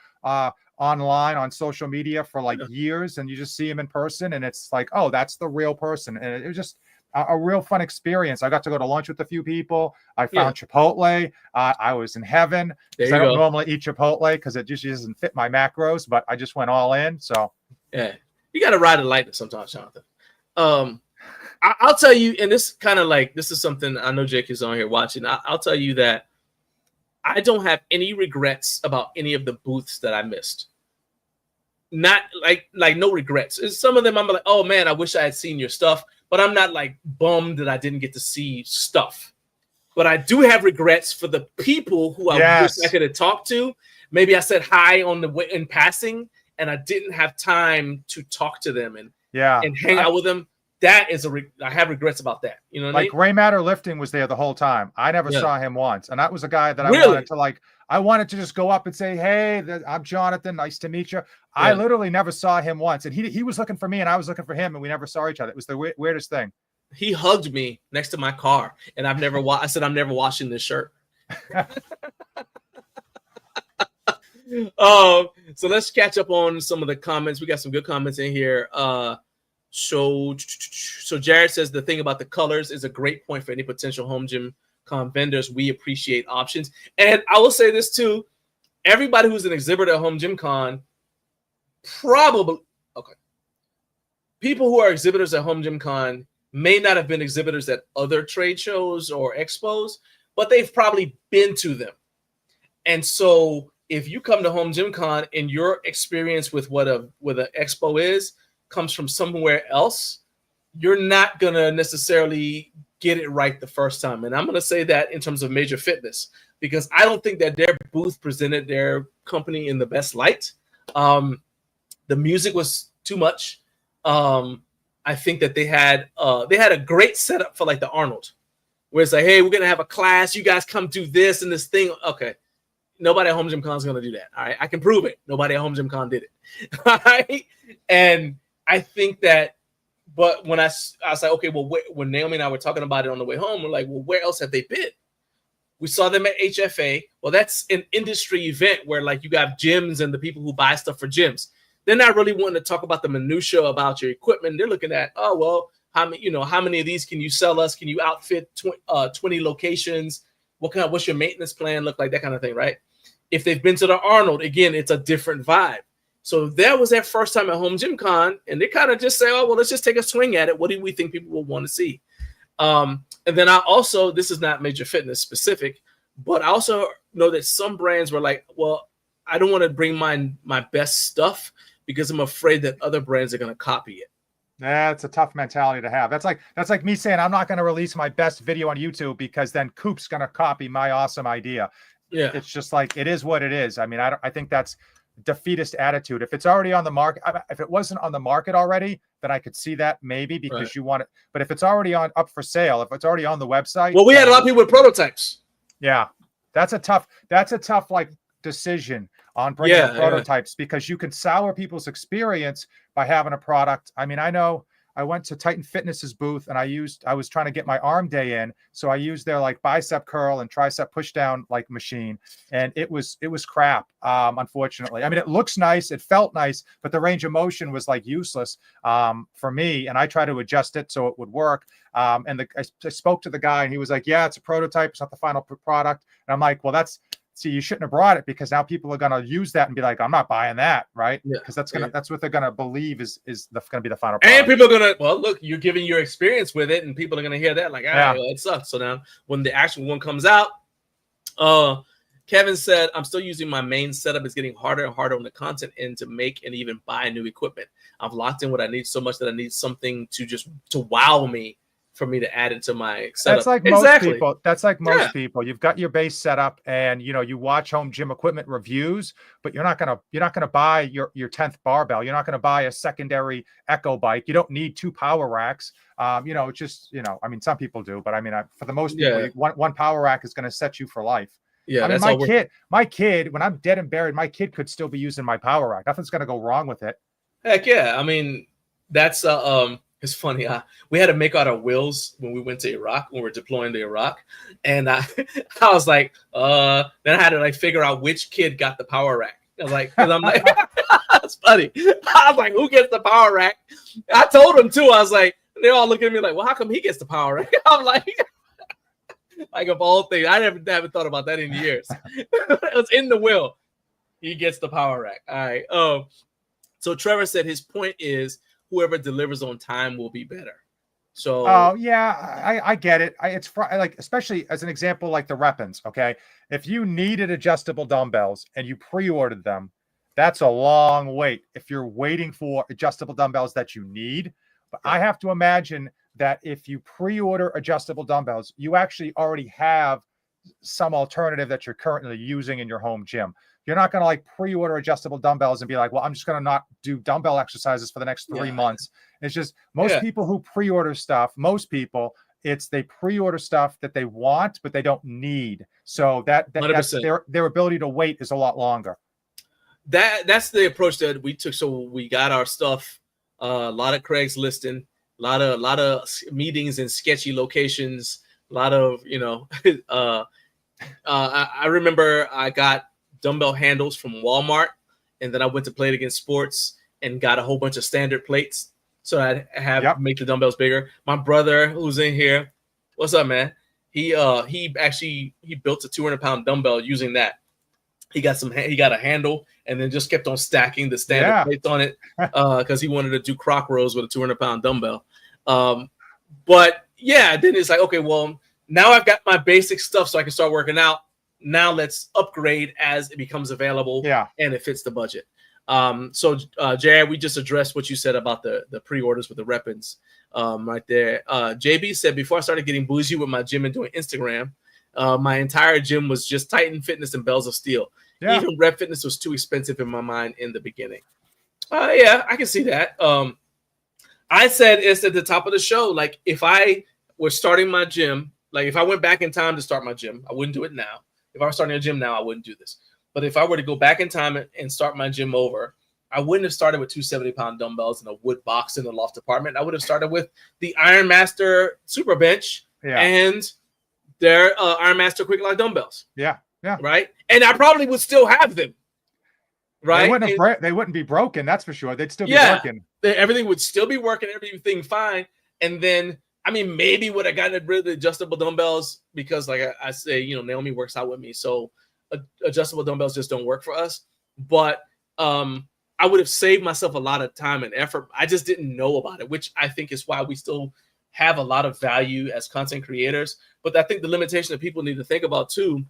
online on social media for like years, and you just see them in person, and it's like, oh, that's the real person, and it was just a real fun experience. I got to go to lunch with a few people. I found Chipotle. I was in heaven. I don't normally eat Chipotle because it just doesn't fit my macros, but I just went all in. So yeah, you got to ride a lightning sometimes, Jonathan. I'll tell you, and this kind of like, this is something I know Jake is on here watching. I'll tell you that I don't have any regrets about any of the booths that I missed. Not like no regrets. Some of them I'm like, oh man, I wish I had seen your stuff. But I'm not like bummed that I didn't get to see stuff. But I do have regrets for the people who I wish I could have talked to. Maybe I said hi on the way in passing, and I didn't have time to talk to them and hang out with them. That is I have regrets about that. You know what I mean? Gray Matter Lifting was there the whole time. I never saw him once, and that was a guy that I wanted to just go up and say, hey, I'm Jonathan. Nice to meet you. Yeah. I literally never saw him once, and he was looking for me, and I was looking for him, and we never saw each other. It was the weirdest thing. He hugged me next to my car, and I said, I'm never washing this shirt. So let's catch up on some of the comments. We got some good comments in here. So Jared says the thing about the colors is a great point for any potential Home Gym Con vendors. We appreciate options. And I will say this too. Everybody who's an exhibitor at Home Gym Con probably, people who are exhibitors at Home Gym Con may not have been exhibitors at other trade shows or expos, but they've probably been to them. And so if you come to Home Gym Con and your experience with what an expo is comes from somewhere else, you're not going to necessarily get it right the first time. And I'm going to say that in terms of Major Fitness, because I don't think that their booth presented their company in the best light. The music was too much. I think that they had a great setup for like the Arnold, where it's like, hey, we're going to have a class. You guys come do this and this thing. Okay. Nobody at Home Gym Con is going to do that. All right. I can prove it. Nobody at Home Gym Con did it. All right. And I think that, but when I was like, okay, well, when Naomi and I were talking about it on the way home, we're like, well, where else have they been? We saw them at HFA. Well, that's an industry event where like you got gyms and the people who buy stuff for gyms. They're not really wanting to talk about the minutia about your equipment. They're looking at, oh, well, how many of these can you sell us? Can you outfit 20 locations? What's your maintenance plan look like? That kind of thing, right? If they've been to the Arnold, again, it's a different vibe. So that was their first time at Home Gym Con, and they kind of just say, oh, well, let's just take a swing at it. What do we think people will want to see? And then I also, this is not Major Fitness specific, but I also know that some brands were like, well, I don't want to bring my best stuff because I'm afraid that other brands are going to copy it. That's a tough mentality to have. That's like me saying I'm not going to release my best video on YouTube because then Coop's going to copy my awesome idea. Yeah, it's just like it is what it is. I mean, I think that's defeatist attitude. If it's already on the market, if it wasn't on the market already, then I could see that maybe because you want it. But if it's already up for sale, if it's already on the website, well, we had a lot of people with prototypes. Yeah, that's a tough like decision on bringing prototypes because you can sour people's experience by having a product. I mean, I know I went to Titan Fitness's booth and I was trying to get my arm day in. So I used their like bicep curl and tricep push down like machine. And it was crap. Unfortunately, I mean, it looks nice. It felt nice, but the range of motion was like useless for me. And I tried to adjust it so it would work. And I spoke to the guy and he was like, yeah, it's a prototype. It's not the final product. And I'm like, well, see, you shouldn't have brought it because now people are going to use that and be like, I'm not buying that, right? Because that's what they're going to believe is going to be the final product. And people are going to, well, look, you're giving your experience with it and people are going to hear that like, well, it sucks. So now when the actual one comes out, Kevin said, I'm still using my main setup. It's getting harder and harder on the content end to make and even buy new equipment. I've locked in what I need so much that I need something to wow me for me to add it to my setup. That's like most people. That's like most people. You've got your base setup and you watch home gym equipment reviews, but you're not gonna buy your 10th barbell. You're not gonna buy a secondary Echo bike. You don't need 2 power racks. I mean, some people do, but I mean, for the most people, one power rack is gonna set you for life. Yeah, I mean, my kid, when I'm dead and buried, my kid could still be using my power rack. Nothing's gonna go wrong with it. Heck yeah. I mean, that's it's funny. We had to make out our wills when we went to Iraq, when we were deploying to Iraq. And I was like, then I had to like figure out which kid got the power rack. I was like, because I'm like, that's funny. I was like, who gets the power rack? I told them too. I was like, they're all looking at me like, well, how come he gets the power rack? I'm like, like of all things, I haven't thought about that in years. It was in the will. He gets the power rack. All right. So Trevor said his point is, whoever delivers on time will be better. So, I get it. It's like, especially as an example, like the Repins. Okay, if you needed adjustable dumbbells and you pre-ordered them, that's a long wait. If you're waiting for adjustable dumbbells that you need, but I have to imagine that if you pre-order adjustable dumbbells, you actually already have some alternative that you're currently using in your home gym. You're not going to like pre-order adjustable dumbbells and be like, well, I'm just going to not do dumbbell exercises for the next 3 months. It's just most people who pre-order stuff, they pre-order stuff that they want, but they don't need. So that's their ability to wait is a lot longer. That's the approach that we took. So we got our stuff, a lot of Craigslisting, a lot of meetings in sketchy locations, a lot of, I remember I got dumbbell handles from Walmart, and then I went to Play It Against Sports and got a whole bunch of standard plates so I have make the dumbbells bigger. My brother, who's in here, what's up, man? He built a 200-pound dumbbell using that. He got a handle and then just kept on stacking the standard plates on it because he wanted to do croc rows with a 200-pound dumbbell. But yeah, then it's like, okay, well, now I've got my basic stuff so I can start working out. Now let's upgrade as it becomes available and it fits the budget. So Jared, we just addressed what you said about the pre-orders with the Repins right there. JB said, before I started getting bougie with my gym and doing Instagram, my entire gym was just Titan Fitness and Bells of Steel. Yeah. Even Rep Fitness was too expensive in my mind in the beginning. Yeah, I can see that. I said it's at the top of the show. Like, if I was starting my gym, like if I went back in time to start my gym, I wouldn't do it now. If I was starting a gym now, I wouldn't do this. But if I were to go back in time and start my gym over, I wouldn't have started with 270-pound dumbbells and a wood box in the loft apartment. I would have started with the Iron Master Super Bench and their Iron Master Quick Lock dumbbells. Yeah. Right. And I probably would still have them. Right. They wouldn't be broken. That's for sure. They'd still be working. Everything would still be working. Everything fine. And then, I mean, maybe would have gotten rid of the adjustable dumbbells because, like I say, Naomi works out with me. So adjustable dumbbells just don't work for us. But I would have saved myself a lot of time and effort. I just didn't know about it, which I think is why we still have a lot of value as content creators. But I think the limitation that people need to think about too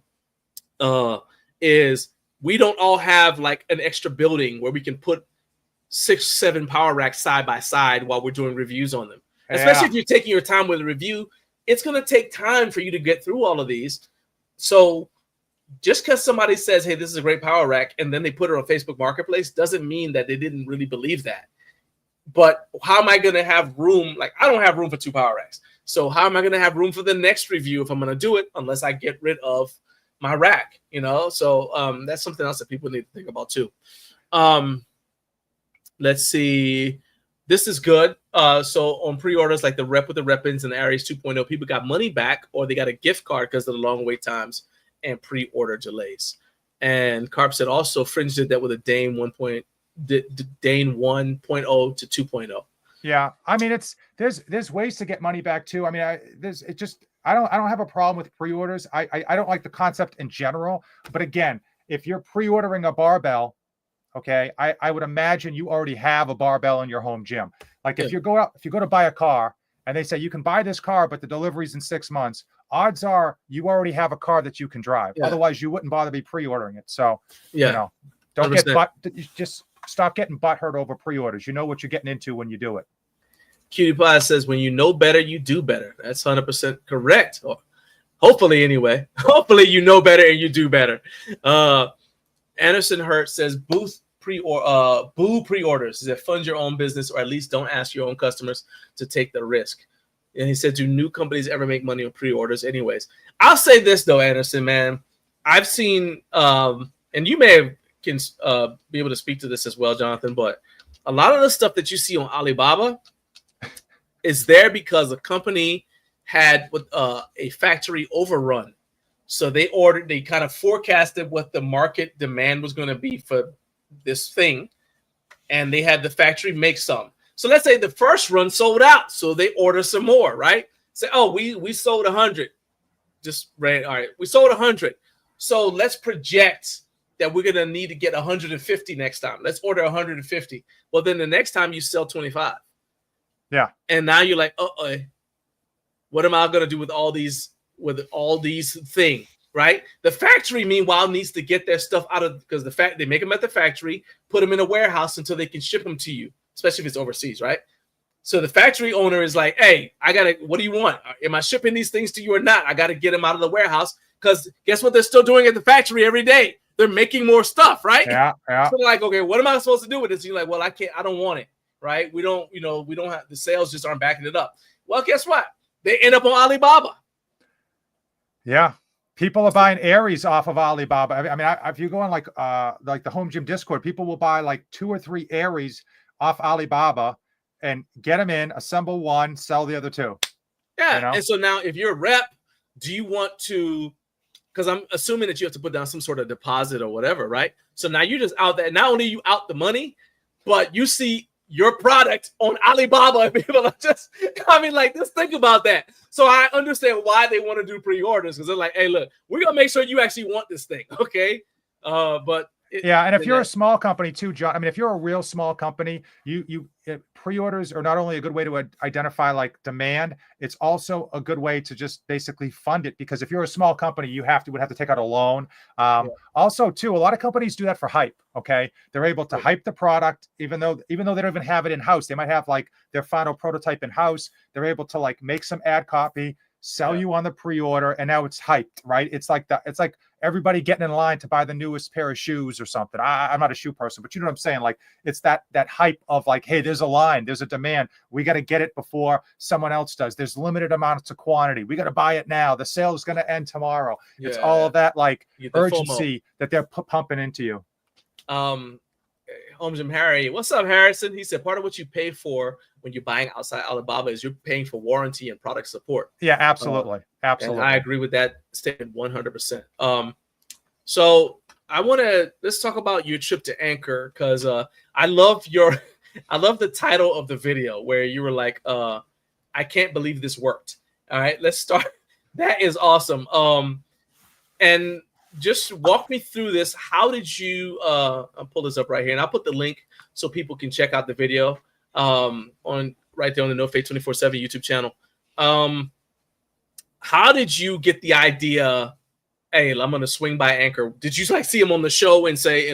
is we don't all have like an extra building where we can put 6-7 power racks side by side while we're doing reviews on them. Especially if you're taking your time with a review, it's going to take time for you to get through all of these. So just because somebody says, hey, this is a great power rack, and then they put it on Facebook Marketplace doesn't mean that they didn't really believe that. But how am I going to have room? Like, I don't have room for 2 power racks. So how am I going to have room for the next review if I'm going to do it unless I get rid of my rack, So that's something else that people need to think about too. Let's see. This is good. So on pre-orders like the Rep with the Repins and the Aries 2.0, people got money back or they got a gift card because of the long wait times and pre-order delays. And Carp said also Fringe did that with a Dane 1.0 to 2.0. Yeah, I mean there's ways to get money back too. I mean, I don't have a problem with pre-orders. I don't like the concept in general, but again, if you're pre-ordering a barbell, okay, I would imagine you already have a barbell in your home gym. Like if you go to buy a car and they say you can buy this car, but the delivery's in 6 months, odds are you already have a car that you can drive. Yeah. Otherwise, you wouldn't bother be pre-ordering it. So don't 100%. Just stop getting butthurt over pre-orders. You know what you're getting into when you do it. Cutie Pie says, when you know better, you do better. That's 100% correct. Hopefully, anyway. Hopefully, you know better and you do better. Anderson Hurt says, boo pre-orders. He said, fund your own business or at least don't ask your own customers to take the risk. And he said, do new companies ever make money on pre-orders anyways? I'll say this, though, Anderson, man. I've seen, and you may can be able to speak to this as well, Jonathan, but a lot of the stuff that you see on Alibaba is there because a company had a factory overrun. So they kind of forecasted what the market demand was going to be for this thing. And they had the factory make some. So let's say the first run sold out. So they order some more, right? Say, oh, we sold 100. Just ran. All right. We sold 100. So let's project that we're going to need to get 150 next time. Let's order 150. Well, then the next time you sell 25. Yeah. And now you're like, what am I going to do with all these things, right? The factory, meanwhile, needs to get their stuff out of, because they make them at the factory, put them in a warehouse until they can ship them to you, especially if it's overseas, right? So the factory owner is like, hey, what do you want? Am I shipping these things to you or not? I got to get them out of the warehouse because guess what they're still doing at the factory every day? They're making more stuff, right? Yeah. So they're like, okay, what am I supposed to do with this? And you're like, well, I don't want it, right? We don't have, the sales just aren't backing it up. Well, guess what? They end up on Alibaba. Yeah. People are buying Aries off of Alibaba. I mean, if you go on like the Home Gym Discord, people will buy like 2 or 3 Aries off Alibaba and get them in, assemble one, sell the other 2. Yeah. And so now if you're a rep, do you want to, because I'm assuming that you have to put down some sort of deposit or whatever, right? So now you're just out there. Not only are you out the money, but you see your product on Alibaba and people are just, just think about that. So I understand why they want to do pre-orders because they're like, hey, look, we're going to make sure you actually want this thing, okay? But yeah, and if you're a small company too, John, I mean, if you're a real small company, pre-orders are not only a good way to identify like demand, it's also a good way to just basically fund it. Because if you're a small company, you would have to take out a loan. Also, too, a lot of companies do that for hype. Okay, they're able to hype the product, even though they don't even have it in house. They might have like their final prototype in house. They're able to like make some ad copy, sell you on the pre-order, and now it's hyped, right? It's like everybody getting in line to buy the newest pair of shoes or something. I'm not a shoe person, but you know what I'm saying? Like it's that hype of like, hey, there's a line, there's a demand. We got to get it before someone else does. There's limited amounts of quantity. We got to buy it now. The sale is going to end tomorrow. It's all of that like urgency FOMO that they're pumping into you. Home Jim Harry, what's up, Harrison? He said part of what you pay for when you're buying outside Alibaba is you're paying for warranty and product support. Yeah, absolutely. Absolutely. And I agree with that statement 100%. So let's talk about your trip to Anchor, because I love the title of the video where you were like, I can't believe this worked. All right, let's start. That is awesome. And just walk me through this. How did you I'll pull this up right here, and I'll put the link so people can check out the video on right there on the NoFate247 YouTube channel. How did you get the idea, hey, I'm gonna swing by Anchor? Did you like see him on the show and say,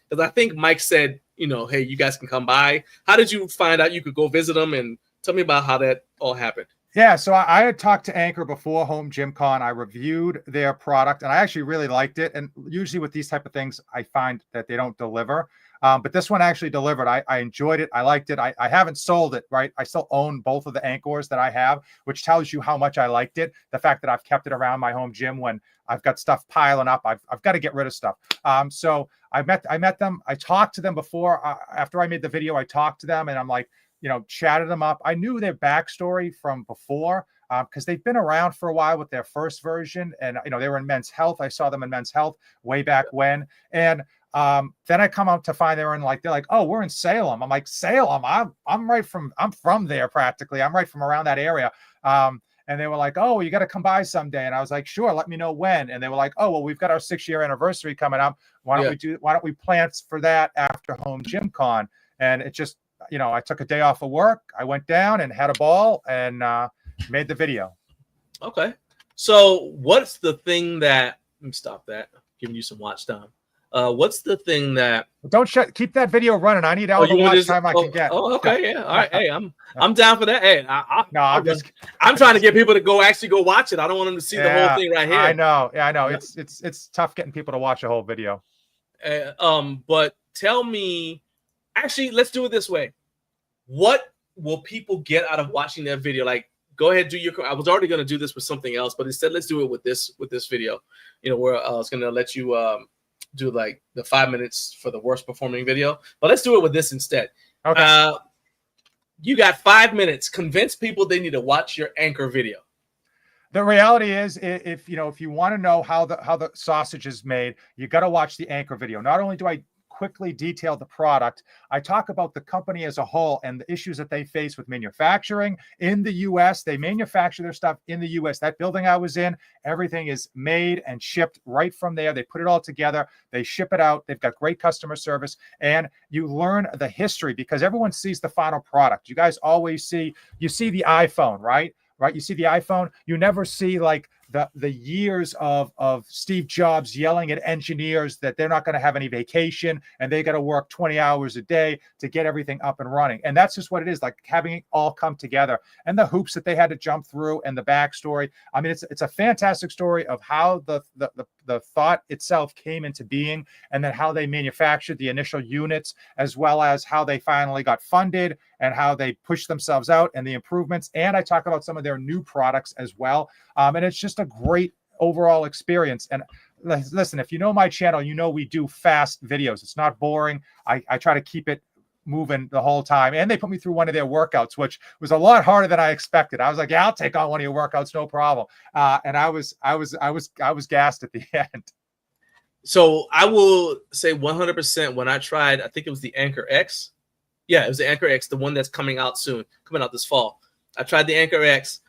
because I think Mike said, hey, you guys can come by. How did you find out you could go visit them? And tell me about how that all happened. Yeah, so I had talked to Anchor before Home Gym Con. I reviewed their product, and I actually really liked it. And usually with these type of things, I find that they don't deliver. But this one actually delivered. I enjoyed it. I liked it. I haven't sold it, right? I still own both of the Anchors that I have, which tells you how much I liked it. The fact that I've kept it around my home gym when I've got stuff piling up. I've got to get rid of stuff. So I met them. I talked to them before. After I made the video, I talked to them, and I'm like, chatted them up. I knew their backstory from before because they've been around for a while with their first version. And, they were in Men's Health. I saw them in Men's Health way back when. And then I come out to find they're like, oh, we're in Salem. I'm like, Salem? I'm from there practically. I'm right from around that area. And they were like, oh, you got to come by someday. And I was like, sure, let me know when. And they were like, oh, well, we've got our 6-year anniversary coming up. Why don't we plan for that after Home Gym Con? And it just, I took a day off of work. I went down and had a ball and made the video. Okay. So what's the thing that, let me stop that, I'm giving you some watch time. What's the thing that keep that video running. I need all the watch time I can get. Oh, okay. Yeah. All right. Hey, I'm down for that. Hey, I'm trying to get people to go watch it. I don't want them to see the whole thing right here. I know. Yeah, I know. It's tough getting people to watch a whole video. But tell me, actually, let's do it this way. What will people get out of watching that video? Like, go ahead, I was already going to do this with something else, but instead let's do it with this video, where I was going to let you do like the 5 minutes for the worst performing video, but let's do it with this instead. Okay. You got 5 minutes. Convince people they need to watch your Anchor video. The reality is, if you want to know how the sausage is made, you got to watch the Anchor video. Not only do I quickly detail the product, I talk about the company as a whole and the issues that they face with manufacturing in the U.S. They manufacture their stuff in the U.S. That building I was in, everything is made and shipped right from there. They put it all together. They ship it out. They've got great customer service, and you learn the history because everyone sees the final product. You guys always see the iPhone, right? You see the iPhone. You never see like the years of Steve Jobs yelling at engineers that they're not going to have any vacation and they got to work 20 hours a day to get everything up and running. And that's just what it is, like having it all come together and the hoops that they had to jump through and the backstory. I mean, it's a fantastic story of how the thought itself came into being, and then how they manufactured the initial units, as well as how they finally got funded and how they pushed themselves out and the improvements. And I talk about some of their new products as well. And it's just a great overall experience. And listen, if you know my channel, we do fast videos. It's not boring. I try to keep it moving the whole time. And they put me through one of their workouts, which was a lot harder than I expected. I was like, yeah, I'll take on one of your workouts, no problem. And I was gassed at the end. So I will say 100% when I tried, I think it was the Anchor X. Yeah, it was the Anchor X, the one that's coming out this fall. I tried the Anchor X,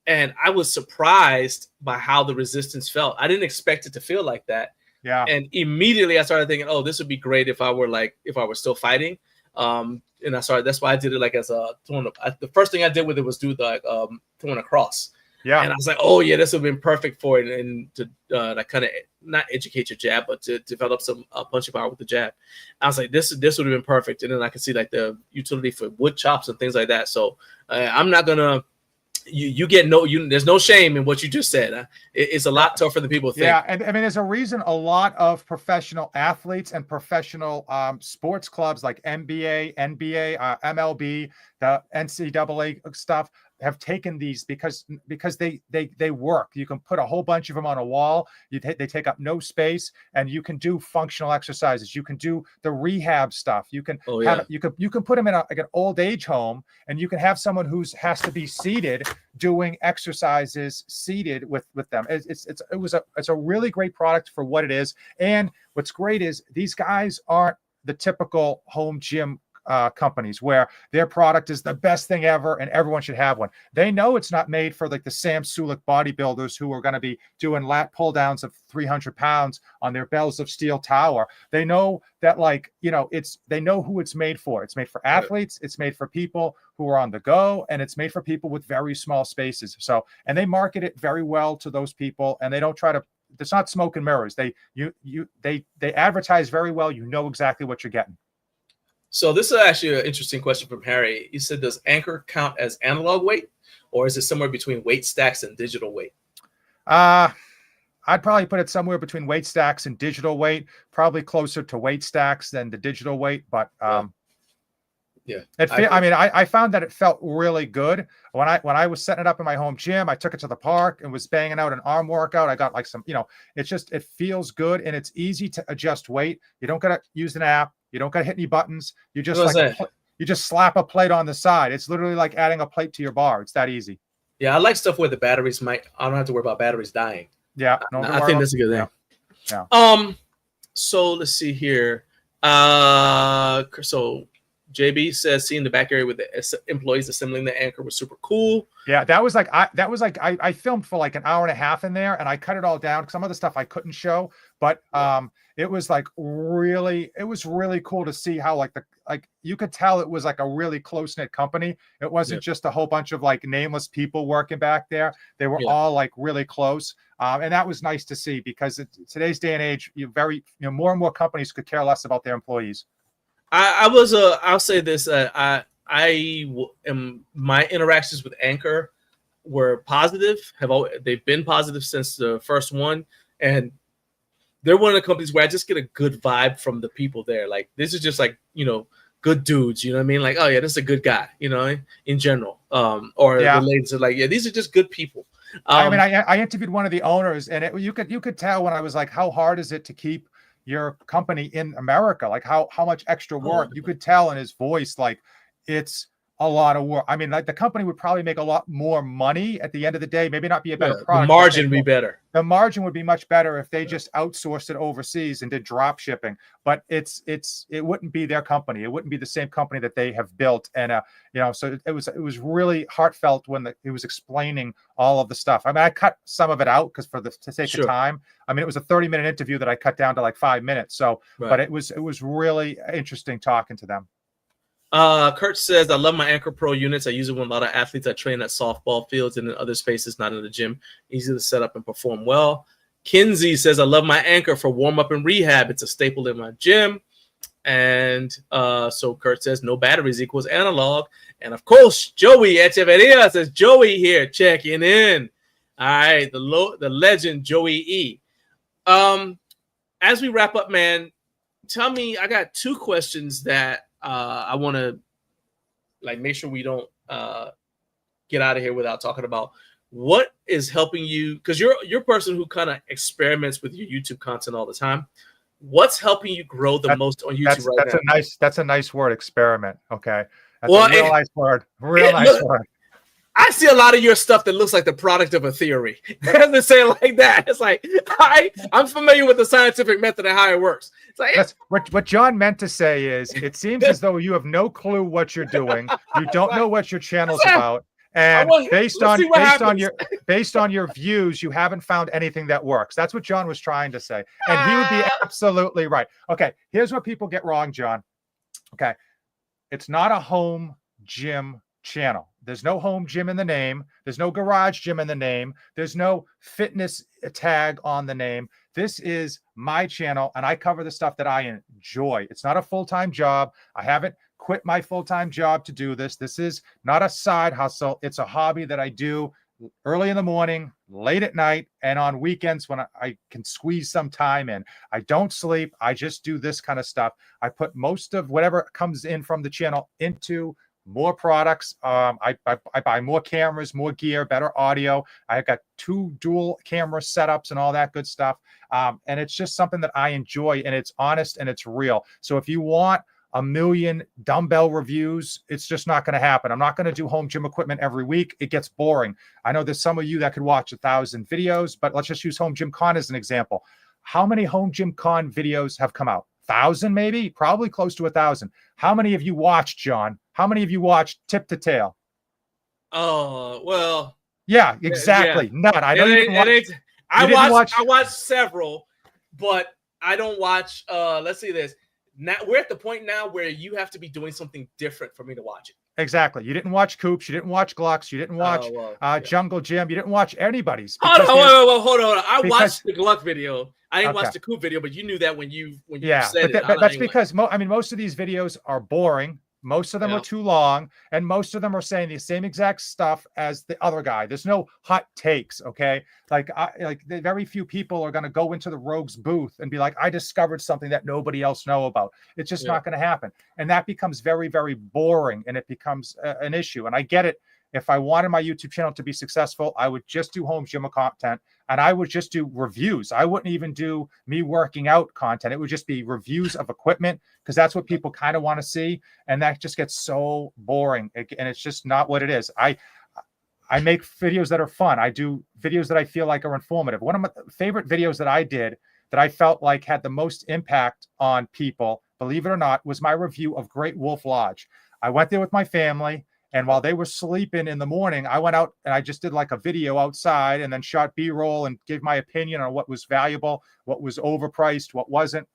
and I was surprised by how the resistance felt. I didn't expect it to feel like that. Yeah. And immediately I started thinking, oh, this would be great if I were still fighting. And that's why I did it like as a the first thing I did with it was do the throwing a cross. Yeah. And I was like, oh yeah, this would have been perfect for it, and to like kind of not educate your jab, but to develop some punching power with the jab. I was like, this would have been perfect, and then I could see like the utility for wood chops and things like that. So I'm not gonna. There's no shame in what you just said. It's a lot tougher than people think. Yeah, and I mean, there's a reason a lot of professional athletes and professional sports clubs like NBA, MLB, the NCAA stuff have taken these because they work. You can put a whole bunch of them on a wall. They take up no space, and you can do functional exercises. You can do the rehab stuff. You can you can put them in like an old age home, and you can have someone who's has to be seated doing exercises seated with them. It's a really great product for what it is. And what's great is these guys aren't the typical home gym companies where their product is the best thing ever and everyone should have one. They know it's not made for like the Sam Sulek bodybuilders who are going to be doing lat pull downs of 300 pounds on their bells of steel tower. They know that, like, they know who it's made for. It's made for athletes. It's made for people who are on the go, and it's made for people with very small spaces. So, and they market it very well to those people, and they don't try to. It's not smoke and mirrors. They advertise very well. You know exactly what you're getting. So this is actually an interesting question from Harry. He said, does Anchor count as analog weight, or is it somewhere between weight stacks and digital weight? I'd probably put it somewhere between weight stacks and digital weight, probably closer to weight stacks than the digital weight. But I found that it felt really good when I was setting it up in my home gym. I took it to the park and was banging out an arm workout. I got like some, it feels good, and it's easy to adjust weight. You don't got to use an app. You don't got to hit any buttons. You just you just slap a plate on the side. It's literally like adding a plate to your bar. It's that easy. Yeah, I like stuff where the batteries I don't have to worry about batteries dying. Yeah, I think that's a good thing. Yeah. So let's see here. So JB says seeing the back area with the employees assembling the Anchor was super cool. Yeah, that was like I filmed for like an hour and a half in there, and I cut it all down because some of the stuff I couldn't show, but it was really cool to see how like you could tell it was like a really close-knit company. It wasn't just a whole bunch of like nameless people working back there. They were all like really close. And that was nice to see, because today's day and age, more and more companies could care less about their employees. I'll say this. My interactions with Anchor were positive. They've been positive since the first one, and they're one of the companies where I just get a good vibe from the people there. Like, this is just like, good dudes, you know what I mean? Like, oh yeah, this is a good guy, in general. The ladies are like, yeah, these are just good people. I interviewed one of the owners, and you could tell when I was like, how hard is it to keep your company in America? Like how much extra work. You could tell in his voice, like it's a lot of work. I mean, like the company would probably make a lot more money at the end of the day, maybe not be a better product. The margin would be better. The margin would be much better if they just outsourced it overseas and did drop shipping. But it wouldn't be their company. It wouldn't be the same company that they have built. And so it was really heartfelt when he was explaining all of the stuff. I mean, I cut some of it out because to sake of time. I mean, it was a 30-minute interview that I cut down to like 5 minutes. So, but it was really interesting talking to them. Kurt says, I love my Anchor Pro units. I use it with a lot of athletes. I train at softball fields and in other spaces, not in the gym. Easy to set up and perform well. Kinsey says, I love my Anchor for warm-up and rehab. It's a staple in my gym. And so Kurt says, no batteries equals analog. And of course, Joey Echeverria says, Joey here checking in. All right, the legend Joey E. As we wrap up, man, tell me, I got two questions that I want to make sure we don't get out of here without talking about. What is helping you? Because you're a person who kind of experiments with your YouTube content all the time. What's helping you grow the most on YouTube now? That's a nice word, experiment. Okay, that's a real nice word. Nice word. I see a lot of your stuff that looks like the product of a theory. To say it like that, it's like I'm familiar with the scientific method and how it works. It's like that's what John meant to say is it seems as though you have no clue what you're doing. You don't know what your channel's about, And based let's see what happens. based on your views, you haven't found anything that works. That's what John was trying to say. And he would be absolutely right. Okay, here's what people get wrong, John. Okay. It's not a home gym channel. There's no home gym in the name. There's no garage gym in the name. There's no fitness tag on the name. This is my channel, and I cover the stuff that I enjoy. It's not a full-time job. I haven't quit my full-time job to do this. This is not a side hustle. It's a hobby that I do early in the morning, late at night, and on weekends when I can squeeze some time in. I don't sleep. I just do this kind of stuff. I put most of whatever comes in from the channel into more products. I buy more cameras, more gear, better audio. I got 2 dual camera setups and all that good stuff. And it's just something that I enjoy, and it's honest and it's real. So if you want a million dumbbell reviews, it's just not going to happen. I'm not going to do home gym equipment every week. It gets boring. I know there's some of you that could watch 1,000 videos, but let's just use Home Gym Con as an example. How many Home Gym Con videos have come out? 1,000 maybe? Probably close to 1,000. How many have you watched, John? How many have you watched tip to tail? Oh, well. Yeah, exactly. Yeah. None. I know you didn't watch. I watched several, but I don't watch. Let's see this. Now we're at the point now where you have to be doing something different for me to watch it. Exactly. You didn't watch Coops. You didn't watch Glucks. You didn't watch Jungle Gym. You didn't watch anybody's. Hold on. I watched the Gluck video. I didn't watch the Coop video, but you knew that when you said it. But that's because most of these videos are boring. Most of them are too long, and most of them are saying the same exact stuff as the other guy. There's no hot takes, okay? Like very few people are going to go into the Rogue's booth and be like, I discovered something that nobody else know about. It's just not going to happen. And that becomes very, very boring, and it becomes an issue. And I get it. If I wanted my YouTube channel to be successful, I would just do home gym content, and I would just do reviews. I wouldn't even do me working out content. It would just be reviews of equipment, because that's what people kind of want to see. And that just gets so boring, and it's just not what it is. I make videos that are fun. I do videos that I feel like are informative. One of my favorite videos that I did that I felt like had the most impact on people, believe it or not, was my review of Great Wolf Lodge. I went there with my family, and while they were sleeping in the morning, I went out and I just did like a video outside and then shot B-roll and gave my opinion on what was valuable, what was overpriced, what wasn't.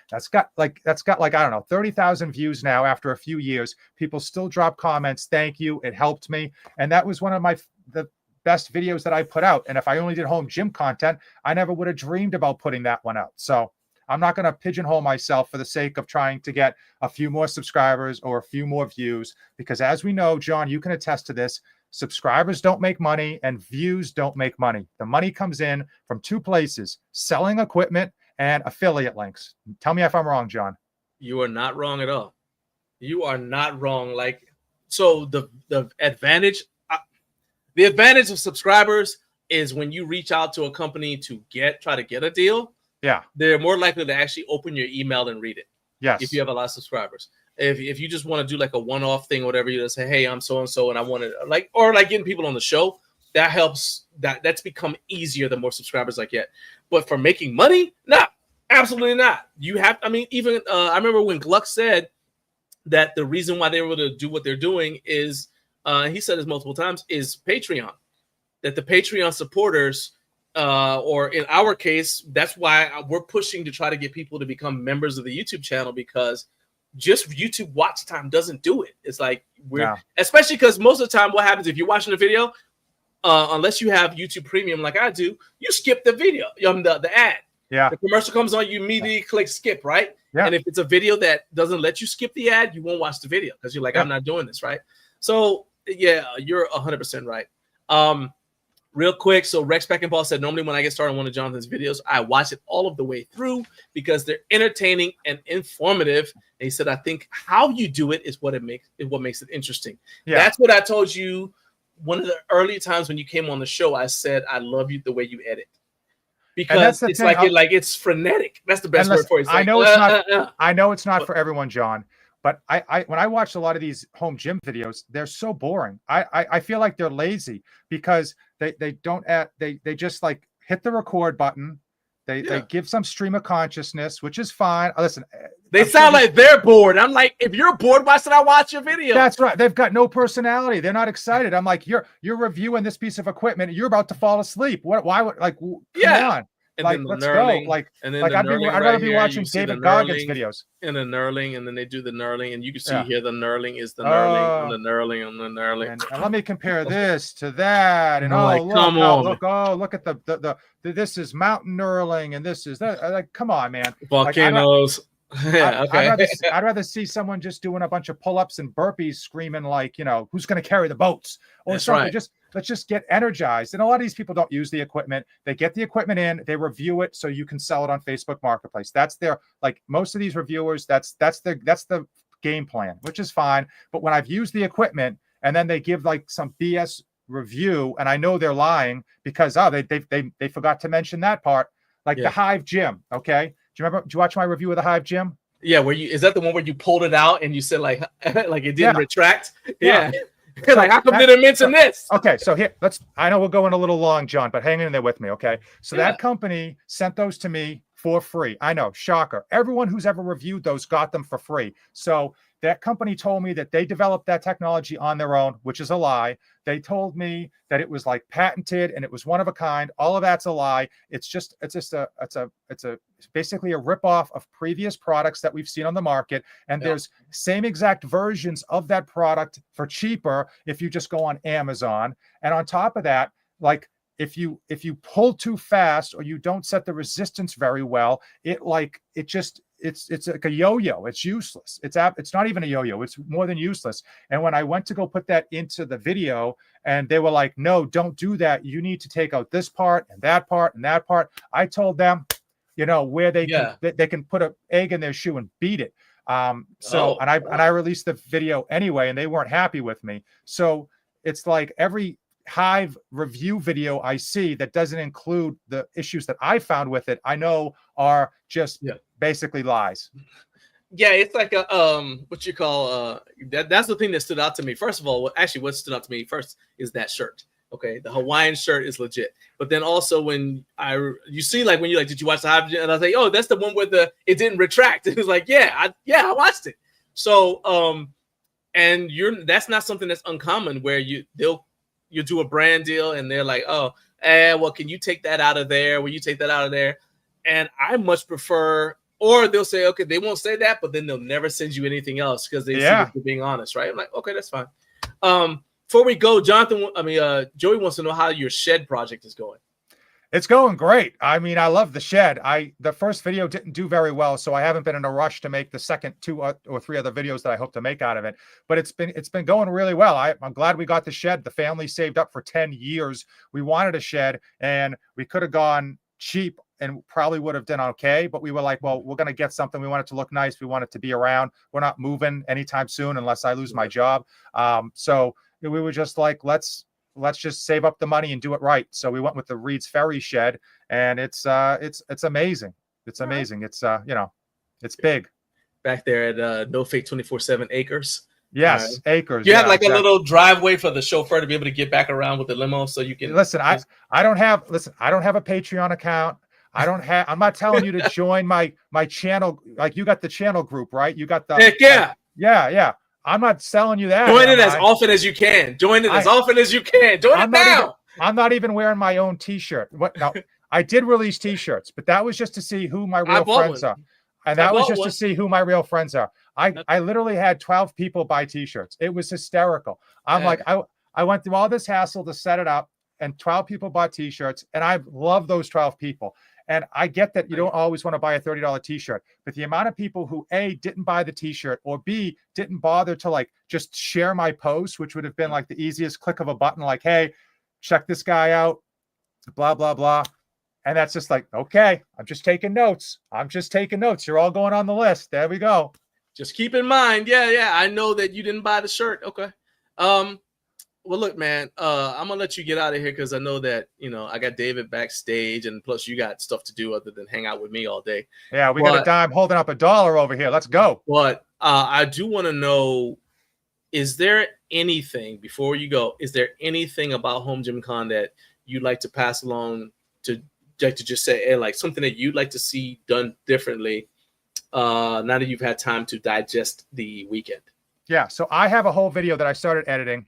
That's got like, I don't know, 30,000 views now after a few years. People still drop comments. Thank you. It helped me. And that was one of the best videos that I put out. And if I only did home gym content, I never would have dreamed about putting that one out. So I'm not going to pigeonhole myself for the sake of trying to get a few more subscribers or a few more views, because as we know, John, you can attest to this, subscribers don't make money and views don't make money. The money comes in from 2 places: selling equipment and affiliate links. Tell me if I'm wrong, John. You are not wrong at all. You are not wrong. Like, so the advantage of subscribers is when you reach out to a company to try to get a deal. Yeah, they're more likely to actually open your email and read it. Yes. If you have a lot of subscribers. If you just want to do like a one-off thing or whatever, you just say, hey, I'm so-and-so and I want to like getting people on the show, that helps. That's become easier the more subscribers I get. But for making money, no, absolutely not. You have, even I remember when Gluck said that the reason why they were able to do what they're doing is, he said this multiple times, is Patreon. That the Patreon supporters, or in our case, that's why we're pushing to try to get people to become members of the YouTube channel, because just YouTube watch time doesn't do it. It's like especially because most of the time what happens if you're watching a video, unless you have YouTube Premium like I do, you skip the video, the ad. Yeah. The commercial comes on, you immediately click skip, right? Yeah. And if it's a video that doesn't let you skip the ad, you won't watch the video because you're like, I'm not doing this, right? So yeah, you're 100% right. Real quick, so Rex Peckinpah said, normally when I get started on one of Jonathan's videos, I watch it all of the way through because they're entertaining and informative. And he said, I think how you do it is what makes it interesting. Yeah. That's what I told you one of the early times when you came on the show. I said, I love you the way you edit. Because it's it's frenetic. That's the best word for it. I know it's not. I know it's not for everyone, John. But I when I watch a lot of these home gym videos, they're so boring. I feel like they're lazy because they don't they just like hit the record button, They give some stream of consciousness, which is fine. Listen, they sound like they're bored. I'm like, if you're bored, why should I watch your video? That's right. They've got no personality. They're not excited. I'm like, you're reviewing this piece of equipment. You're about to fall asleep. Why would come on? And like, let's go. Like, and then I'd rather be watching David Goggins videos. And the knurling, and then they do the knurling, and you can see here the knurling is the knurling on the knurling on the knurling. And let me compare this to that. And look at the this is mountain knurling, and this is that. Like, come on, man. Volcanoes. I'd rather see someone just doing a bunch of pull-ups and burpees, screaming like, who's going to carry the boats or something. Right. Let's just get energized. And a lot of these people don't use the equipment. They get the equipment in, they review it so you can sell it on Facebook Marketplace. That's their, like, most of these reviewers, that's the game plan, which is fine. But when I've used the equipment and then they give like some BS review, and I know they're lying because they forgot to mention that part, like the Hive Gym. Okay. Do you watch my review of the Hive Gym? Yeah, is that the one where you pulled it out and you said like it didn't retract? Yeah. So like, how come they didn't mention this? Okay, so here, I know we're going a little long, John, but hang in there with me, okay? So that company sent those to me for free. I know, shocker. Everyone who's ever reviewed those got them for free. So that company told me that they developed that technology on their own, which is a lie. They told me that it was like patented and it was one of a kind. All of that's a lie. It's basically a ripoff of previous products that we've seen on the market. And there's same exact versions of that product for cheaper if you just go on Amazon. And on top of that, like, if you pull too fast or you don't set the resistance very well, it's like a yo-yo. It's useless. It's not even a yo-yo. It's more than useless. And when I went to go put that into the video, and they were like, "No, don't do that. You need to take out this part and that part and that part." I told them, where they can put an egg in their shoe and beat it. And I released the video anyway, and they weren't happy with me. So it's like every Hive review video I see that doesn't include the issues that I found with it, I know are just basically lies. Yeah, it's like a what you call that's the thing that stood out to me. First of all, actually what stood out to me first is that shirt. Okay, the Hawaiian shirt is legit. But then also when you see, like, when you like, did you watch the Hive? And I was like, oh, that's the one where it didn't retract. It was like, I watched it. So and that's not something that's uncommon where you do a brand deal and they're like, oh, well, can you take that out of there? Will you take that out of there? And I much prefer, or they'll say, okay, they won't say that, but then they'll never send you anything else because they see that you're being honest, right? I'm like, okay, that's fine. Before we go, Joey wants to know how your shed project is going. It's going great. I mean, I love the shed. The first video didn't do very well, so I haven't been in a rush to make the second 2 or 3 other videos that I hope to make out of it. But it's been going really well. I'm glad we got the shed. The family saved up for 10 years. We wanted a shed, and we could have gone cheap and probably would have done okay. But we were like, well, we're going to get something. We want it to look nice. We want it to be around. We're not moving anytime soon unless I lose my job. So we were just like, let's just save up the money and do it right. So we went with the Reed's Ferry shed, and it's amazing. It's amazing. It's it's big. Back there at NoFate247 acres. Yes, acres. You have like a little driveway for the chauffeur to be able to get back around with the limo, so you can listen. I don't have a Patreon account. I'm not telling you to join my channel. Like, you got the channel group, right? You got the heck yeah. Yeah. I'm not selling you that. Join it as often as you can. Join it as often as you can. Join it now. I'm not even wearing my own T-shirt. Now, I did release T-shirts, but that was just to see who my real friends are. And that was just to see who my real friends are. I literally had 12 people buy T-shirts. It was hysterical. I'm like, I went through all this hassle to set it up, and 12 people bought T-shirts, and I love those 12 people. And I get that you don't always want to buy a $30 T-shirt, but the amount of people who A, didn't buy the T-shirt, or B, didn't bother to like just share my post, which would have been like the easiest click of a button, like, hey, check this guy out, blah, blah, blah. And that's just like, okay, I'm just taking notes. You're all going on the list. There we go. Just keep in mind. Yeah. I know that you didn't buy the shirt. Okay. Well, look, man, I'm going to let you get out of here because I know that, I got David backstage, and plus you got stuff to do other than hang out with me all day. Yeah, we got a dime holding up $1 over here. Let's go. But I do want to know, is there anything, before you go, is there anything about Home Gym Con that you'd like to pass along to like to just say, hey, like something that you'd like to see done differently now that you've had time to digest the weekend? Yeah, so I have a whole video that I started editing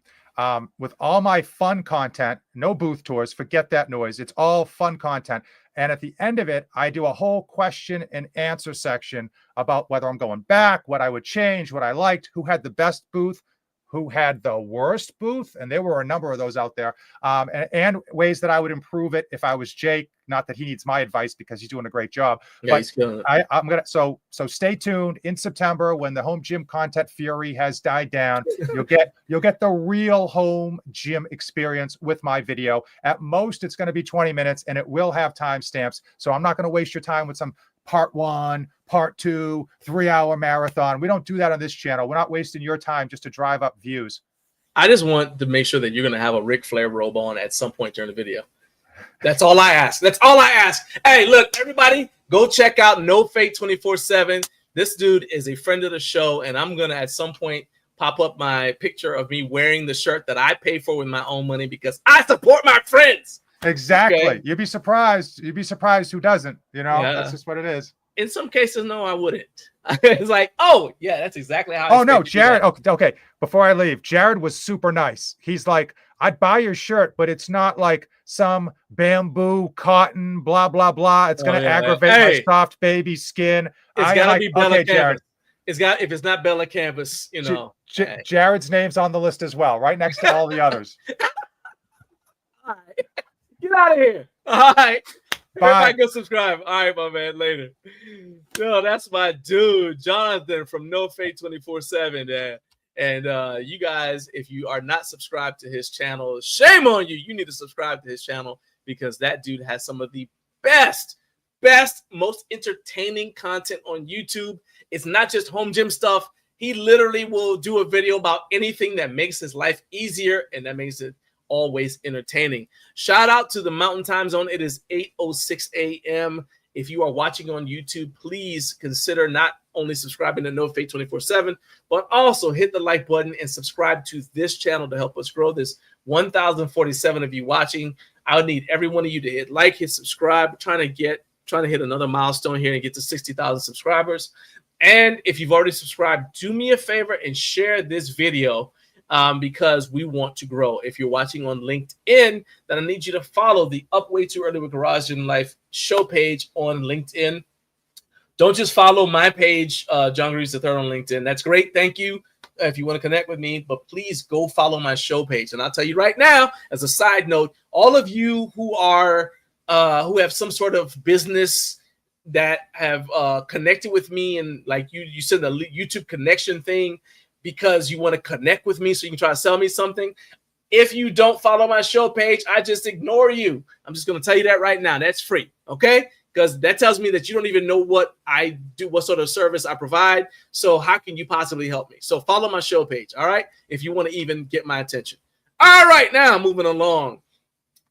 with all my fun content, no booth tours, forget that noise. It's all fun content. And at the end of it, I do a whole question and answer section about whether I'm going back, what I would change, what I liked, who had the best booth, who had the worst booth. And there were a number of those out there, and ways that I would improve it if I was Jake. Not that he needs my advice because he's doing a great job. Yeah, he's killing it. I'm gonna so stay tuned in September when the home gym content fury has died down. You'll get the real home gym experience with my video. At most, it's going to be 20 minutes, and it will have timestamps. So I'm not going to waste your time with some part 1, part 2, 3-hour marathon. We don't do that on this channel. We're not wasting your time just to drive up views. I just want to make sure that you're going to have a Ric Flair robe on at some point during the video. That's all I ask. That's all I ask. Hey, look, everybody, go check out NoFate247. This dude is a friend of the show, and I'm going to at some point pop up my picture of me wearing the shirt that I pay for with my own money because I support my friends. Exactly. Okay? You'd be surprised. You'd be surprised who doesn't. You know, Yeah. That's just what it is. In some cases, no, I wouldn't. It's like, oh, yeah, that's exactly how. Oh, no, Jared. Okay. Before I leave, Jared was super nice. He's like, I'd buy your shirt, but it's not like some bamboo, cotton, blah, blah, blah. It's going to aggravate my soft baby skin. It's got to be Bella Canvas. If it's not Bella Canvas, you know. Jared's name's on the list as well, right next to all the others. All right. Get out of here. All right. Bye. Everybody go subscribe. All right, my man, later. No, that's my dude, Jonathan from NoFate247. And you guys, if you are not subscribed to his channel, shame on you. You need to subscribe to his channel because that dude has some of the best, most entertaining content on YouTube. It's not just home gym stuff. He literally will do a video about anything that makes his life easier and that makes it always entertaining. Shout out to the Mountain Time Zone. It is 8:06 a.m. If you are watching on YouTube, please consider not only subscribing to NoFate247, but also hit the like button and subscribe to this channel to help us grow. This 1,047 of you watching. I would need every one of you to hit like, hit subscribe. Trying to hit another milestone here and get to 60,000 subscribers. And if you've already subscribed, do me a favor and share this video because we want to grow. If you're watching on LinkedIn, then I need you to follow the Up Way Too Early with Garage Gym Life show page on LinkedIn. Don't just follow my page, John Greaves III on LinkedIn. That's great. Thank you if you want to connect with me, but please go follow my show page. And I'll tell you right now, as a side note, all of you who have some sort of business that have connected with me and like you send a YouTube connection thing because you want to connect with me so you can try to sell me something. If you don't follow my show page, I just ignore you. I'm just going to tell you that right now. That's free, okay? Because that tells me that you don't even know what I do, what sort of service I provide. So how can you possibly help me? So follow my show page, all right? If you want to even get my attention. All right, now moving along.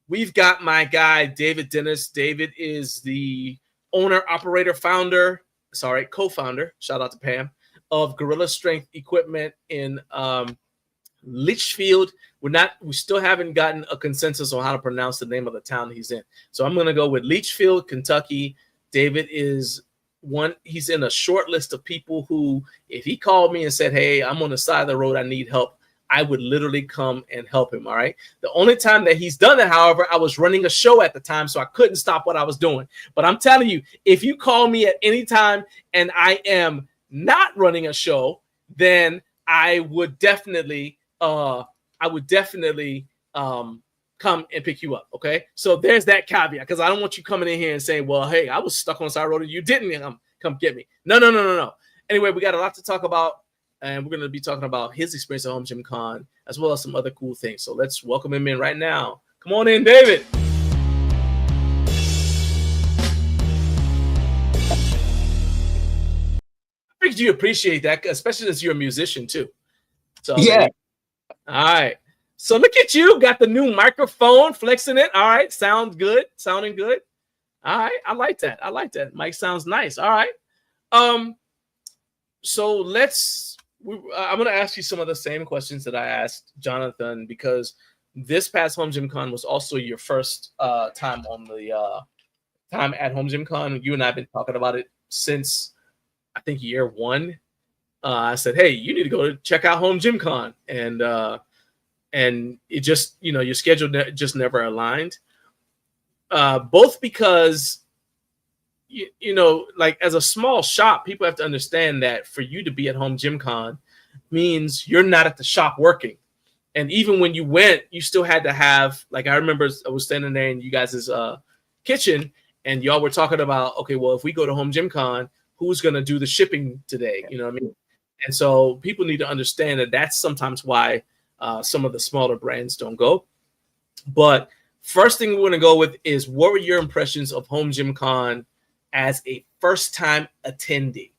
We've got my guy, David Dennis. David is the owner, operator, co-founder, shout out to Pam, of Gorilla Strength Equipment in Litchfield. We still haven't gotten a consensus on how to pronounce the name of the town he's in. So I'm going to go with Litchfield, Kentucky. David is he's in a short list of people who, if he called me and said, hey, I'm on the side of the road, I need help, I would literally come and help him, all right? The only time that he's done it, however, I was running a show at the time, so I couldn't stop what I was doing. But I'm telling you, if you call me at any time and I am not running a show, then I would definitely come and pick you up, okay? So there's that caveat, because I don't want you coming in here and saying, well, hey, I was stuck on the side of the road and you didn't come get me. No. Anyway, we got a lot to talk about, and we're going to be talking about his experience at Home Gym Con, as well as some other cool things. So let's welcome him in right now. Come on in, David. I think you appreciate that, especially since you're a musician too. So yeah. All right. So look at you, got the new microphone, flexing it. All right, sounding good. All right, I like that. Mike sounds nice. All right. So I'm going to ask you some of the same questions that I asked Jonathan, because this past Home Gym Con was also your first time on the time at Home Gym Con. You and I have been talking about it since I think year one. I said, hey, you need to go check out Home Gym Con, and it just, you know, your schedule just never aligned. Both because you know, like as a small shop, people have to understand that for you to be at Home Gym Con means you're not at the shop working. And even when you went, you still had to have, like, I remember I was standing there in you guys' kitchen, and y'all were talking about, okay, well, if we go to Home Gym Con, who's going to do the shipping today? You know what I mean? And so people need to understand that that's sometimes why some of the smaller brands don't go. But first thing we want to go with is, what were your impressions of Home Gym Con as a first-time attendee?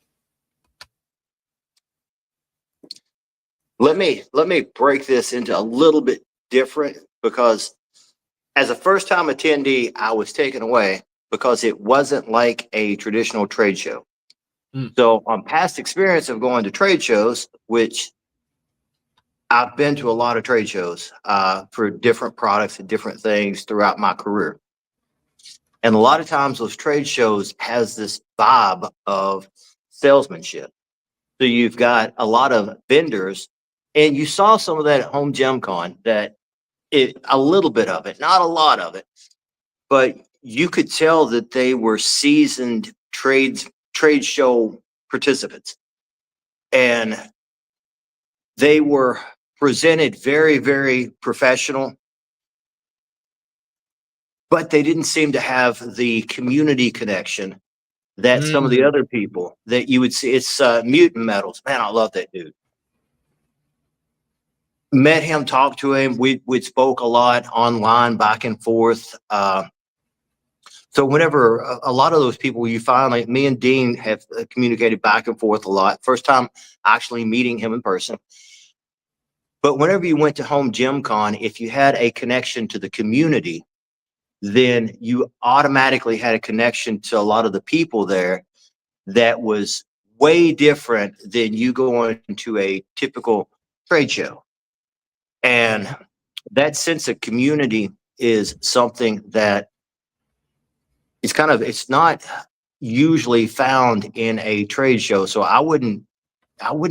Let me break this into a little bit different, because as a first-time attendee, I was taken away because it wasn't like a traditional trade show. So on past experience of going to trade shows, which I've been to a lot of trade shows for different products and different things throughout my career. And a lot of times those trade shows has this vibe of salesmanship. So you've got a lot of vendors, and you saw some of that at Home Gym Con, that a little bit of it, not a lot of it, but you could tell that they were seasoned trade show participants. And they were presented very, very professional, but they didn't seem to have the community connection that some of the other people that you would see. It's Mutant Metals. Man, I love that dude. Met him, talked to him. We spoke a lot online, back and forth. So whenever a lot of those people, you find, like me and Dean have communicated back and forth a lot. First time actually meeting him in person. But whenever you went to Home Gym Con, if you had a connection to the community, then you automatically had a connection to a lot of the people there that was way different than you going to a typical trade show. And that sense of community is something that it's not usually found in a trade show. So I wouldn't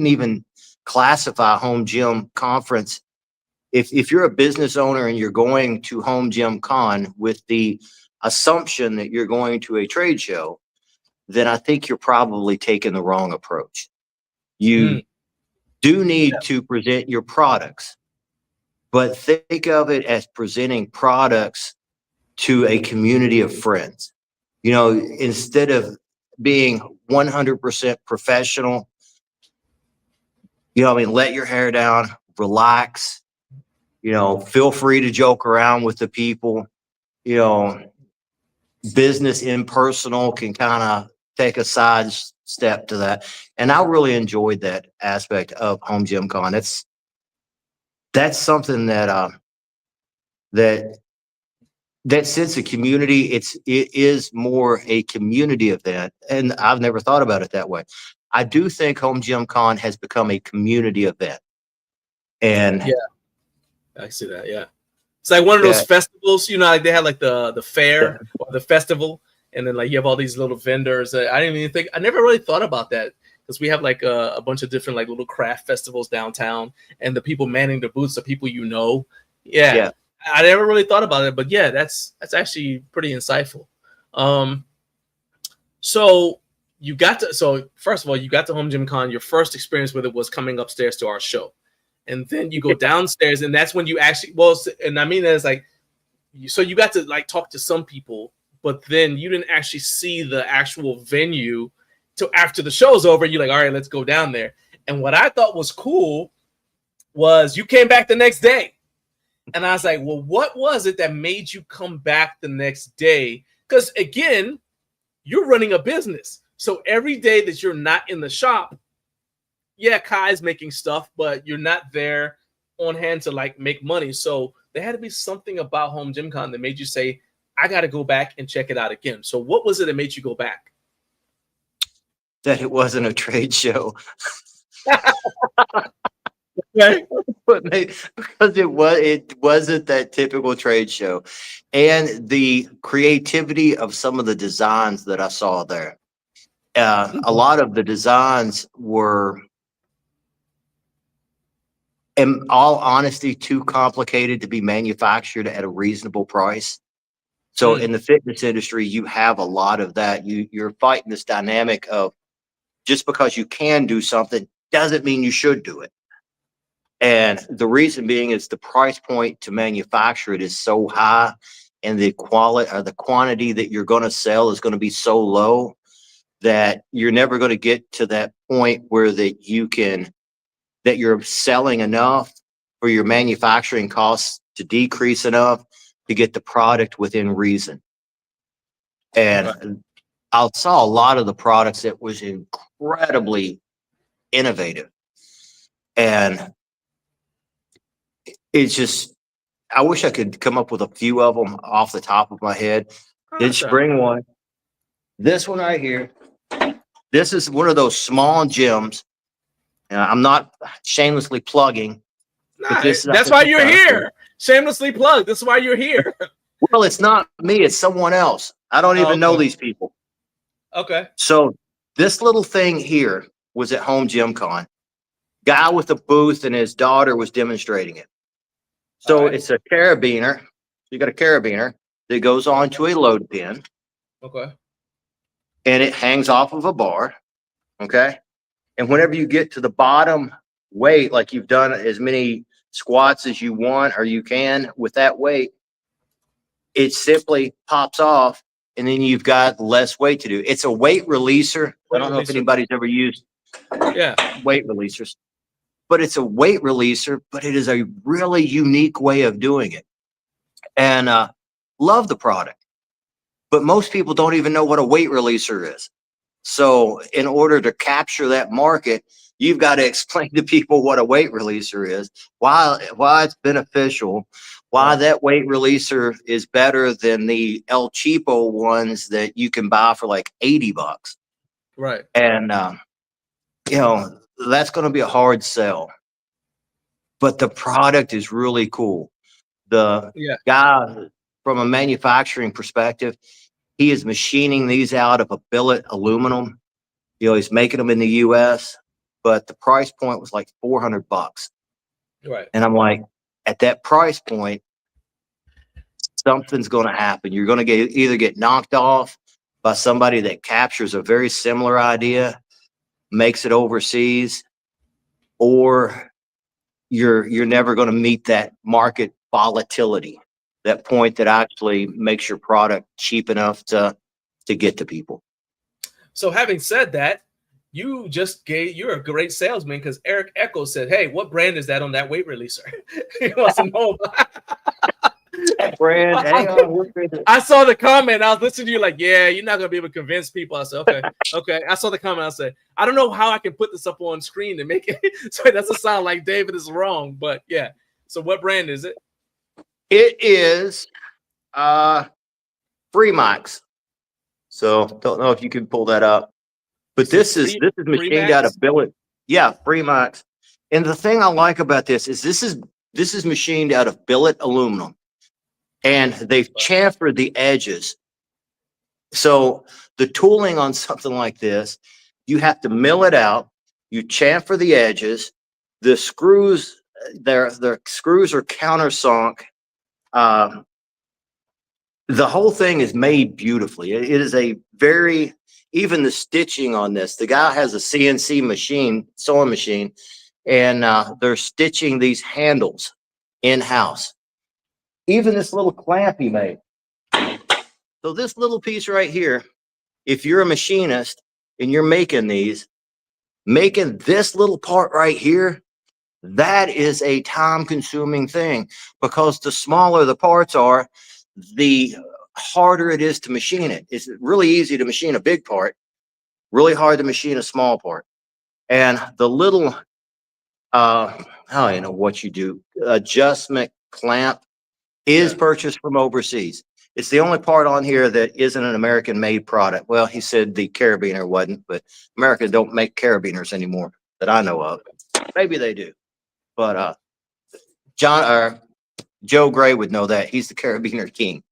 even classify Home Gym Conference. If you're a business owner and you're going to Home Gym Con with the assumption that you're going to a trade show, then I think you're probably taking the wrong approach. You do need to present your products, but think of it as presenting products to a community of friends. You know, instead of being 100% professional, you know, I mean, let your hair down, relax, you know, feel free to joke around with the people, you know, business impersonal can kind of take a side step to that. And I really enjoyed that aspect of Home Gym Con. That's something that that sense of community, it is more a community event, and I've never thought about it that way. I do think Home Gym Con has become a community event. And yeah, I see that. Yeah, it's like one of those festivals, you know, like they had like the fair or the festival, and then like you have all these little vendors. I didn't even think, I never really thought about that, because we have like a bunch of different like little craft festivals downtown, and the people manning the booths are people you know. Yeah. I never really thought about it, but yeah, that's actually pretty insightful. So first of all, you got to Home Gym Con. Your first experience with it was coming upstairs to our show, and then you go downstairs, and that's when you actually, and I mean that is like, so you got to like talk to some people, but then you didn't actually see the actual venue till after the show's over. You're like, all right, let's go down there. And what I thought was cool was you came back the next day. And I was like, well, what was it that made you come back the next day? Because again, you're running a business. So every day that you're not in the shop, yeah, Kai's making stuff, but you're not there on hand to like make money. So there had to be something about Home Gym Con that made you say, I got to go back and check it out again. So what was it that made you go back? That it wasn't a trade show. Right. Because it wasn't that typical trade show, and the creativity of some of the designs that I saw there. A lot of the designs were, in all honesty, too complicated to be manufactured at a reasonable price. So in the fitness industry, you have a lot of that. You're fighting this dynamic of, just because you can do something doesn't mean you should do it. And the reason being is the price point to manufacture it is so high, and the quality or the quantity that you're going to sell is going to be so low that you're never going to get to that point where that you're selling enough for your manufacturing costs to decrease enough to get the product within reason. And I saw a lot of the products that was incredibly innovative, and it's just, I wish I could come up with a few of them off the top of my head. Did spring one. This one right here. This is one of those small gyms. I'm not shamelessly plugging, but this That's why you're here. Shamelessly plugged. This is why you're here. Well, it's not me. It's someone else. I don't even know these people. Okay. So this little thing here was at Home Gym Con. Guy with a booth and his daughter was demonstrating it. So it's a carabiner. You got a carabiner that goes onto a load pin. Okay. And it hangs off of a bar. Okay. And whenever you get to the bottom weight, like you've done as many squats as you want or you can with that weight, it simply pops off, and then you've got less weight to do. It's a weight releaser. I don't know if anybody's ever used weight releasers, but it's a weight releaser, but it is a really unique way of doing it. And love the product. But most people don't even know what a weight releaser is. So in order to capture that market, you've got to explain to people what a weight releaser is, why it's beneficial, why that weight releaser is better than the El Cheapo ones that you can buy for like $80. Right. And that's going to be a hard sell. But the product is really cool. The guy, from a manufacturing perspective, he is machining these out of a billet aluminum. He's making them in the US, but the price point was like $400. Right. And I'm like, at that price point, something's going to happen. You're going to either get knocked off by somebody that captures a very similar idea, makes it overseas, or you're never going to meet that market volatility, that point that actually makes your product cheap enough to get to people. So having said that, you're a great salesman, because Eric Echo said, hey, what brand is that on that weight releaser? He wants to know. Brand, I saw the comment. I was listening to you like, yeah, you're not going to be able to convince people. I said, okay. I saw the comment. I said, I don't know how I can put this up on screen and make it so it doesn't sound like David is wrong. But yeah. So what brand is it? It is Freemax. So don't know if you can pull that up, but this is machined out of billet. Yeah, Freemax. And the thing I like about this is this is machined out of billet aluminum, and they've chamfered the edges. So the tooling on something like this, you have to mill it out. You chamfer the edges. The screws, their screws are countersunk. The whole thing is made beautifully. It is even the stitching on this, the guy has a CNC sewing machine, and they're stitching these handles in-house. Even this little clamp he made. So this little piece right here, if you're a machinist and you're making this little part right here, that is a time-consuming thing, because the smaller the parts are, the harder it is to machine it. It's really easy to machine a big part, really hard to machine a small part. And the little, I don't know what you do, adjustment clamp is purchased from overseas. It's the only part on here that isn't an American-made product. Well, he said the carabiner wasn't, but America don't make carabiners anymore that I know of. Maybe they do. But John or Joe Gray would know that. He's the carabiner king.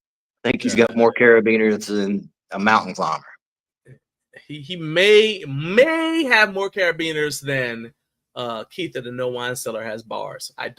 I think he's got more carabiners than a mountain climber. He may have more carabiners than Keith at the No Wine Cellar has bars. I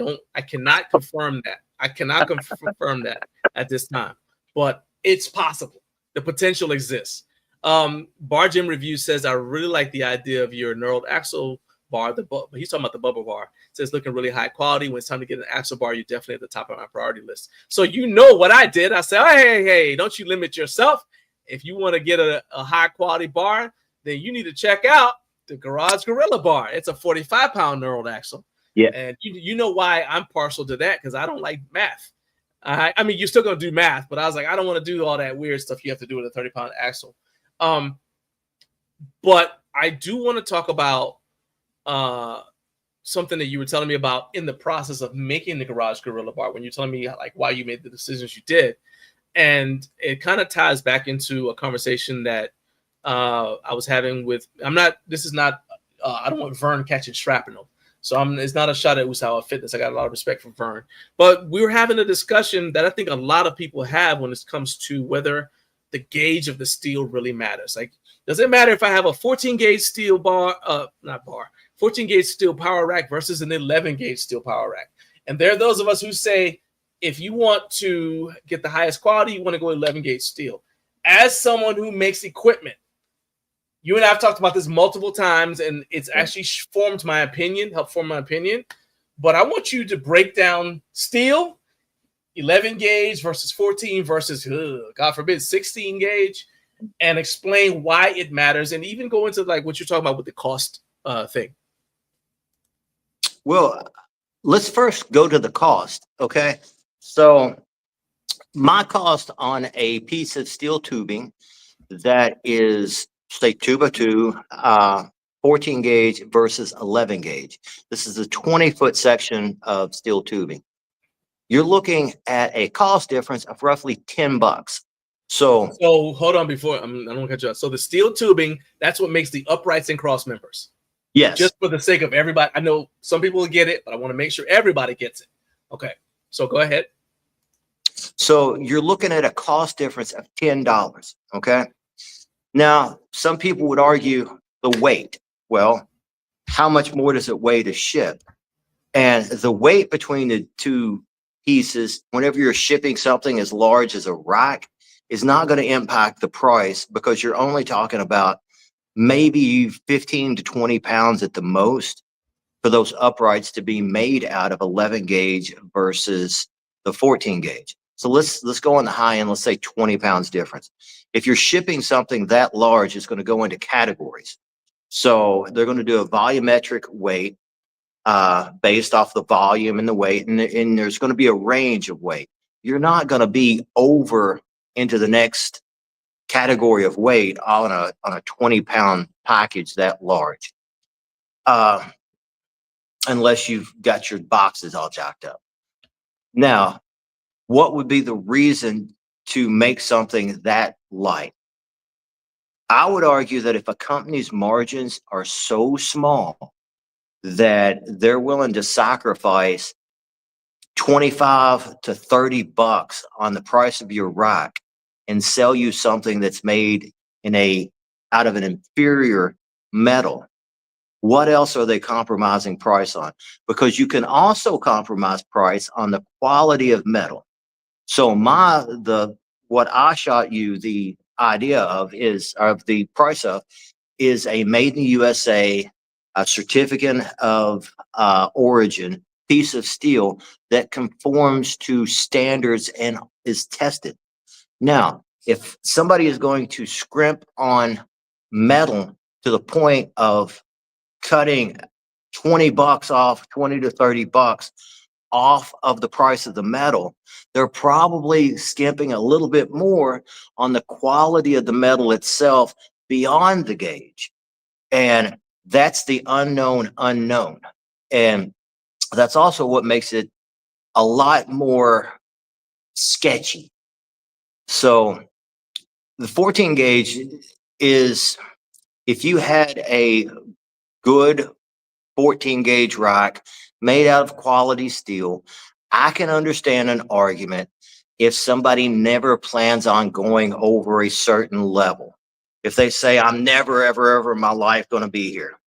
cannot confirm that. I cannot confirm that at this time, but it's possible. The potential exists. Bar Gym Review says, I really like the idea of your knurled axle bar. He's talking about the bubble bar. It says looking really high quality. When it's time to get an axle bar, you're definitely at the top of my priority list. So you know what I did. I said, hey, don't you limit yourself. If you want to get a high quality bar, then you need to check out the Garage Gorilla bar. It's a 45-pound knurled axle. Yeah. And you know why I'm partial to that, because I don't like math. I mean, you're still going to do math, but I was like, I don't want to do all that weird stuff you have to do with a 30-pound axle. But I do want to talk about something that you were telling me about in the process of making the Garage Gorilla bar, when you're telling me like why you made the decisions you did. And it kind of ties back into a conversation that I was having with, I don't want Vern catching shrapnel. So it's not a shot at Usawa Fitness. I got a lot of respect for Vern. But we were having a discussion that I think a lot of people have when it comes to whether the gauge of the steel really matters. Like, does it matter if I have a 14 gauge steel 14 gauge steel power rack versus an 11 gauge steel power rack? And there are those of us who say, if you want to get the highest quality, you want to go 11 gauge steel. As someone who makes equipment, you and I have talked about this multiple times, and it's actually helped form my opinion. But I want you to break down steel, 11 gauge versus 14 versus, God forbid, 16 gauge, and explain why it matters, and even go into like what you're talking about with the cost thing. Well, let's first go to the cost, okay? So my cost on a piece of steel tubing that is, say, 2x2, 14 gauge versus 11 gauge. This is a 20-foot section of steel tubing. You're looking at a cost difference of roughly $10. So hold on before I don't want to cut you off. So the steel tubing, that's what makes the uprights and cross members. yes, Just for the sake of everybody. I know some people will get it, but I want to make sure everybody gets it. Okay. So go ahead. So you're looking at a cost difference of $10. Okay. Now, some people would argue the weight. Well, how much more does it weigh to ship? And the weight between the two pieces, whenever you're shipping something as large as a rack, is not going to impact the price, because you're only talking about maybe 15 to 20 pounds at the most for those uprights to be made out of 11 gauge versus the 14 gauge. So let's go on the high end. Let's say 20 pounds difference. If you're shipping something that large, it's going to go into categories. So they're going to do a volumetric weight based off the volume and the weight, and there's going to be a range of weight. You're not going to be over into the next category of weight on a 20-pound package that large, unless you've got your boxes all jacked up. Now, what would be the reason to make something that light? I would argue that if a company's margins are so small that they're willing to sacrifice 25 to 30 bucks on the price of your rack and sell you something that's made out of an inferior metal, what else are they compromising price on? Because you can also compromise price on the quality of metal. So what I shot you the idea of the price of is a made in the USA, a certificate of origin piece of steel that conforms to standards and is tested. Now, if somebody is going to scrimp on metal to the point of cutting 20 bucks off, 20 to 30 bucks off of the price of the metal, they're probably skimping a little bit more on the quality of the metal itself beyond the gauge. And that's the unknown unknown. And that's also what makes it a lot more sketchy. So the 14 gauge is, if you had a good 14 gauge rack made out of quality steel. I can understand an argument if somebody never plans on going over a certain level. If they say, I'm never, ever, ever in my life going to be here,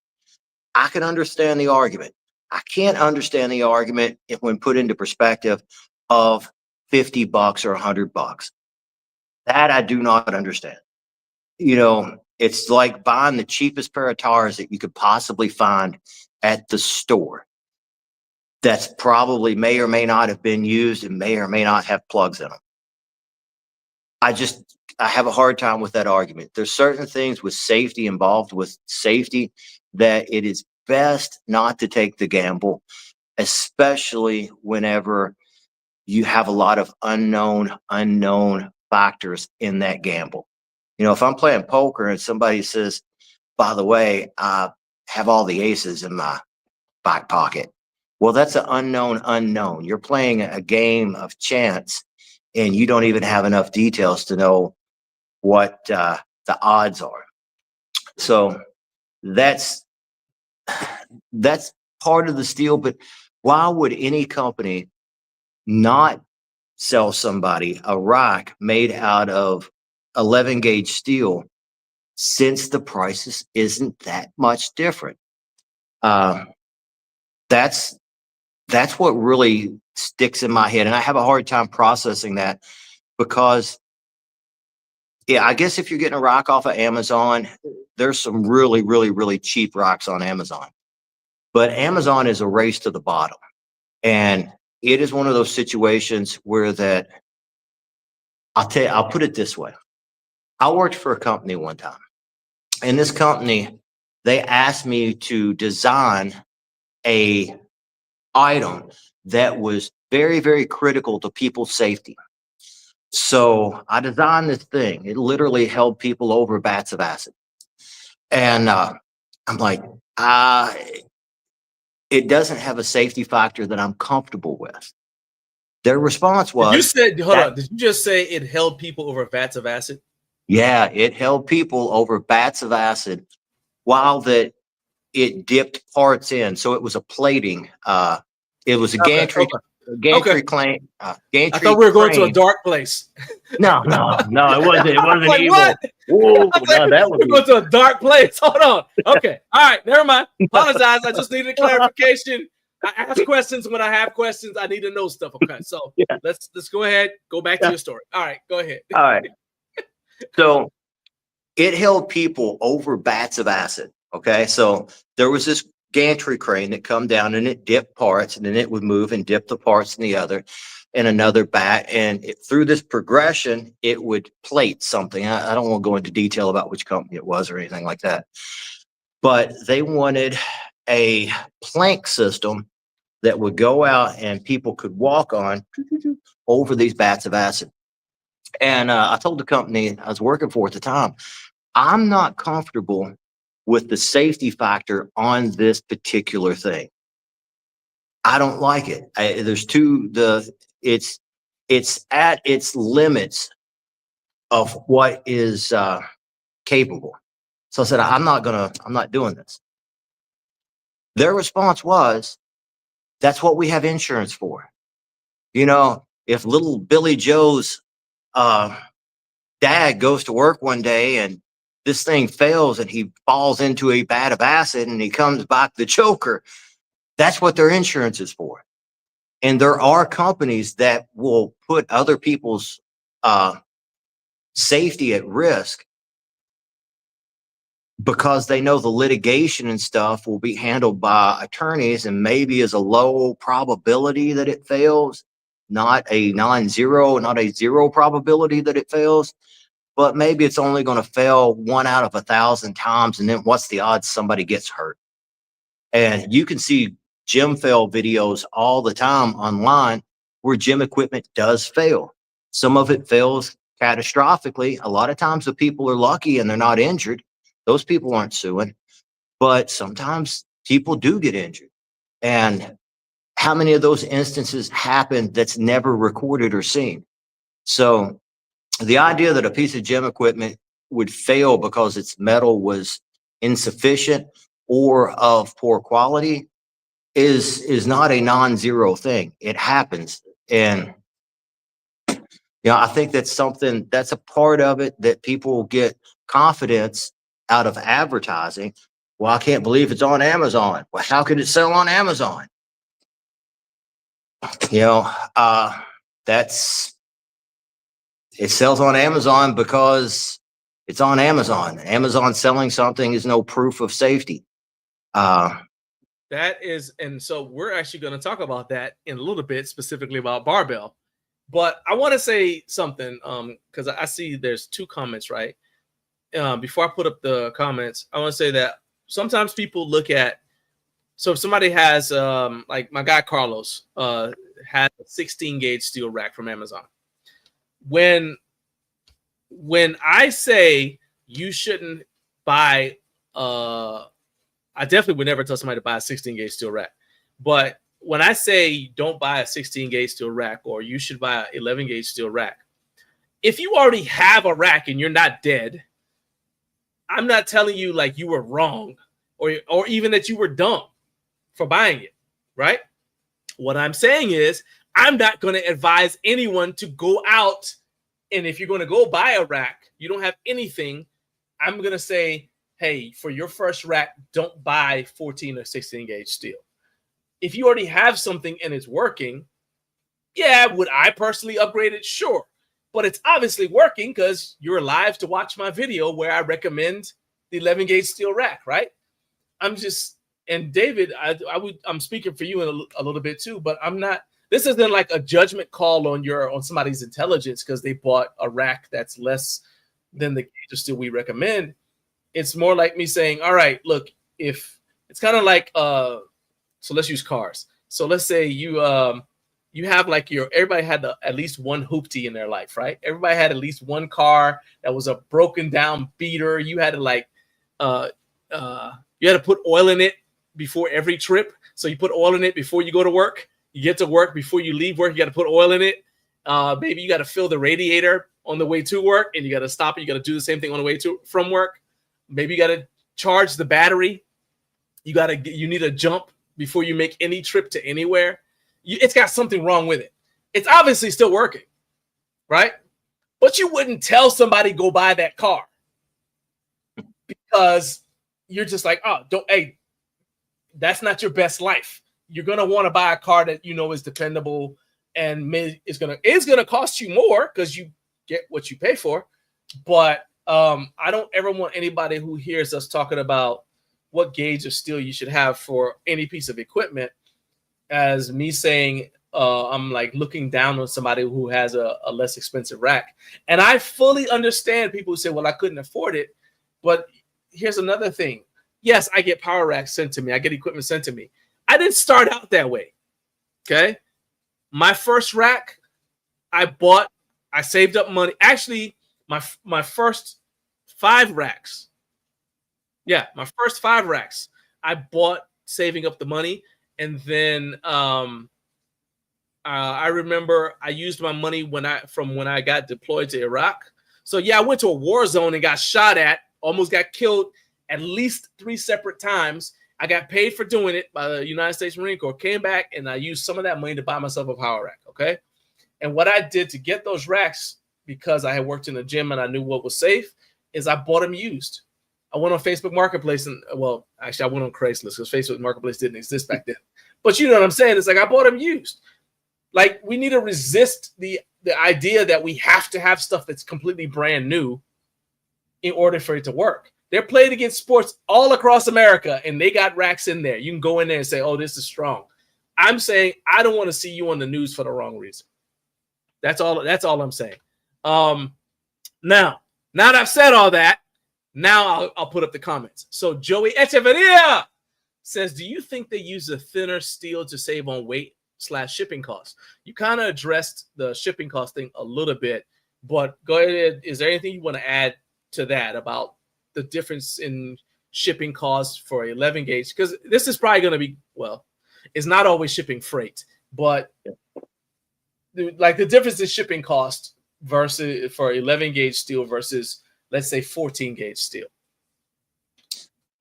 I can understand the argument. I can't understand the argument when put into perspective of $50 or $100. That I do not understand. You know, it's like buying the cheapest pair of tires that you could possibly find at the store. That's probably may or may not have been used and may or may not have plugs in them. I have a hard time with that argument. There's certain things with safety involved with safety that it is best not to take the gamble, especially whenever you have a lot of unknown factors in that gamble. You know, if I'm playing poker and somebody says, by the way, I have all the aces in my back pocket. Well, that's an unknown. You're playing a game of chance and you don't even have enough details to know what the odds are. So that's part of the steal. But why would any company not sell somebody a rack made out of 11 gauge steel since the prices isn't that much different? That's what really sticks in my head. And I have a hard time processing that because, yeah, I guess if you're getting a rack off of Amazon, there's some really, really, really cheap racks on Amazon. But Amazon is a race to the bottom. And it is one of those situations where that, I'll put it this way. I worked for a company one time. And this company, they asked me to design a item that was very, very critical to people's safety. So I designed this thing. It literally held people over vats of acid. And I'm like, it doesn't have a safety factor that I'm comfortable with. Their response was, you said, hold on, did you just say it held people over vats of acid? Yeah, it held people over vats of acid while that it dipped parts in. So it was a plating. It was a gantry. Gantry claim. Gantry. I thought we were going to a dark place. No, it wasn't. It wasn't like, evil. what? Whoa, no, that was we're going to a dark place. Hold on. Okay. All right. Never mind. Apologize. I just needed clarification. I ask questions when I have questions. I need to know stuff. Okay. So yeah. let's go ahead. Go back to your story. All right. Go ahead. All right. So it held people over vats of acid. Okay. So there was this gantry crane that come down and it dipped parts and then it would move and dip the parts in the other in another bat. And through this progression, it would plate something. I don't want to go into detail about which company it was or anything like that, but they wanted a plank system that would go out and people could walk on over these vats of acid. And I told the company I was working for at the time, I'm not comfortable with the safety factor on this particular thing. I don't like it. It's at its limits of what is capable. So I said, I'm not doing this. Their response was, that's what we have insurance for. You know, if little Billy Joe's dad goes to work one day and this thing fails and he falls into a vat of acid and he comes back the choker, that's what their insurance is for. And there are companies that will put other people's safety at risk because they know the litigation and stuff will be handled by attorneys and maybe is a low probability that it fails, not a non-zero, not a zero probability that it fails. But maybe it's only going to fail 1 out of 1,000 times. And then what's the odds somebody gets hurt? And you can see gym fail videos all the time online where gym equipment does fail. Some of it fails catastrophically. A lot of times the people are lucky and they're not injured. Those people aren't suing. But sometimes people do get injured. And how many of those instances happen that's never recorded or seen? So the idea that a piece of gym equipment would fail because its metal was insufficient or of poor quality is not a non-zero thing. It happens. And I think that's a part of it, that people get confidence out of advertising. Well, I can't believe it's on Amazon. Well, how could it sell on Amazon? It sells on Amazon because it's on Amazon. Amazon selling something is no proof of safety. That is, and so we're actually going to talk about that in a little bit, specifically about barbell. But I want to say something, because I see there's 2 comments, right? Before I put up the comments, I want to say that sometimes people look at, so if somebody has, like my guy Carlos, had a 16 gauge steel rack from Amazon. When I say you shouldn't buy, I definitely would never tell somebody to buy a 16 gauge steel rack. But when I say don't buy a 16 gauge steel rack, or you should buy an 11 gauge steel rack, if you already have a rack and you're not dead, I'm not telling you like you were wrong or even that you were dumb for buying it, right? What I'm saying is I'm not going to advise anyone to go out, and if you're going to go buy a rack, you don't have anything, I'm going to say, hey, for your first rack, don't buy 14 or 16 gauge steel. If you already have something and it's working, yeah, would I personally upgrade it? Sure. But it's obviously working because you're live to watch my video where I recommend the 11 gauge steel rack, right? And David, I'm speaking for you in a little bit too, but I'm not, this isn't like a judgment call on somebody's intelligence because they bought a rack that's less than the gauge of steel we recommend. It's more like me saying, all right, look, if it's kind of like, so let's use cars. So let's say you have like everybody had at least one hoopty in their life, right? Everybody had at least one car that was a broken down beater. You had to like, you had to put oil in it before every trip. So you put oil in it before you go to work. You get to work, before you leave work, you got to put oil in it. Maybe you got to fill the radiator on the way to work, and you got to stop it. You got to do the same thing on the way from work. Maybe you got to charge the battery. You need a jump before you make any trip to anywhere. It's got something wrong with it. It's obviously still working, right? But you wouldn't tell somebody go buy that car because you're just like, hey, that's not your best life. You're gonna want to buy a car that you know is dependable and it's gonna cost you more because you get what you pay for. But I don't ever want anybody who hears us talking about what gauge of steel you should have for any piece of equipment as me saying I'm like looking down on somebody who has a less expensive rack. And I fully understand people who say, well, I couldn't afford it. But here's another thing. Yes, I get power racks sent to me. I get equipment sent to me. I didn't start out that way. Okay. My first rack I saved up money. Actually, my first 5 racks. Yeah, my first 5 racks I bought saving up the money. And then I remember I used my money when I got deployed to Iraq. So yeah, I went to a war zone and got shot at, almost got killed at least 3 separate times. I got paid for doing it by the United States Marine Corps, came back, and I used some of that money to buy myself a power rack, okay? And what I did to get those racks, because I had worked in the gym and I knew what was safe, is I bought them used. I went on Facebook Marketplace and, well, actually, I went on Craigslist because Facebook Marketplace didn't exist back then. But you know what I'm saying? It's like I bought them used. Like, we need to resist the idea that we have to have stuff that's completely brand new in order for it to work. They're playing against sports all across America, and they got racks in there. You can go in there and say, oh, this is strong. I'm saying I don't want to see you on the news for the wrong reason. That's all I'm saying. Now that I've said all that, now I'll put up the comments. So Joey Echeverria says, do you think they use a thinner steel to save on weight/shipping costs? You kind of addressed the shipping cost thing a little bit, but go ahead. Is there anything you want to add to that about the difference in shipping costs for 11 gauge? Because this is probably going to be, well, it's not always shipping freight, but like the difference in shipping cost versus for 11 gauge steel versus, let's say, 14 gauge steel.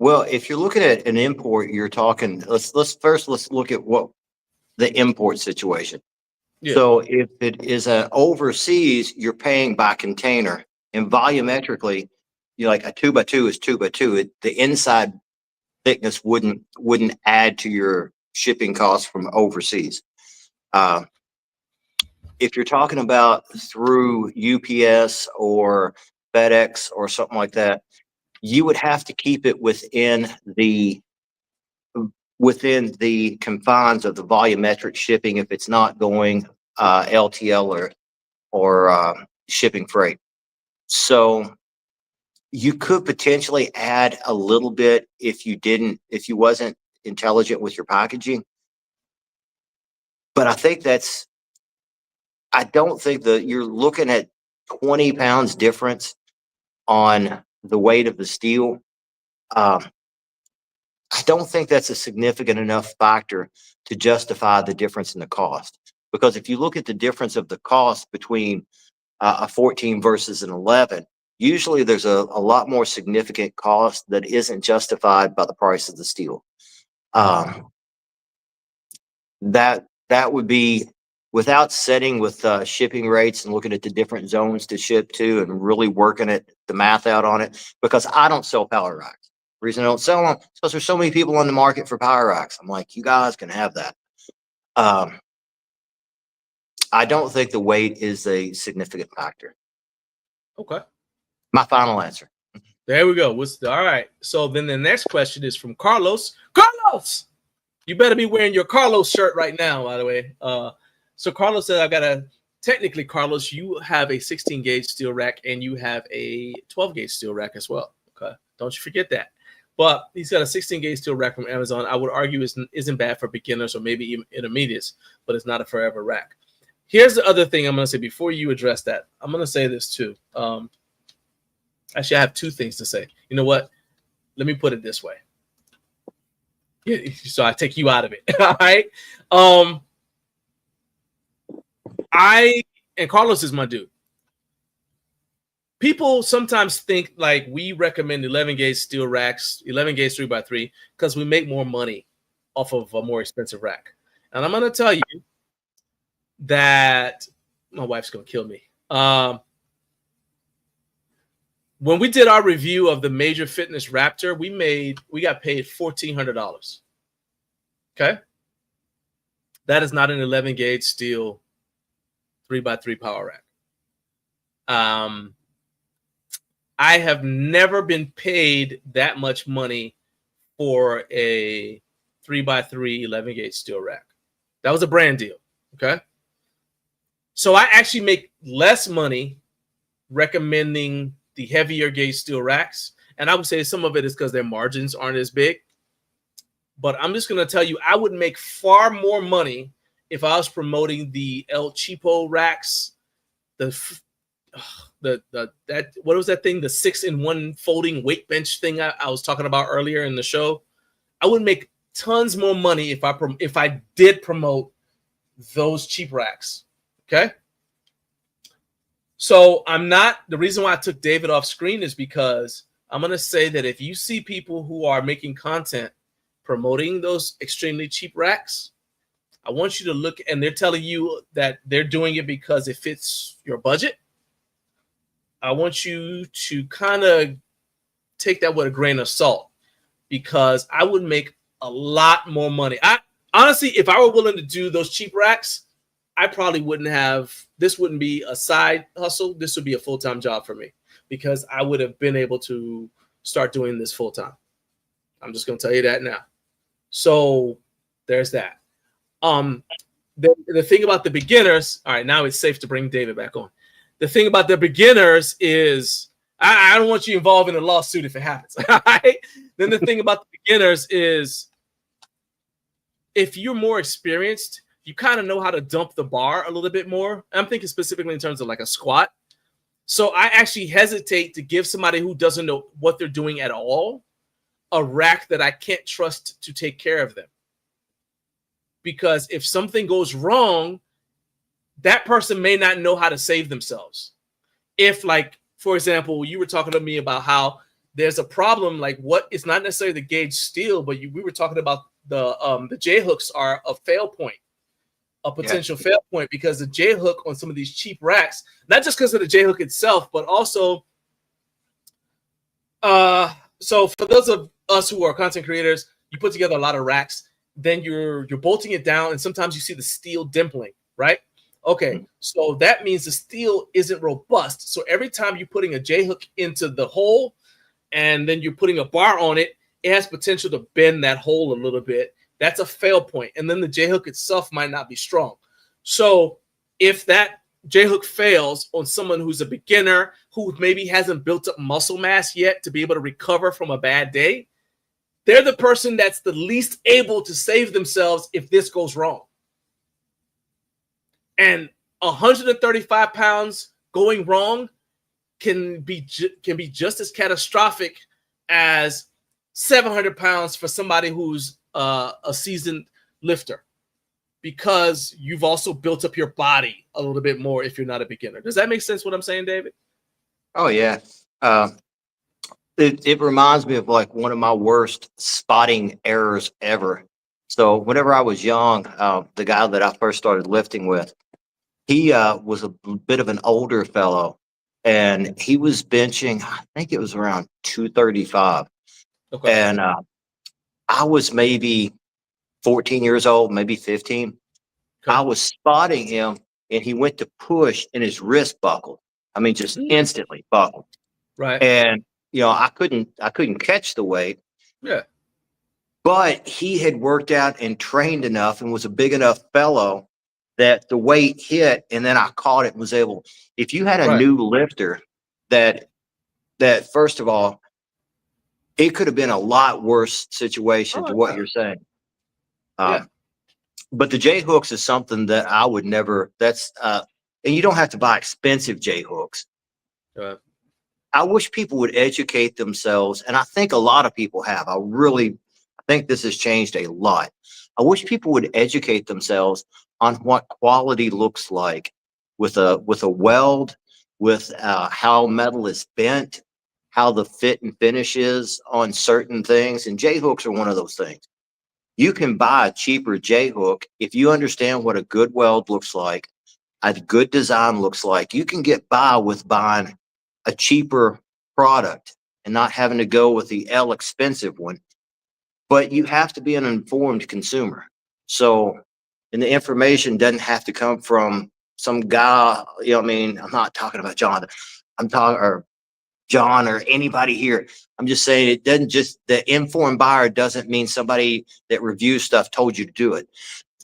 Well, if you're looking at an import, you're talking, let's look at what the import situation. Yeah. So if it is a overseas, you're paying by container, and volumetrically, you like a 2x2 is 2x2. The inside thickness wouldn't add to your shipping costs from overseas. If you're talking about through UPS or FedEx or something like that, you would have to keep it within the confines of the volumetric shipping if it's not going LTL or shipping freight. So you could potentially add a little bit if you wasn't intelligent with your packaging. But I don't think that you're looking at 20 pounds difference on the weight of the steel. I don't think that's a significant enough factor to justify the difference in the cost. Because if you look at the difference of the cost between a 14 versus an 11, usually there's a lot more significant cost that isn't justified by the price of the steel. That would be without setting with shipping rates and looking at the different zones to ship to and really working the math out on it, because I don't sell power racks. The reason I don't sell them is because there's so many people on the market for power racks. I'm like, you guys can have that. I don't think the weight is a significant factor. Okay. My final answer. There we go. All right. So then the next question is from Carlos. Carlos, you better be wearing your Carlos shirt right now, by the way. So Carlos said, technically, Carlos, you have a 16 gauge steel rack and you have a 12 gauge steel rack as well. Okay. Don't you forget that. But he's got a 16 gauge steel rack from Amazon. I would argue isn't bad for beginners or maybe even intermediates, but it's not a forever rack. Here's the other thing I'm going to say before you address that. I'm going to say this too. Actually, I have two things to say. You know what? Let me put it this way. Yeah, so I take you out of it. All right. And Carlos is my dude. People sometimes think like we recommend 11 gauge steel racks, 11 gauge 3x3, because we make more money off of a more expensive rack. And I'm going to tell you that my wife's going to kill me. When we did our review of the Major Fitness Raptor, we got paid $1,400. Okay. That is not an 11 gauge steel 3x3 power rack. I have never been paid that much money for a 3x3 11 gauge steel rack. That was a brand deal. Okay. So I actually make less money recommending the heavier gauge steel racks. And I would say some of it is because their margins aren't as big. But I'm just going to tell you, I would make far more money if I was promoting the El Cheapo racks, what was that thing? The 6-in-1 folding weight bench thing I was talking about earlier in the show. I would make tons more money if I did promote those cheap racks. Okay. So the reason why I took David off screen is because I'm going to say that if you see people who are making content promoting those extremely cheap racks, I want you to look, and they're telling you that they're doing it because it fits your budget. I want you to kind of take that with a grain of salt, because I would make a lot more money. Honestly, if I were willing to do those cheap racks, I probably this wouldn't be a side hustle. This would be a full-time job for me, because I would have been able to start doing this full-time. I'm just going to tell you that now. So there's that. The thing about the beginners, all right, now it's safe to bring David back on. The thing about the beginners is I don't want you involved in a lawsuit if it happens. All right? Then the thing about the beginners is if you're more experienced, you kind of know how to dump the bar a little bit more. I'm thinking specifically in terms of like a squat. So I actually hesitate to give somebody who doesn't know what they're doing at all a rack that I can't trust to take care of them. Because if something goes wrong, that person may not know how to save themselves. If, like, for example, you were talking to me about how there's a problem. Like what it's not necessarily the gauge steel, but we were talking about the J hooks are a fail point, a potential fail point, because the J hook on some of these cheap racks, not just because of the J hook itself, but also so for those of us who are content creators, you put together a lot of racks, then you're bolting it down, and sometimes you see the steel dimpling, right? Okay, so that means the steel isn't robust. So every time you're putting a J hook into the hole and then you're putting a bar on it, it has potential to bend that hole a little bit. That's a fail point. And then the J hook itself might not be strong. So if that J hook fails on someone who's a beginner, who maybe hasn't built up muscle mass yet to be able to recover from a bad day, they're the person that's the least able to save themselves if this goes wrong. And 135 pounds going wrong can be just as catastrophic as 700 pounds for somebody who's a seasoned lifter, because you've also built up your body a little bit more if you're not a beginner. Does that make sense what I'm saying, David? Oh, yeah. It reminds me of like one of my worst spotting errors ever. So whenever I was young, the guy that I first started lifting with, he was a bit of an older fellow, and he was benching, I think it was around 235. Okay. And I was maybe 14 years old, maybe 15. Okay. I was spotting him, and he went to push, and his wrist buckled. I mean, just instantly buckled. Right. And I couldn't catch the weight. Yeah. But he had worked out and trained enough and was a big enough fellow that the weight hit, and then I caught it and was able. If you had a new lifter that first of all, it could have been a lot worse situation to what you're saying. But the J hooks is something that I would never. And you don't have to buy expensive J hooks. I wish people would educate themselves, and I think a lot of people have. I think this has changed a lot. I wish people would educate themselves on what quality looks like with a weld, with how metal is bent, how the fit and finish is on certain things. And J hooks are one of those things. You can buy a cheaper J hook if you understand what a good weld looks like, a good design looks like. You can get by with buying a cheaper product and not having to go with the expensive one. But you have to be an informed consumer. So, and the information doesn't have to come from some guy, what I mean? I'm not talking about John. I'm talking, or John, or anybody here. I'm just saying it doesn't just, the informed buyer doesn't mean somebody that reviews stuff told you to do it.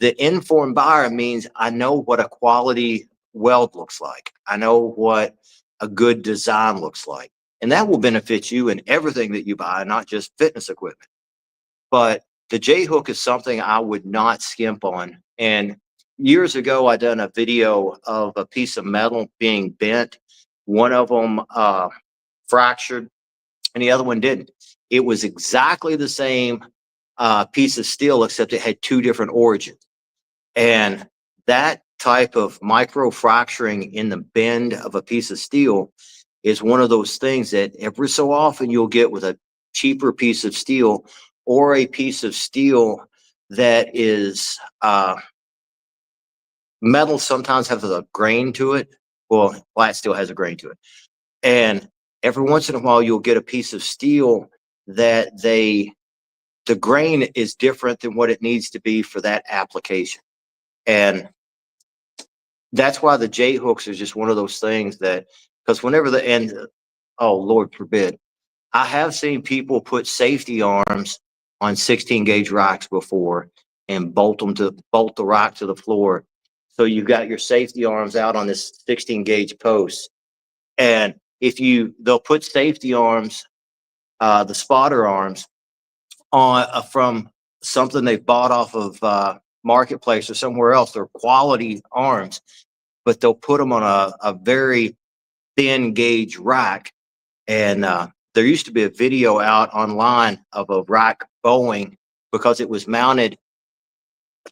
The informed buyer means I know what a quality weld looks like. I know what a good design looks like. And that will benefit you in everything that you buy, not just fitness equipment. But the J hook is something I would not skimp on. And years ago, I done a video of a piece of metal being bent. One of them fractured and the other one didn't. It was exactly the same piece of steel, except it had two different origins. And that type of micro fracturing in the bend of a piece of steel is one of those things that every so often you'll get with a cheaper piece of steel, or a piece of steel that is metal sometimes has a grain to it. Well, flat steel has a grain to it. And every once in a while, you'll get a piece of steel that the grain is different than what it needs to be for that application. And that's why the J hooks is just one of those things that, because whenever oh, Lord forbid, I have seen people put safety arms on 16 gauge racks before and bolt the rack to the floor. So you've got your safety arms out on this 16 gauge post. And they'll put safety arms, the spotter arms on from something they bought off of Marketplace or somewhere else. They're quality arms, but they'll put them on a very thin gauge rack. And there used to be a video out online of a rack bowing because it was mounted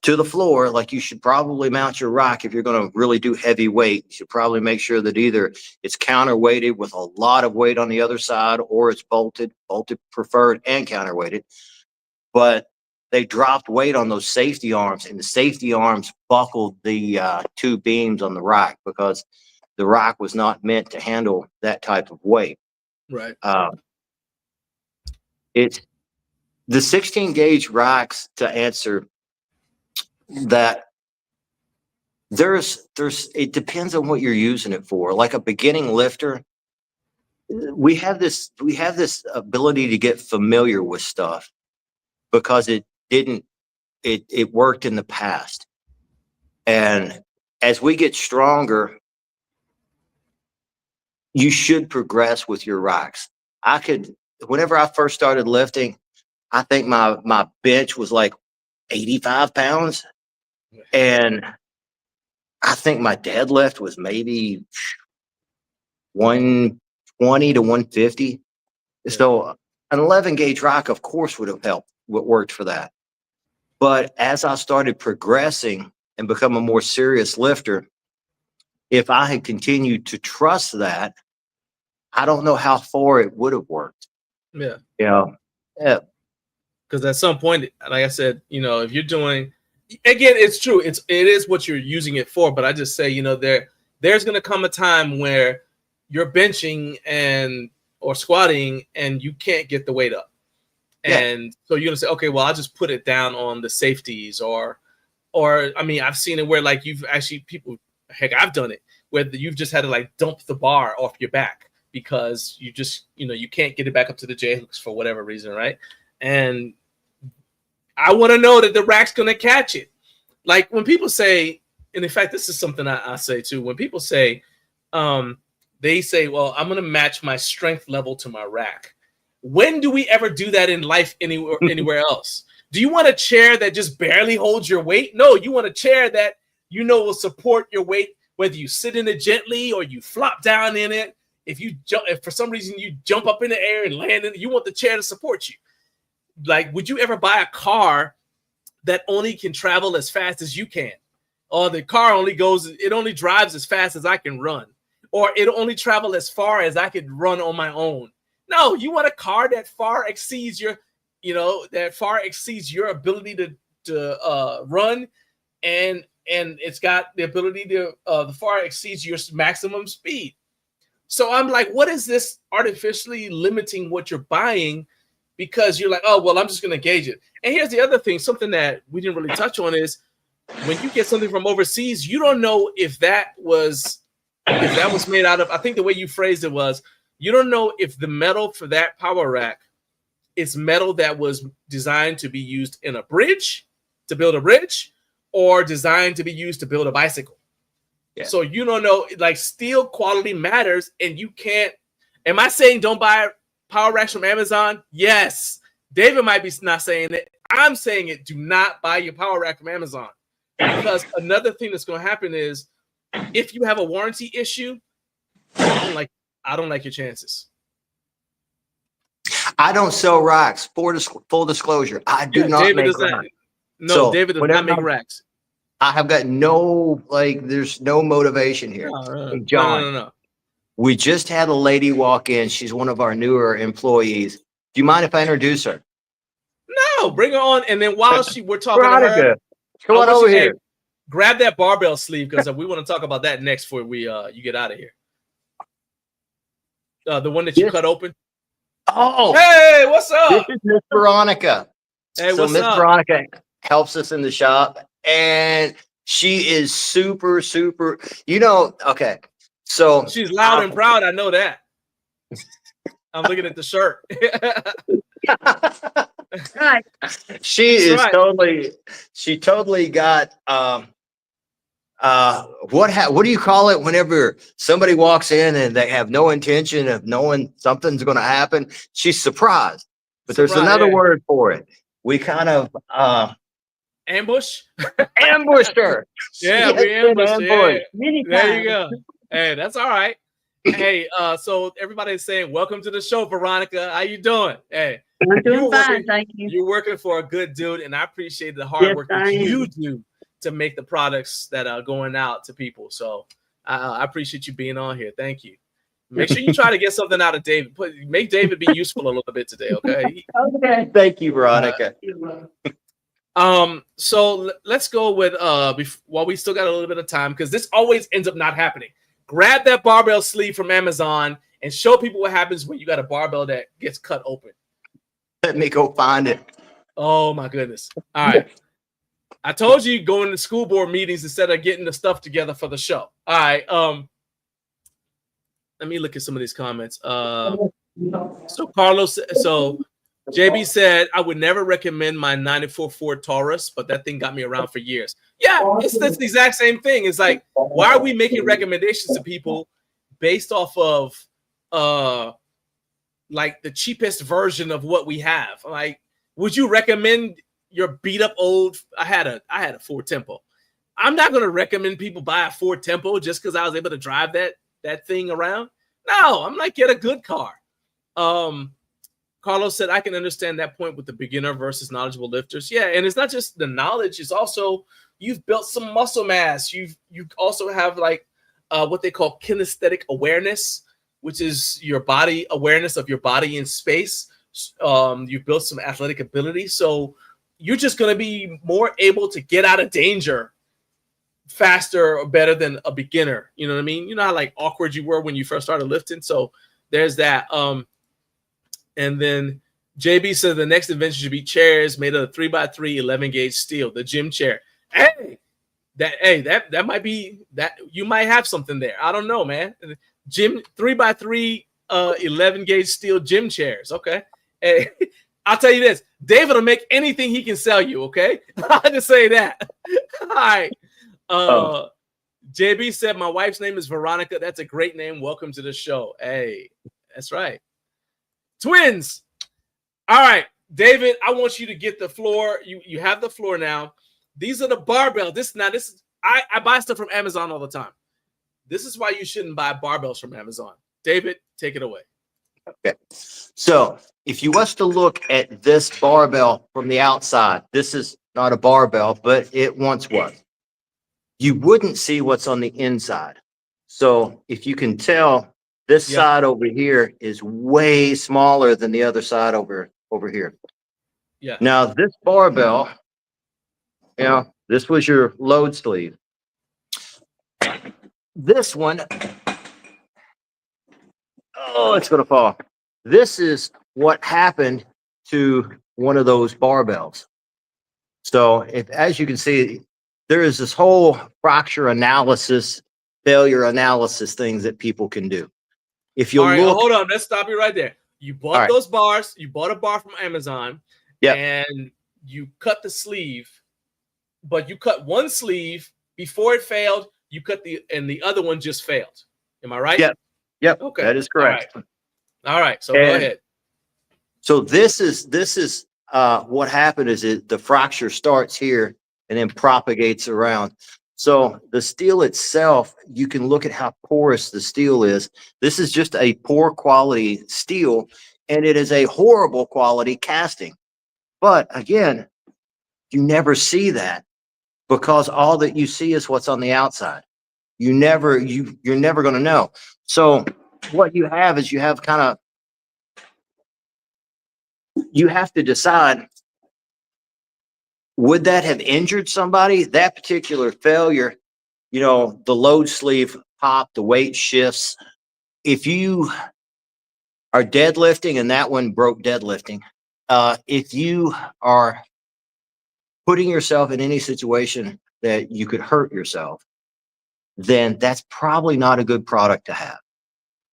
to the floor, like you should probably mount your rack if you're going to really do heavy weight. You should probably make sure that either it's counterweighted with a lot of weight on the other side, or it's bolted preferred and counterweighted. But they dropped weight on those safety arms, and the safety arms buckled the two beams on the rack because the rack was not meant to handle that type of weight. Right. It's the 16 gauge racks, to answer that, it depends on what you're using it for. Like a beginning lifter, we have this ability to get familiar with stuff because it worked in the past. And as we get stronger, you should progress with your racks. Whenever I first started lifting, I think my bench was like 85 pounds. And I think my deadlift was maybe 120 to 150. Yeah. So an 11 gauge rack, of course, would have helped, worked for that. But as I started progressing and become a more serious lifter, if I had continued to trust that, I don't know how far it would have worked. Yeah. Yeah. Yeah. Because at some point, like I said, if you're doing, again, it's true. It is what you're using it for. But I just say, there's going to come a time where you're benching or squatting and you can't get the weight up. Yeah. And so you're going to say, okay, well, I'll just put it down on the safeties or I mean, I've seen it where like I've done it where you've just had to like dump the bar off your back because you just, you can't get it back up to the J hooks for whatever reason. Right. And I want to know that the rack's going to catch it. Like when people say, and in fact, this is something I say too, when people say, they say, well, I'm going to match my strength level to my rack. When do we ever do that in life anywhere else? Do you want a chair that just barely holds your weight? No, you want a chair that will support your weight, whether you sit in it gently or you flop down in it. If for some reason you jump up in the air and land in it, you want the chair to support you. Like, would you ever buy a car that only can travel as fast as you can? Or the car only drives as fast as I can run. Or it'll only travel as far as I could run on my own. No, you want a car that far exceeds your ability to run, and it's got the ability to far exceeds your maximum speed. So I'm like, what is this artificially limiting what you're buying? Because you're like, oh, well, I'm just going to gauge it. And here's the other thing, something that we didn't really touch on is when you get something from overseas, you don't know if that was made out of, I think the way you phrased it was, you don't know if the metal for that power rack is metal that was designed to be used in to build a bridge, or designed to be used to build a bicycle. Yeah. So you don't know, like steel quality matters, and you can't, am I saying don't buy power racks from Amazon? Yes. David might be not saying it. I'm saying it. Do not buy your power rack from Amazon. Because another thing that's going to happen is if you have a warranty issue, I don't like your chances. I don't sell racks. Full disclosure. I do not David make racks. David does not make racks. I have got there's no motivation here. Hey, John. No. We just had a lady walk in. She's one of our newer employees. Do you mind if I introduce her? No, bring her on. And then while we're talking to her, come on over here. Grab that barbell sleeve because we want to talk about that next before you get out of here. The one that you cut open. Oh, hey, what's up? This is Miss Veronica. Hey, so what's Miss up? Veronica helps us in the shop, and she is super, super. Okay. So she's loud and proud. I know that. I'm looking at the shirt. She totally got what do you call it whenever somebody walks in and they have no intention of knowing something's going to happen? She's surprised, but there's another word for it. We kind of ambush. Ambushed her. Yeah, we ambushed. Yeah. There you go. Hey, that's all right. Hey, so everybody's saying, welcome to the show, Veronica. How you doing? Hey, I'm doing fine, thank you. You're working for a good dude, and I appreciate the hard work that you do to make the products that are going out to people. So I appreciate you being on here. Thank you. Make sure you try to get something out of David. Make David be useful a little bit today, okay? Okay. Thank you, Veronica. So let's go with while we still got a little bit of time, because this always ends up not happening. Grab that barbell sleeve from Amazon and show people what happens when you got a barbell that gets cut open. Let me go find it. Oh my goodness. All right. I told you going to school board meetings instead of getting the stuff together for the show. All right. Let me look at some of these comments. So Carlos, so JB said, I would never recommend my 94 Ford Taurus, but that thing got me around for years. Yeah, it's the exact same thing. It's like, why are we making recommendations to people based off of like the cheapest version of what we have? Like, would you recommend your beat up old? I had a Ford Tempo. I'm not going to recommend people buy a Ford Tempo just because I was able to drive that thing around. No, I'm like, get a good car. Carlos said, I can understand that point with the beginner versus knowledgeable lifters. Yeah, and it's not just the knowledge, it's also you've built some muscle mass. You also have like what they call kinesthetic awareness, which is your body awareness of your body in space. You've built some athletic ability. So you're just going to be more able to get out of danger faster or better than a beginner. You know what I mean? You know how like awkward you were when you first started lifting. So there's that. And then JB said the next invention should be chairs made of 3x3 11 gauge steel, the gym chair. That might be that you might have something there. I don't know, man. Gym 3x3 11 gauge steel gym chairs. Okay. Hey, I'll tell you this. David will make anything he can sell you. Okay. I'll just say that. All right. JB said my wife's name is Veronica. That's a great name. Welcome to the show. Hey, that's right. Twins. All right, David, I want you to get the floor. You have the floor now. These are the barbell. I buy stuff from Amazon all the time. This is why you shouldn't buy barbells from Amazon. David, take it away. Okay. So if you was to look at this barbell from the outside, this is not a barbell, but it once was. You wouldn't see what's on the inside. So if you can tell, this side over here is way smaller than the other side over here. Yeah. Now this barbell, this was your load sleeve. This one, oh, it's going to fall. This is what happened to one of those barbells. So as you can see, there is this whole fracture analysis, failure analysis things that people can do. If you look, hold on, let's stop you right there. You bought those bars. You bought a bar from Amazon, and you cut the sleeve, but you cut one sleeve before it failed. You cut the other one just failed. Am I right? Yep. Okay, that is correct. All right. So go ahead. So this is what happened is the fracture starts here and then propagates around. So the steel itself, you can look at how porous the steel is. This is just a poor quality steel, and it is a horrible quality casting. But again, you never see that because all that you see is what's on the outside. You're never going to know. So what you have is you have to decide, would that have injured somebody? That particular failure, the load sleeve pop, the weight shifts. If you are deadlifting, and that one broke deadlifting, if you are putting yourself in any situation that you could hurt yourself, then that's probably not a good product to have.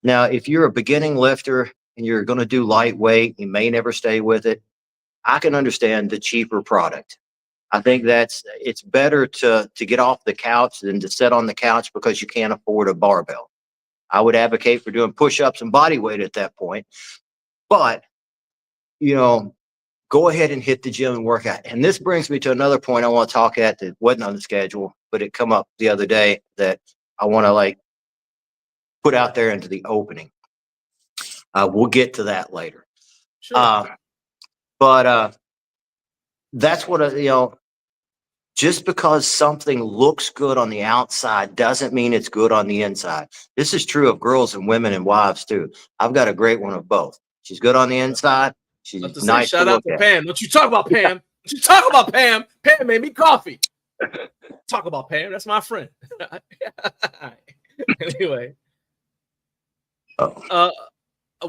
Now, if you're a beginning lifter and you're going to do lightweight, you may never stay with it, I can understand the cheaper product. I think it's better to get off the couch than to sit on the couch because you can't afford a barbell. I would advocate for doing push-ups and body weight at that point. But, go ahead and hit the gym and work out. And this brings me to another point I want to talk at that wasn't on the schedule, but it come up the other day that I want to put out there into the opening. We'll get to that later. Sure. But that's what, just because something looks good on the outside doesn't mean it's good on the inside. This is true of girls and women and wives too. I've got a great one of both. She's good on the inside. About to She's say, nice to shout out look to at. Pam. Don't you talk about Pam. Don't you talk about Pam. Pam made me coffee. Talk about Pam. That's my friend. Anyway. Oh.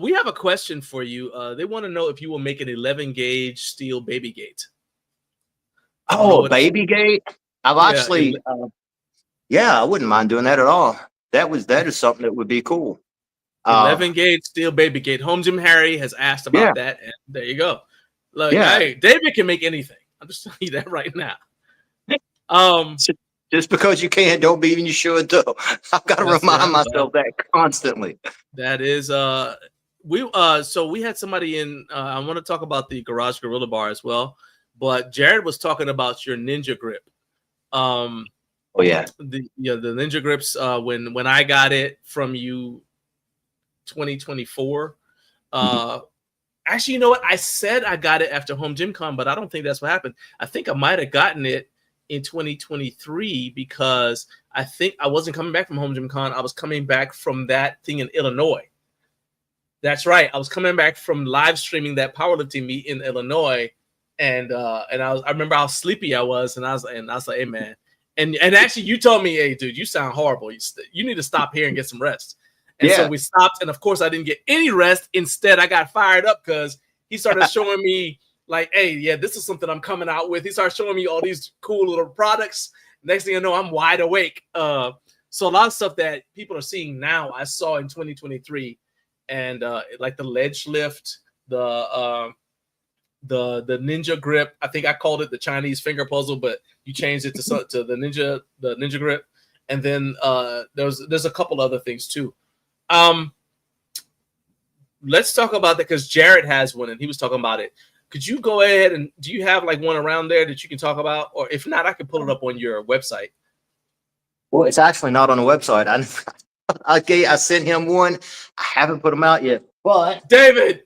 We have a question for you. They want to know if you will make an 11 gauge steel baby gate. Oh, baby gate. I've actually, I wouldn't mind doing that at all. That is something that would be cool. 11 gauge steel baby gate. Home Gym Harry has asked about that, and there you go. Look, hey, David can make anything. I'm just telling you that right now. Just because you can, don't mean you should though. I've got to remind myself that constantly. That is so we had somebody in I want to talk about the Garage Gorilla Bar as well, but Jared was talking about your Ninja Grip. The Ninja Grips when I got it from you 2024. Actually, you know what? I said I got it after Home Gym Con, but I don't think that's what happened. I think I might have gotten it in 2023 because I think I wasn't coming back from Home Gym Con. I was coming back from that thing in Illinois. That's right. I was coming back from live streaming that powerlifting meet in Illinois, and I remember how sleepy I was, and I was like, hey man, and actually you told me, hey dude, you sound horrible. You need to stop here and get some rest. And so we stopped, and of course I didn't get any rest. Instead, I got fired up because he started showing me like, hey, yeah, this is something I'm coming out with. He started showing me all these cool little products. Next thing I know, I'm wide awake. So a lot of stuff that people are seeing now, I saw in 2023, and like the ledge lift, the Ninja Grip. I think I called it the Chinese finger puzzle, but you changed it to the Ninja Grip. And then there's a couple other things too. Let's talk about that because Jared has one and he was talking about it. Could you go ahead and do you have like one around there that you can talk about? Or if not, I can pull it up on your website. Well, it's actually not on the website. I sent him one. I haven't put them out yet. But David,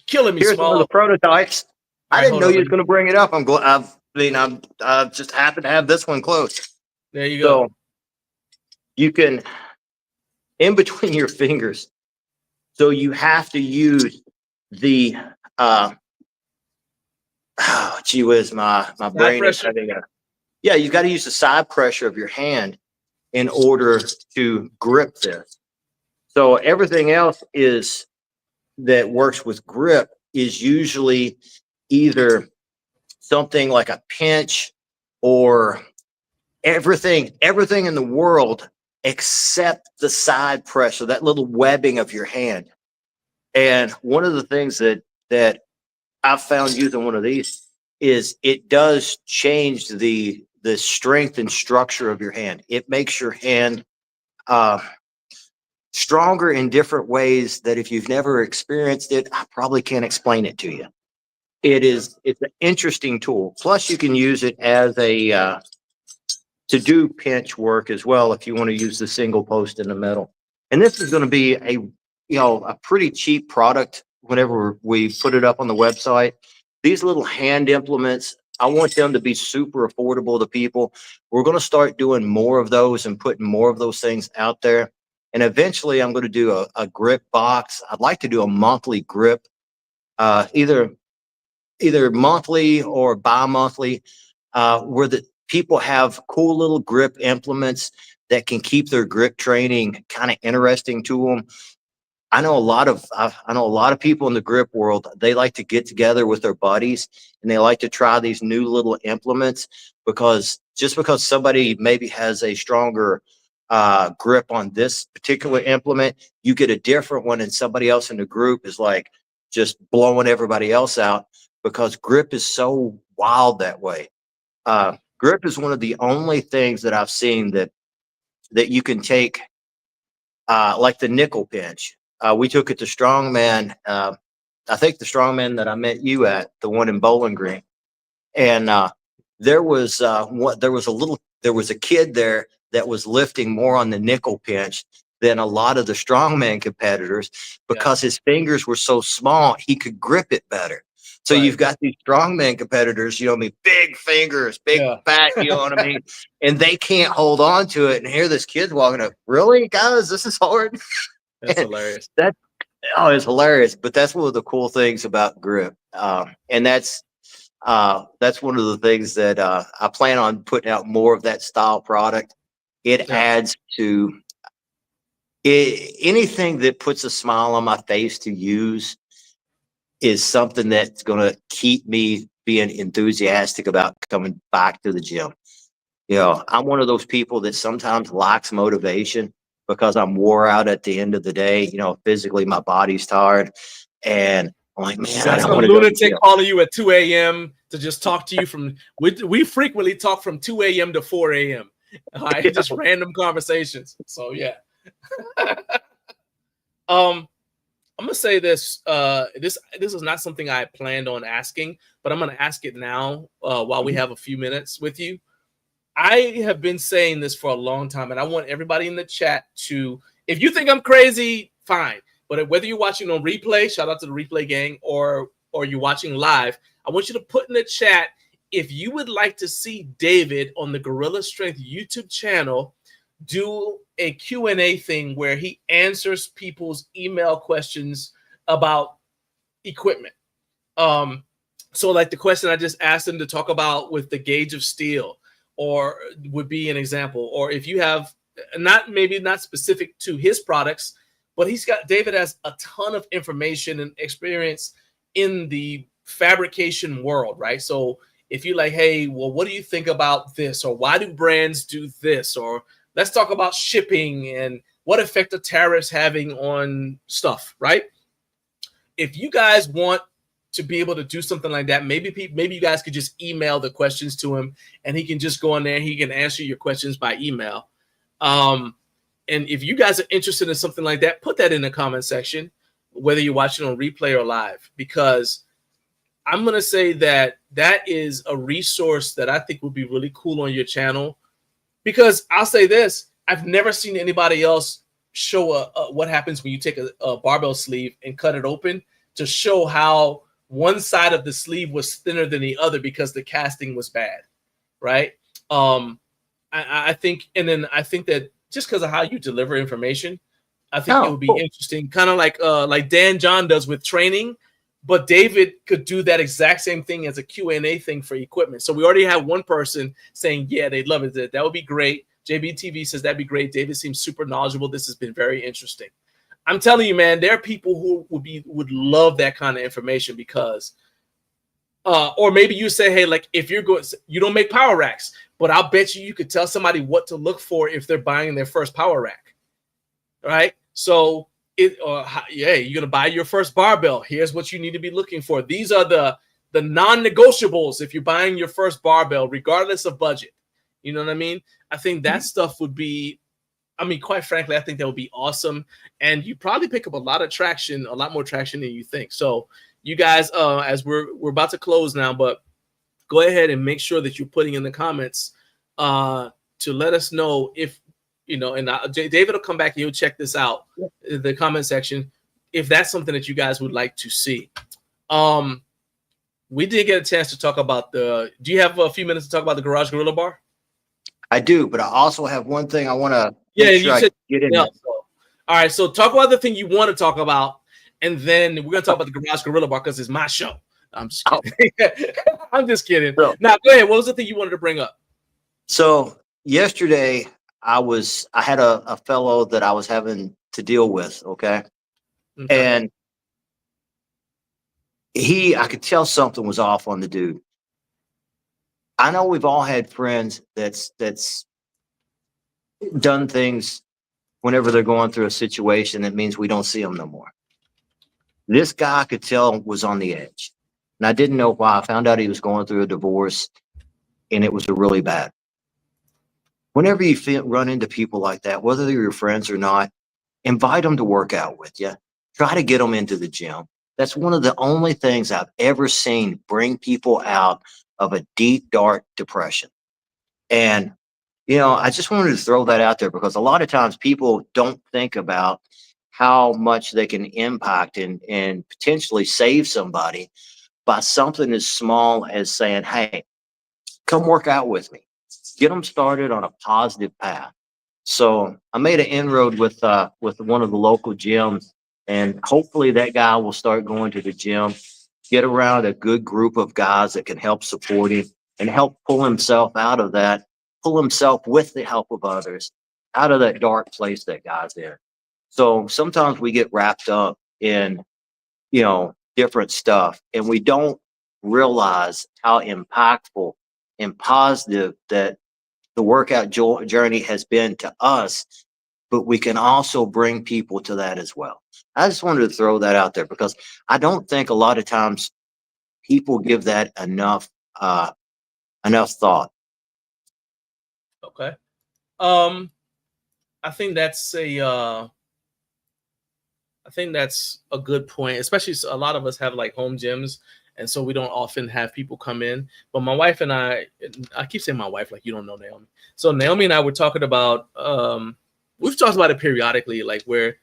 killing me. Here's one of the prototypes. I didn't know you was going to bring it up. I just happened to have this one close. There you go. So you can, in between your fingers. So you have to use the gee whiz, my brain is having you've got to use the side pressure of your hand in order to grip this. So everything else that works with grip is usually either something like a pinch or everything in the world except the side pressure, that little webbing of your hand. And one of the things that I've found using one of these is it does change the strength and structure of your hand. It makes your hand stronger in different ways that if you've never experienced it, I probably can't explain it to you. It's an interesting tool. Plus you can use it as to do pinch work as well if you want to use the single post in the middle. And this is going to be a pretty cheap product whenever we put it up on the website. These little hand implements, I want them to be super affordable to people. We're going to start doing more of those and putting more of those things out there. And eventually I'm going to do a grip box. I'd like to do a monthly grip, either monthly or bi-monthly, where the people have cool little grip implements that can keep their grip training kind of interesting to them. I know a lot of people in the grip world, they like to get together with their buddies and they like to try these new little implements because somebody maybe has a stronger grip on this particular implement, you get a different one and somebody else in the group is like just blowing everybody else out because grip is so wild that way. Grip is one of the only things that I've seen that you can take, like the nickel pinch. We took it to Strongman. I think the Strongman that I met you at, the one in Bowling Green, and there was a kid there that was lifting more on the nickel pinch, than a lot of the strongman competitors because his fingers were so small, he could grip it better. So you've got these strongman competitors, you know what I mean, big fingers, big fat, you know what I mean, and they can't hold on to it. And here this kid's walking up, really, guys, this is hard. That's hilarious. It's hilarious. But that's one of the cool things about grip, and that's one of the things that I plan on putting out more of that style product. It adds to anything that puts a smile on my face to use is something that's going to keep me being enthusiastic about coming back to the gym. You know, I'm one of those people that sometimes lacks motivation because I'm wore out at the end of the day. You know, physically, my body's tired. And I'm like, man, I That's don't a want to go to the lunatic gym. calling you at 2 a.m. to just talk to you from, we frequently talk from 2 a.m. to 4 a.m. Just random conversations. So, yeah. I'm gonna say this. This is not something I planned on asking, but I'm gonna ask it now while we have a few minutes with you. I have been saying this for a long time, and I want everybody in the chat to, if you think I'm crazy, fine. But whether you're watching on replay, shout out to the replay gang, or you're watching live, I want you to put in the chat if you would like to see David on the Gorilla Strength YouTube channel do a Q&A thing where he answers people's email questions about equipment. So like the question I just asked him to talk about with the gauge of steel, or would be an example. Or if you have not specific to his products, but David has a ton of information and experience in the fabrication world, right? So if you're like, hey, well, what do you think about this? Or why do brands do this? Or let's talk about shipping and what effect are tariffs having on stuff, right? If you guys want to be able to do something like that, maybe you guys could just email the questions to him, and he can just go in there and he can answer your questions by email. And if you guys are interested in something like that, put that in the comment section, whether you're watching on replay or live, because I'm going to say that is a resource that I think would be really cool on your channel. Because I'll say this, I've never seen anybody else show what happens when you take a barbell sleeve and cut it open to show how one side of the sleeve was thinner than the other because the casting was bad, right? I think that just because of how you deliver information, I think it would be interesting, kind of like Dan John does with training, but David could do that exact same thing as a Q&A thing for equipment. So we already have one person saying, yeah, they'd love it. That would be great. JBTV says that'd be great. David seems super knowledgeable. This has been very interesting. I'm telling you, man, there are people who would love that kind of information because, or maybe you say, hey, like if you're going, you don't make power racks, but I'll bet you could tell somebody what to look for if they're buying their first power rack, right? So you're gonna buy your first barbell. Here's what you need to be looking for. These are the non-negotiables if you're buying your first barbell, regardless of budget. You know what I mean? I think that stuff would be, I mean, quite frankly, I think that would be awesome. And you probably pick up a lot more traction than you think. So you guys, as we're about to close now, but go ahead and make sure that you're putting in the comments to let us know if, you know, and David will come back and he'll check this out in the comment section if that's something that you guys would like to see. We did get a chance to talk about do you have a few minutes to talk about the Garage Gorilla Bar? I do, but I also have one thing I want to get in. All right, so talk about the thing you want to talk about, and then we're going to talk about the Garage Gorilla Bar because it's my show. I'm just kidding. I'm just kidding. So, now, go ahead. What was the thing you wanted to bring up? So yesterday, I had a fellow that I was having to deal with, okay? And I could tell something was off on the dude. I know we've all had friends that's done things whenever they're going through a situation that means we don't see them no more. This guy I could tell was on the edge. And I didn't know why. I found out he was going through a divorce, and it was a really bad. Whenever you run into people like that, whether they're your friends or not, invite them to work out with you. Try to get them into the gym. That's one of the only things I've ever seen bring people out of a deep, dark depression. And, I just wanted to throw that out there because a lot of times people don't think about how much they can impact and potentially save somebody by something as small as saying, hey, come work out with me. Get them started on a positive path. So I made an inroad with one of the local gyms, and hopefully that guy will start going to the gym, get around a good group of guys that can help support him and help pull himself out of that, pull himself with the help of others out of that dark place that guy's in. So sometimes we get wrapped up in, different stuff, and we don't realize how impactful and positive that the workout journey has been to us, but we can also bring people to that as well. I just wanted to throw that out there because I don't think a lot of times people give that enough thought. Okay. I think that's a good point, especially a lot of us have like home gyms, and so we don't often have people come in. But my wife and I keep saying my wife like you don't know Naomi. So Naomi and I were talking about, we've talked about it periodically, like where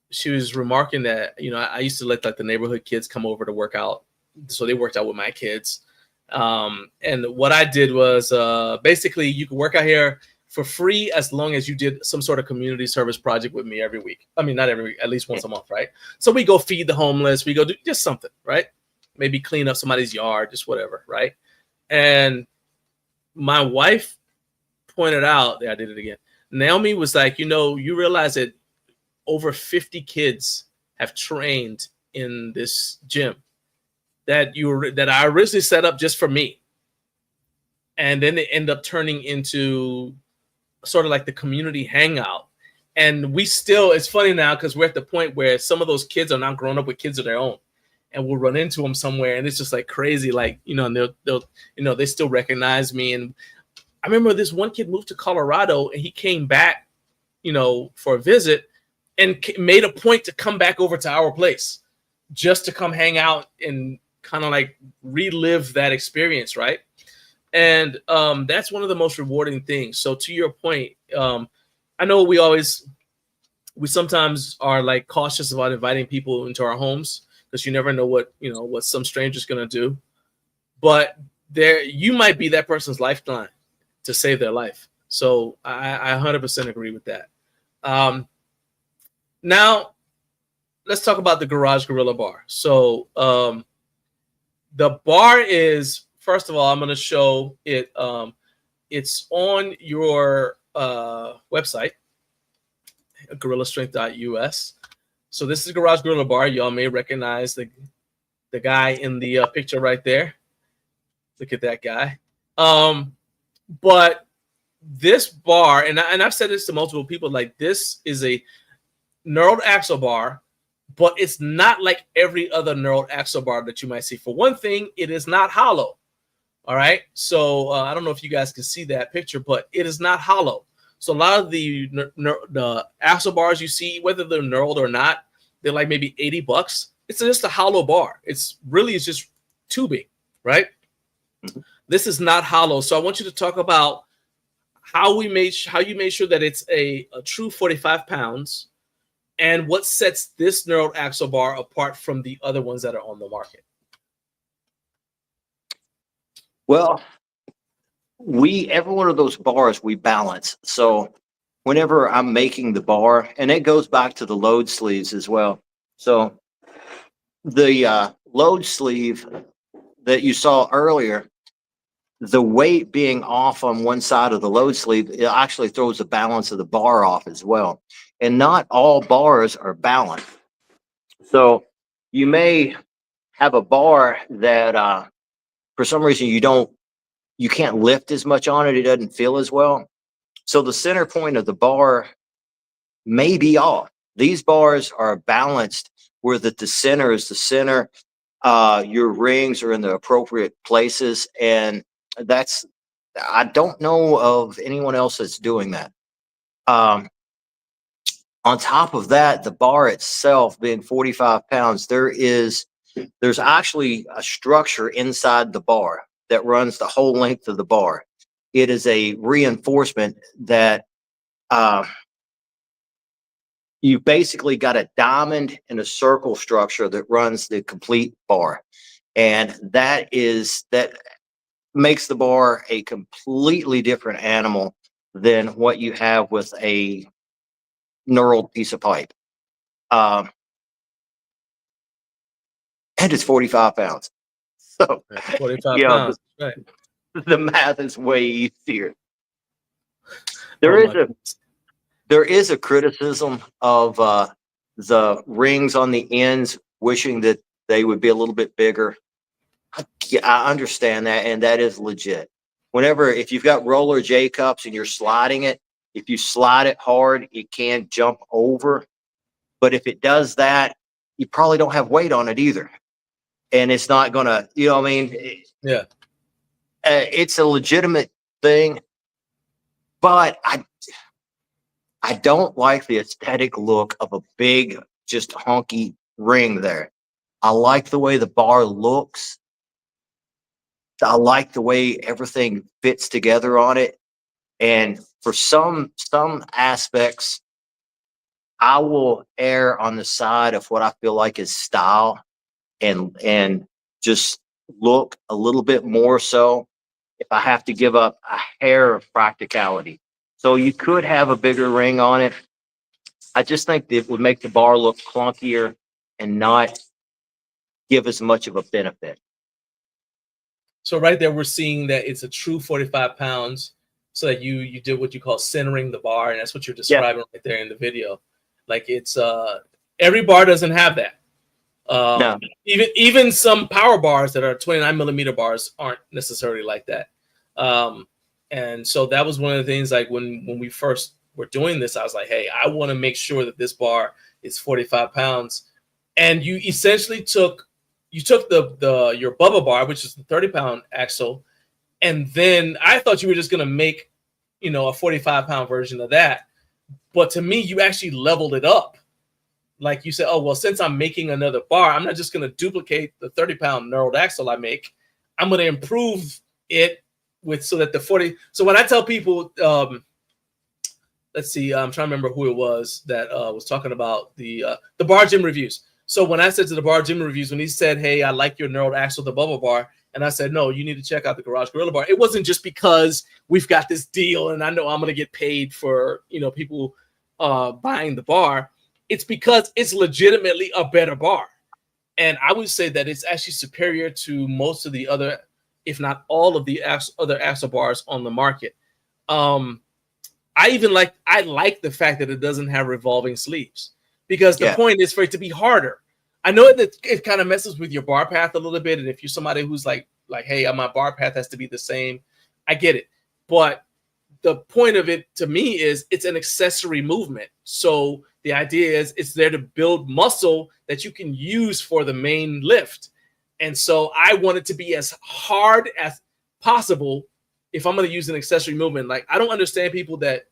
she was remarking that, I used to let like the neighborhood kids come over to work out. So they worked out with my kids. And what I did was basically you could work out here for free as long as you did some sort of community service project with me every week. I mean, not every week, at least once a month, right? So we go feed the homeless. We go do just something, right? Maybe clean up somebody's yard, just whatever, right? And my wife pointed out, I did it again. Naomi was like, you realize that over 50 kids have trained in this gym that I originally set up just for me. And then they end up turning into sort of like the community hangout. And it's funny now because we're at the point where some of those kids are now grown up with kids of their own, and we'll run into them somewhere, and it's just like crazy, like, and they'll they still recognize me. And I remember this one kid moved to Colorado, and he came back, for a visit, and made a point to come back over to our place just to come hang out and kind of like relive that experience, right? And that's one of the most rewarding things. So to your point, I know we sometimes are like cautious about inviting people into our homes because you never know what some stranger's gonna do. But you might be that person's lifeline to save their life. So I 100% agree with that. Now let's talk about the Garage Gorilla Bar. So the bar is, first of all, I'm going to show it. It's on your website, gorillastrength.us. So this is Garage Gorilla Bar. Y'all may recognize the guy in the picture right there. Look at that guy. But this bar, and I've said this to multiple people, like this is a knurled axle bar, but it's not like every other knurled axle bar that you might see. For one thing, it is not hollow. All right. So I don't know if you guys can see that picture, but it is not hollow. So a lot of the axle bars you see, whether they're knurled or not, they're like maybe $80. It's just a hollow bar. It's just tubing, right? Mm-hmm. This is not hollow. So I want you to talk about how you made sure that it's a true 45 pounds, and what sets this knurled axle bar apart from the other ones that are on the market. Well, every one of those bars we balance. So whenever I'm making the bar, and it goes back to the load sleeves as well. So the load sleeve that you saw earlier, the weight being off on one side of the load sleeve, it actually throws the balance of the bar off as well. And not all bars are balanced. So you may have a bar that for some reason you can't lift as much on it. It doesn't feel as well. So the center point of the bar may be off. These bars are balanced where the center is the center. Your rings are in the appropriate places. And I don't know of anyone else that's doing that. On top of that, the bar itself being 45 pounds, there's actually a structure inside the bar that runs the whole length of the bar. it is a reinforcement that you basically got a diamond and a circle structure that runs the complete bar. And that makes the bar a completely different animal than what you have with a knurled piece of pipe. And it's 45 pounds. So 45 you know, pounds. Right. the math is way easier. Oh There is a criticism of the rings on the ends, wishing that they would be a little bit bigger. I understand that, and that is legit. If you've got roller J cups and you're sliding it, if you slide it hard, it can jump over. But if it does that, you probably don't have weight on it either. And it's not gonna, Yeah. It's a legitimate thing, but I don't like the aesthetic look of a big, just honky ring there. I like the way the bar looks. I like the way everything fits together on it. And for some aspects, I will err on the side of what I feel like is style and just look a little bit more so if I have to give up a hair of practicality. So you could have a bigger ring on it. I just think that it would make the bar look clunkier and not give as much of a benefit. So right there, we're seeing that it's a true 45 pounds. So that you did what you call centering the bar, and that's what you're describing right there in the video. Like it's every bar doesn't have that. No. Even some power bars that are 29 millimeter bars aren't necessarily like that. And so that was one of the things, like when we first were doing this, I was like, hey, I want to make sure that this bar is 45 pounds. And you essentially took the your Bubba bar, which is the 30-pound axle, and then I thought you were just going to make, a 45-pound version of that. But to me, you actually leveled it up. Like you said, oh, well, since I'm making another bar, I'm not just going to duplicate the 30-pound knurled axle I make. I'm going to improve it so that the 40. So when I tell people, let's see, I'm trying to remember who it was that was talking about the bar gym reviews. So when I said to the bar gym reviews, when he said, hey, I like your knurled axle, the Bubba bar, and I said, no, you need to check out the Garage Gorilla bar. It wasn't just because we've got this deal and I know I'm going to get paid for, people buying the bar. It's because it's legitimately a better bar. And I would say that it's actually superior to most of the other, if not all of the other axle bars on the market. I like the fact that it doesn't have revolving sleeves, because the point is for it to be harder. I know that it kind of messes with your bar path a little bit. And if you're somebody who's like, hey, my bar path has to be the same, I get it. But the point of it to me is it's an accessory movement. So the idea is it's there to build muscle that you can use for the main lift. And so I want it to be as hard as possible if I'm going to use an accessory movement. Like, I don't understand people that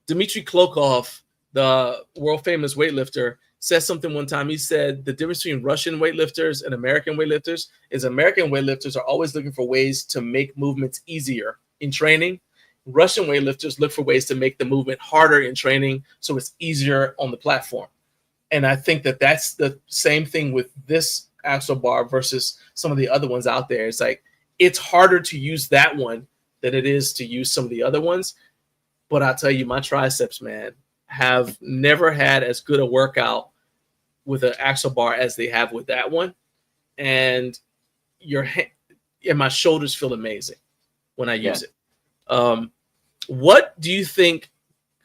Dmitry Klokov, the world famous weightlifter, said something one time. He said the difference between Russian weightlifters and American weightlifters is American weightlifters are always looking for ways to make movements easier in training. Russian weightlifters look for ways to make the movement harder in training so it's easier on the platform. And I think that that's the same thing with this axle bar versus some of the other ones out there. It's like it's harder to use that one than it is to use some of the other ones. But I'll tell you, my triceps, man, have never had as good a workout with an axle bar as they have with that one. And my shoulders feel amazing when I use it. What do you think?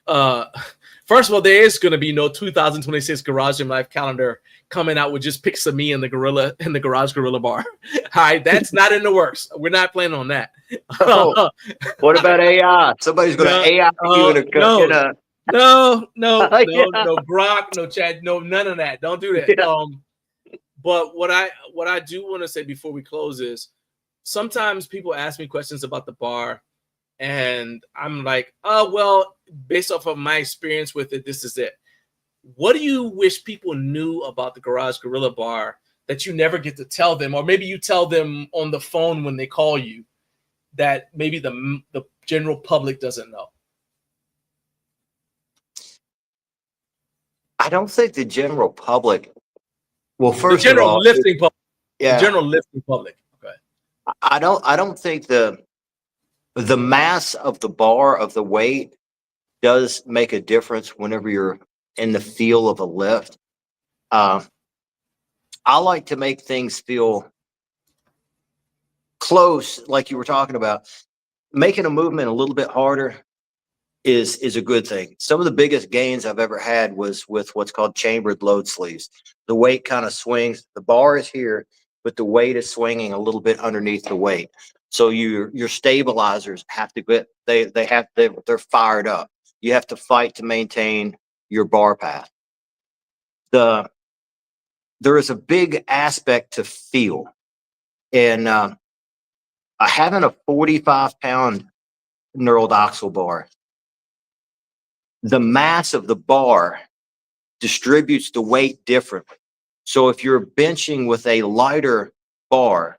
First of all, there is going to be no 2026 Garage Gym Life calendar coming out with just pics of me and the Garage Gorilla bar. All right, that's not in the works. We're not planning on that. What about AI? Somebody's going to AI you in a No, Grok, no Chat, no, none of that. Don't do that. Yeah. But what I do want to say before we close is sometimes people ask me questions about the bar, and I'm like, oh, well, based off of my experience with it, this is it. What do you wish people knew about the Garage Gorilla bar that you never get to tell them, or maybe you tell them on the phone when they call you? that maybe the general public doesn't know? I don't think the general public. Well, The first of general all, lifting public. yeah, The general lifting public. Okay. I don't think the mass of the bar of the weight does make a difference whenever you're in the feel of a lift. I like to make things feel close, like you were talking about. Making a movement a little bit harder is a good thing. Some of the biggest gains I've ever had was with what's called chambered load sleeves. The weight kind of swings. The bar is here, but the weight is swinging a little bit underneath the weight. So your stabilizers have to get they're fired up. You have to fight to maintain your bar path. There is a big aspect to feel, and having a 45-pound knurled axle bar, the mass of the bar distributes the weight differently. So if you're benching with a lighter bar,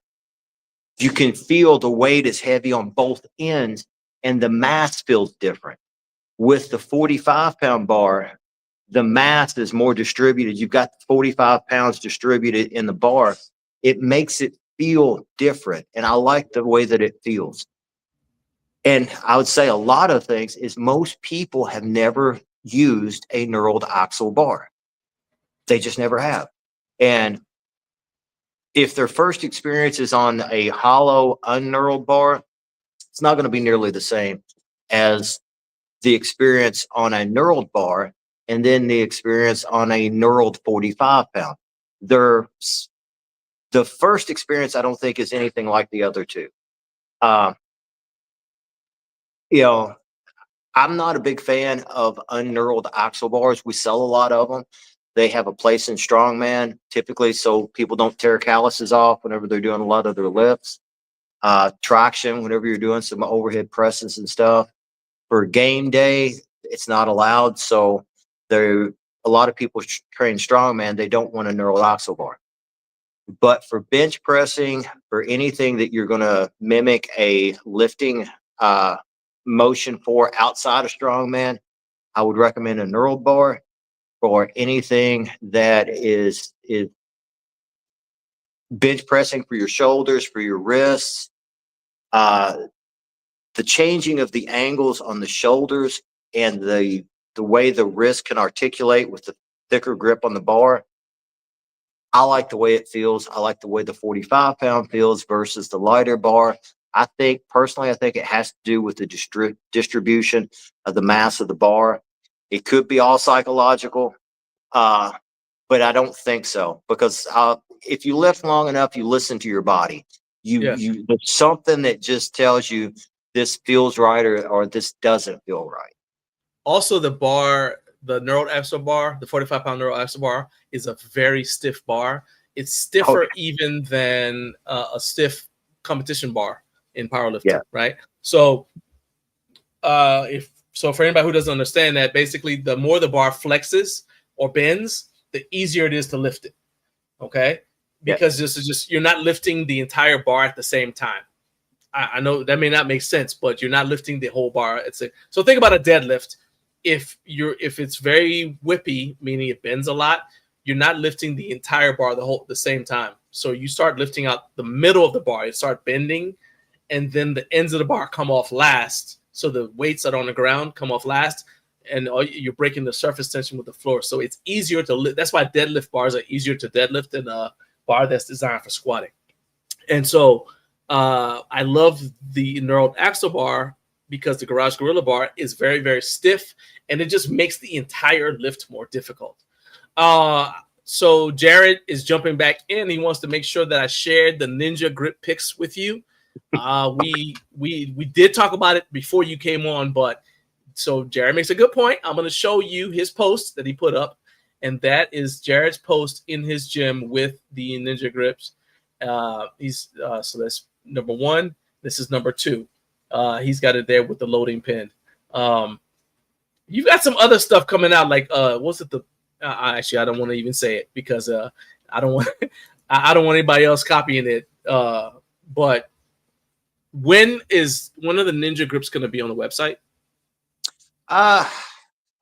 you can feel the weight is heavy on both ends and the mass feels different. With the 45-pound bar, the mass is more distributed. You've got 45 pounds distributed in the bar. It makes it feel different. And I like the way that it feels. And I would say a lot of things is most people have never used a knurled axle bar. They just never have. And if their first experience is on a hollow, unknurled bar, it's not going to be nearly the same as the experience on a knurled bar and then the experience on a knurled 45-pound. The first experience, I don't think, is anything like the other two. You know, I'm not a big fan of unknurled axle bars. We sell a lot of them. They have a place in strongman, typically, so people don't tear calluses off whenever they're doing a lot of their lifts. Traction, whenever you're doing some overhead presses and stuff. For game day, it's not allowed. So a lot of people train strongman, they don't want a knurled axle bar. But for bench pressing, for anything that you're going to mimic a lifting motion for outside of strongman, I would recommend a knurled bar. For anything that is bench pressing for your shoulders, for your wrists, the changing of the angles on the shoulders and the way the wrist can articulate with the thicker grip on the bar. I like the way it feels. I like the way the 45-pound feels versus the lighter bar. I think it has to do with the distribution of the mass of the bar. It could be all psychological, but I don't think so, because if you lift long enough, you listen to your body. There's something that just tells you this feels right or this doesn't feel right. Also, the bar, the knurled axle bar, the 45-pound knurled axle bar is a very stiff bar. It's stiffer even than a stiff competition bar in powerlifting, right? So, for anybody who doesn't understand that, basically, the more the bar flexes or bends, the easier it is to lift it. Okay, because this is just, you're not lifting the entire bar at the same time. I know that may not make sense, but you're not lifting the whole bar. So think about a deadlift. If it's very whippy, meaning it bends a lot, you're not lifting the entire bar the same time. So you start lifting out the middle of the bar, you start bending, and then the ends of the bar come off last. So the weights that are on the ground come off last, and you're breaking the surface tension with the floor. So it's easier to lift. That's why deadlift bars are easier to deadlift than a bar that's designed for squatting. And so I love the knurled axle bar because the Garage Gorilla bar is very, very stiff, and it just makes the entire lift more difficult. So Jared is jumping back in. He wants to make sure that I shared the Ninja grip pics with you. We did talk about it before you came on, but so Jared makes a good point. I'm going to show you his post that he put up, and that is Jared's post in his gym with the Ninja grips. So that's number one. This is number two. He's got it there with the loading pin. You've got some other stuff coming out, like what's it? Actually, I don't want to even say it because I don't want anybody else copying it. But when is one of the Ninja grips going to be on the website? I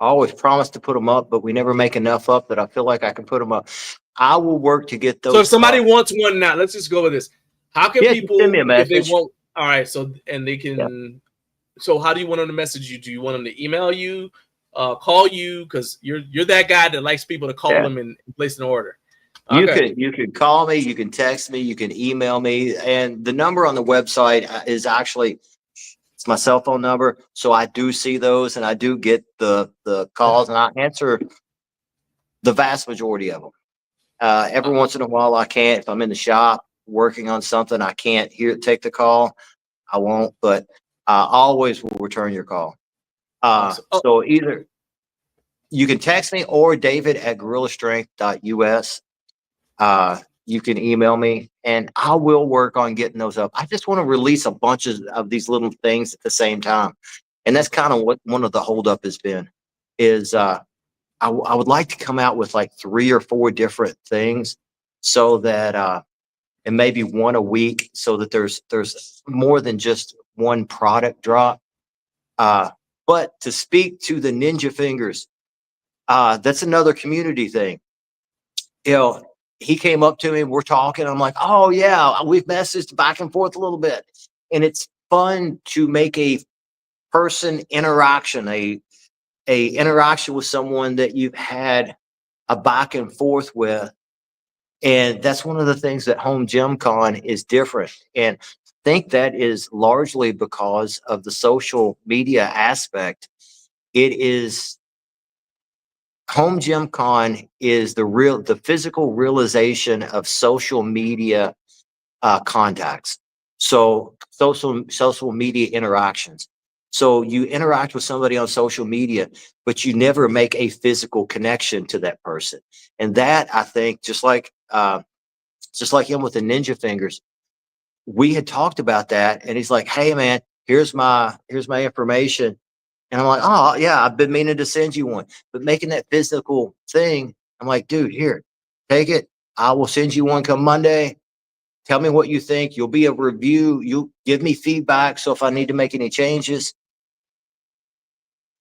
always promise to put them up, but we never make enough up that I feel like I can put them up. I will work to get those. So if somebody wants one now, let's just go with this. How can people, send me a if they message. want, all right, so, and they can, so how do you want them to message you? Do you want them to email you, call you? Because you're that guy that likes people to call them and place an order. Okay. You can call me, you can text me, you can email me, and the number on the website is actually, it's my cell phone number. So I do see those, and I do get the calls, and I answer the vast majority of them. Every once in a while I can't. If I'm in the shop working on something, I can't take the call. I won't, but I always will return your call. So either you can text me or david@gorillastrength.us. You can email me, and I will work on getting those up. I just want to release a bunch of these little things at the same time. And that's kind of what one of the holdup has been, is I would like to come out with like 3 or 4 different things, so that and maybe one a week, so that there's more than just one product drop. But to speak to the Ninja Fingers, that's another community thing. You know, he came up to me, we're talking, I'm like, oh yeah, we've messaged back and forth a little bit. And it's fun to make a person interaction, a interaction with someone that you've had a back and forth with. And that's one of the things that Home Gym Con is different. And I think that is largely because of the social media aspect. It is, Home Gym Con is the physical realization of social media contacts. So social media interactions. So you interact with somebody on social media, but you never make a physical connection to that person. And that, I think, just like him with the Ninja Fingers, we had talked about that, and he's like, hey man, here's my information. And I'm like, oh yeah, I've been meaning to send you one. But making that physical thing, I'm like, dude, here, take it. I will send you one come Monday. Tell me what you think. You'll be a review. You give me feedback. So if I need to make any changes,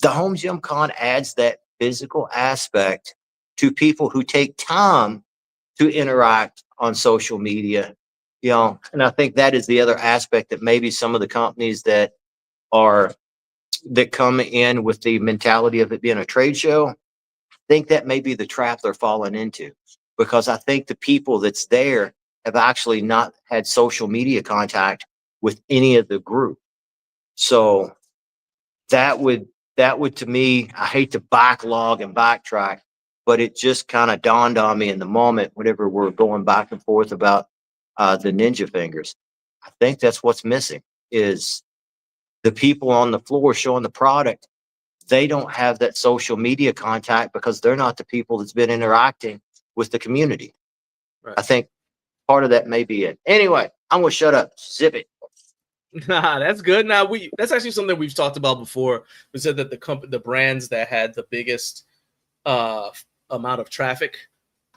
the Home Gym Con adds that physical aspect to people who take time to interact on social media. You know, and I think that is the other aspect that maybe some of the companies that come in with the mentality of it being a trade show, think that may be the trap they're falling into, because I think the people that's there have actually not had social media contact with any of the group. So that would to me, I hate to backlog and backtrack, but it just kind of dawned on me in the moment whenever we're going back and forth about the Ninja Fingers. I think that's what's missing, is the people on the floor showing the product. They don't have that social media contact because they're not the people that's been interacting with the community. Right. I think part of that may be it. Anyway, I'm gonna shut up. Zip it. Nah, that's good. Now that's actually something we've talked about before. We said that the brands that had the biggest amount of traffic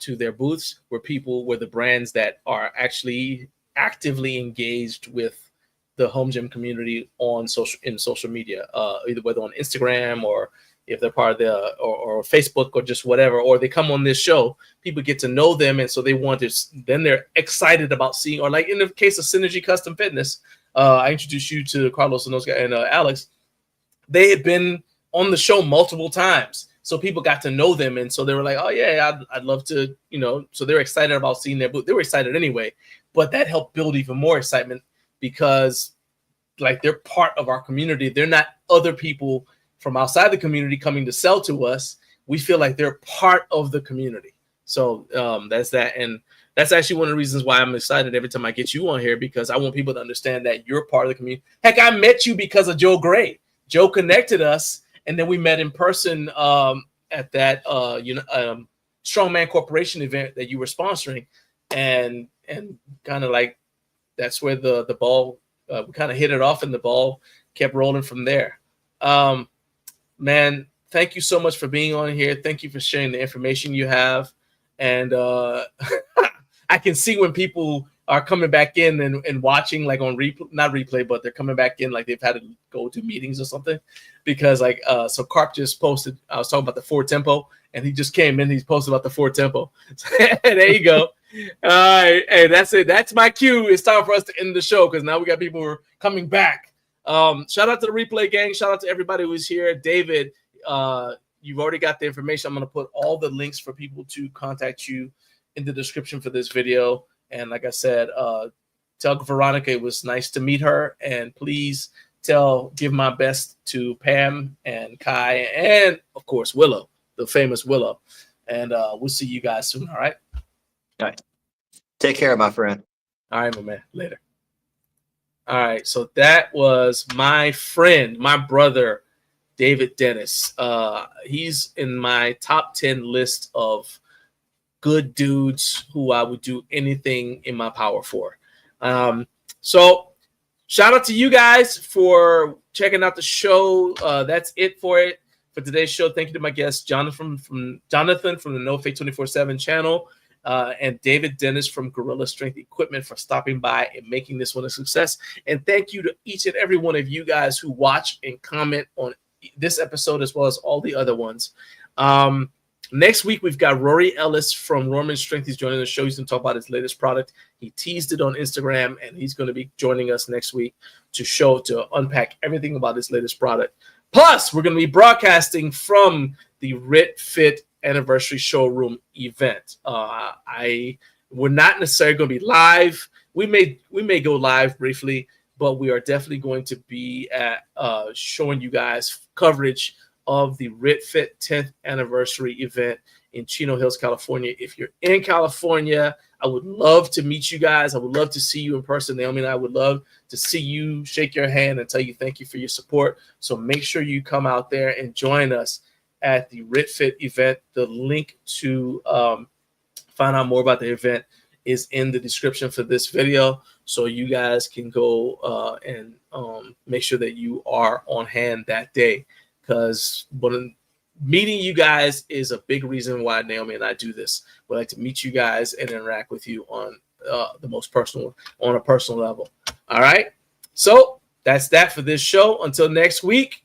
to their booths were the brands that are actually actively engaged with the home gym community in social media, either whether on Instagram or if they're part of the or Facebook or just whatever, or they come on this show, people get to know them, and so they want to. Then they're excited about seeing, or like in the case of Synergy Custom Fitness, I introduced you to Carlos and those guys and Alex. They had been on the show multiple times, so people got to know them, and so they were like, "Oh yeah, I'd love to," you know. So they're excited about seeing their booth. They were excited anyway, but that helped build even more excitement, because like they're part of our community. They're not other people from outside the community coming to sell to us. We feel like they're part of the community. So that's that. And that's actually one of the reasons why I'm excited every time I get you on here, because I want people to understand that you're part of the community. Heck, I met you because of Joe Gray. Joe connected us, and then we met in person at that Strongman Corporation event that you were sponsoring, and kind of like that's where the ball we kind of hit it off, and the ball kept rolling from there. Man, thank you so much for being on here. Thank you for sharing the information you have. And I can see when people are coming back in and watching like on not replay, but they're coming back in like they've had to go to meetings or something. Because like so Carp just posted, I was talking about the Ford Tempo, and he just came in, he's posted about the Ford Tempo. There you go. All right, hey, that's it. That's my cue. It's time for us to end the show because now we got people who are coming back. Shout out to the replay gang. Shout out to everybody who's here. David, you've already got the information. I'm going to put all the links for people to contact you in the description for this video. And like I said, tell Veronica it was nice to meet her. And please give my best to Pam and Kai and, of course, Willow, the famous Willow. And we'll see you guys soon, all right? All right. Take care, my friend. All right, my man. Later. All right, so that was my friend, my brother, David Dennis. He's in my top 10 list of good dudes who I would do anything in my power for. So shout out to you guys for checking out the show. That's it for today's show. Thank you to my guest, Jonathan from the NoFate247 channel. And David Dennis from Gorilla Strength Equipment for stopping by and making this one a success. And thank you to each and every one of you guys who watch and comment on this episode as well as all the other ones. Next week, we've got Rory Ellis from Roman Strength. He's joining the show. He's going to talk about his latest product. He teased it on Instagram, and he's going to be joining us next week to unpack everything about his latest product. Plus, we're going to be broadcasting from the RitFit anniversary showroom event. We're not necessarily going to be live. We may go live briefly, but we are definitely going to be at showing you guys coverage of the RitFit 10th anniversary event in Chino Hills, California. If you're in California, I would love to meet you guys. I would love to see you in person. Naomi and I would love to see you, shake your hand, and tell you thank you for your support. So make sure you come out there and join us at the RitFit event. The link to find out more about the event is in the description for this video, so you guys can go and make sure that you are on hand that day, because meeting you guys is a big reason why Naomi and I do this. We like to meet you guys and interact with you on a personal level. All right, so that's that for this show. Until next week,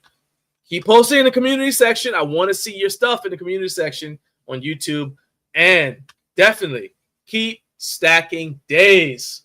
keep posting in the community section. I want to see your stuff in the community section on YouTube. And definitely keep stacking days.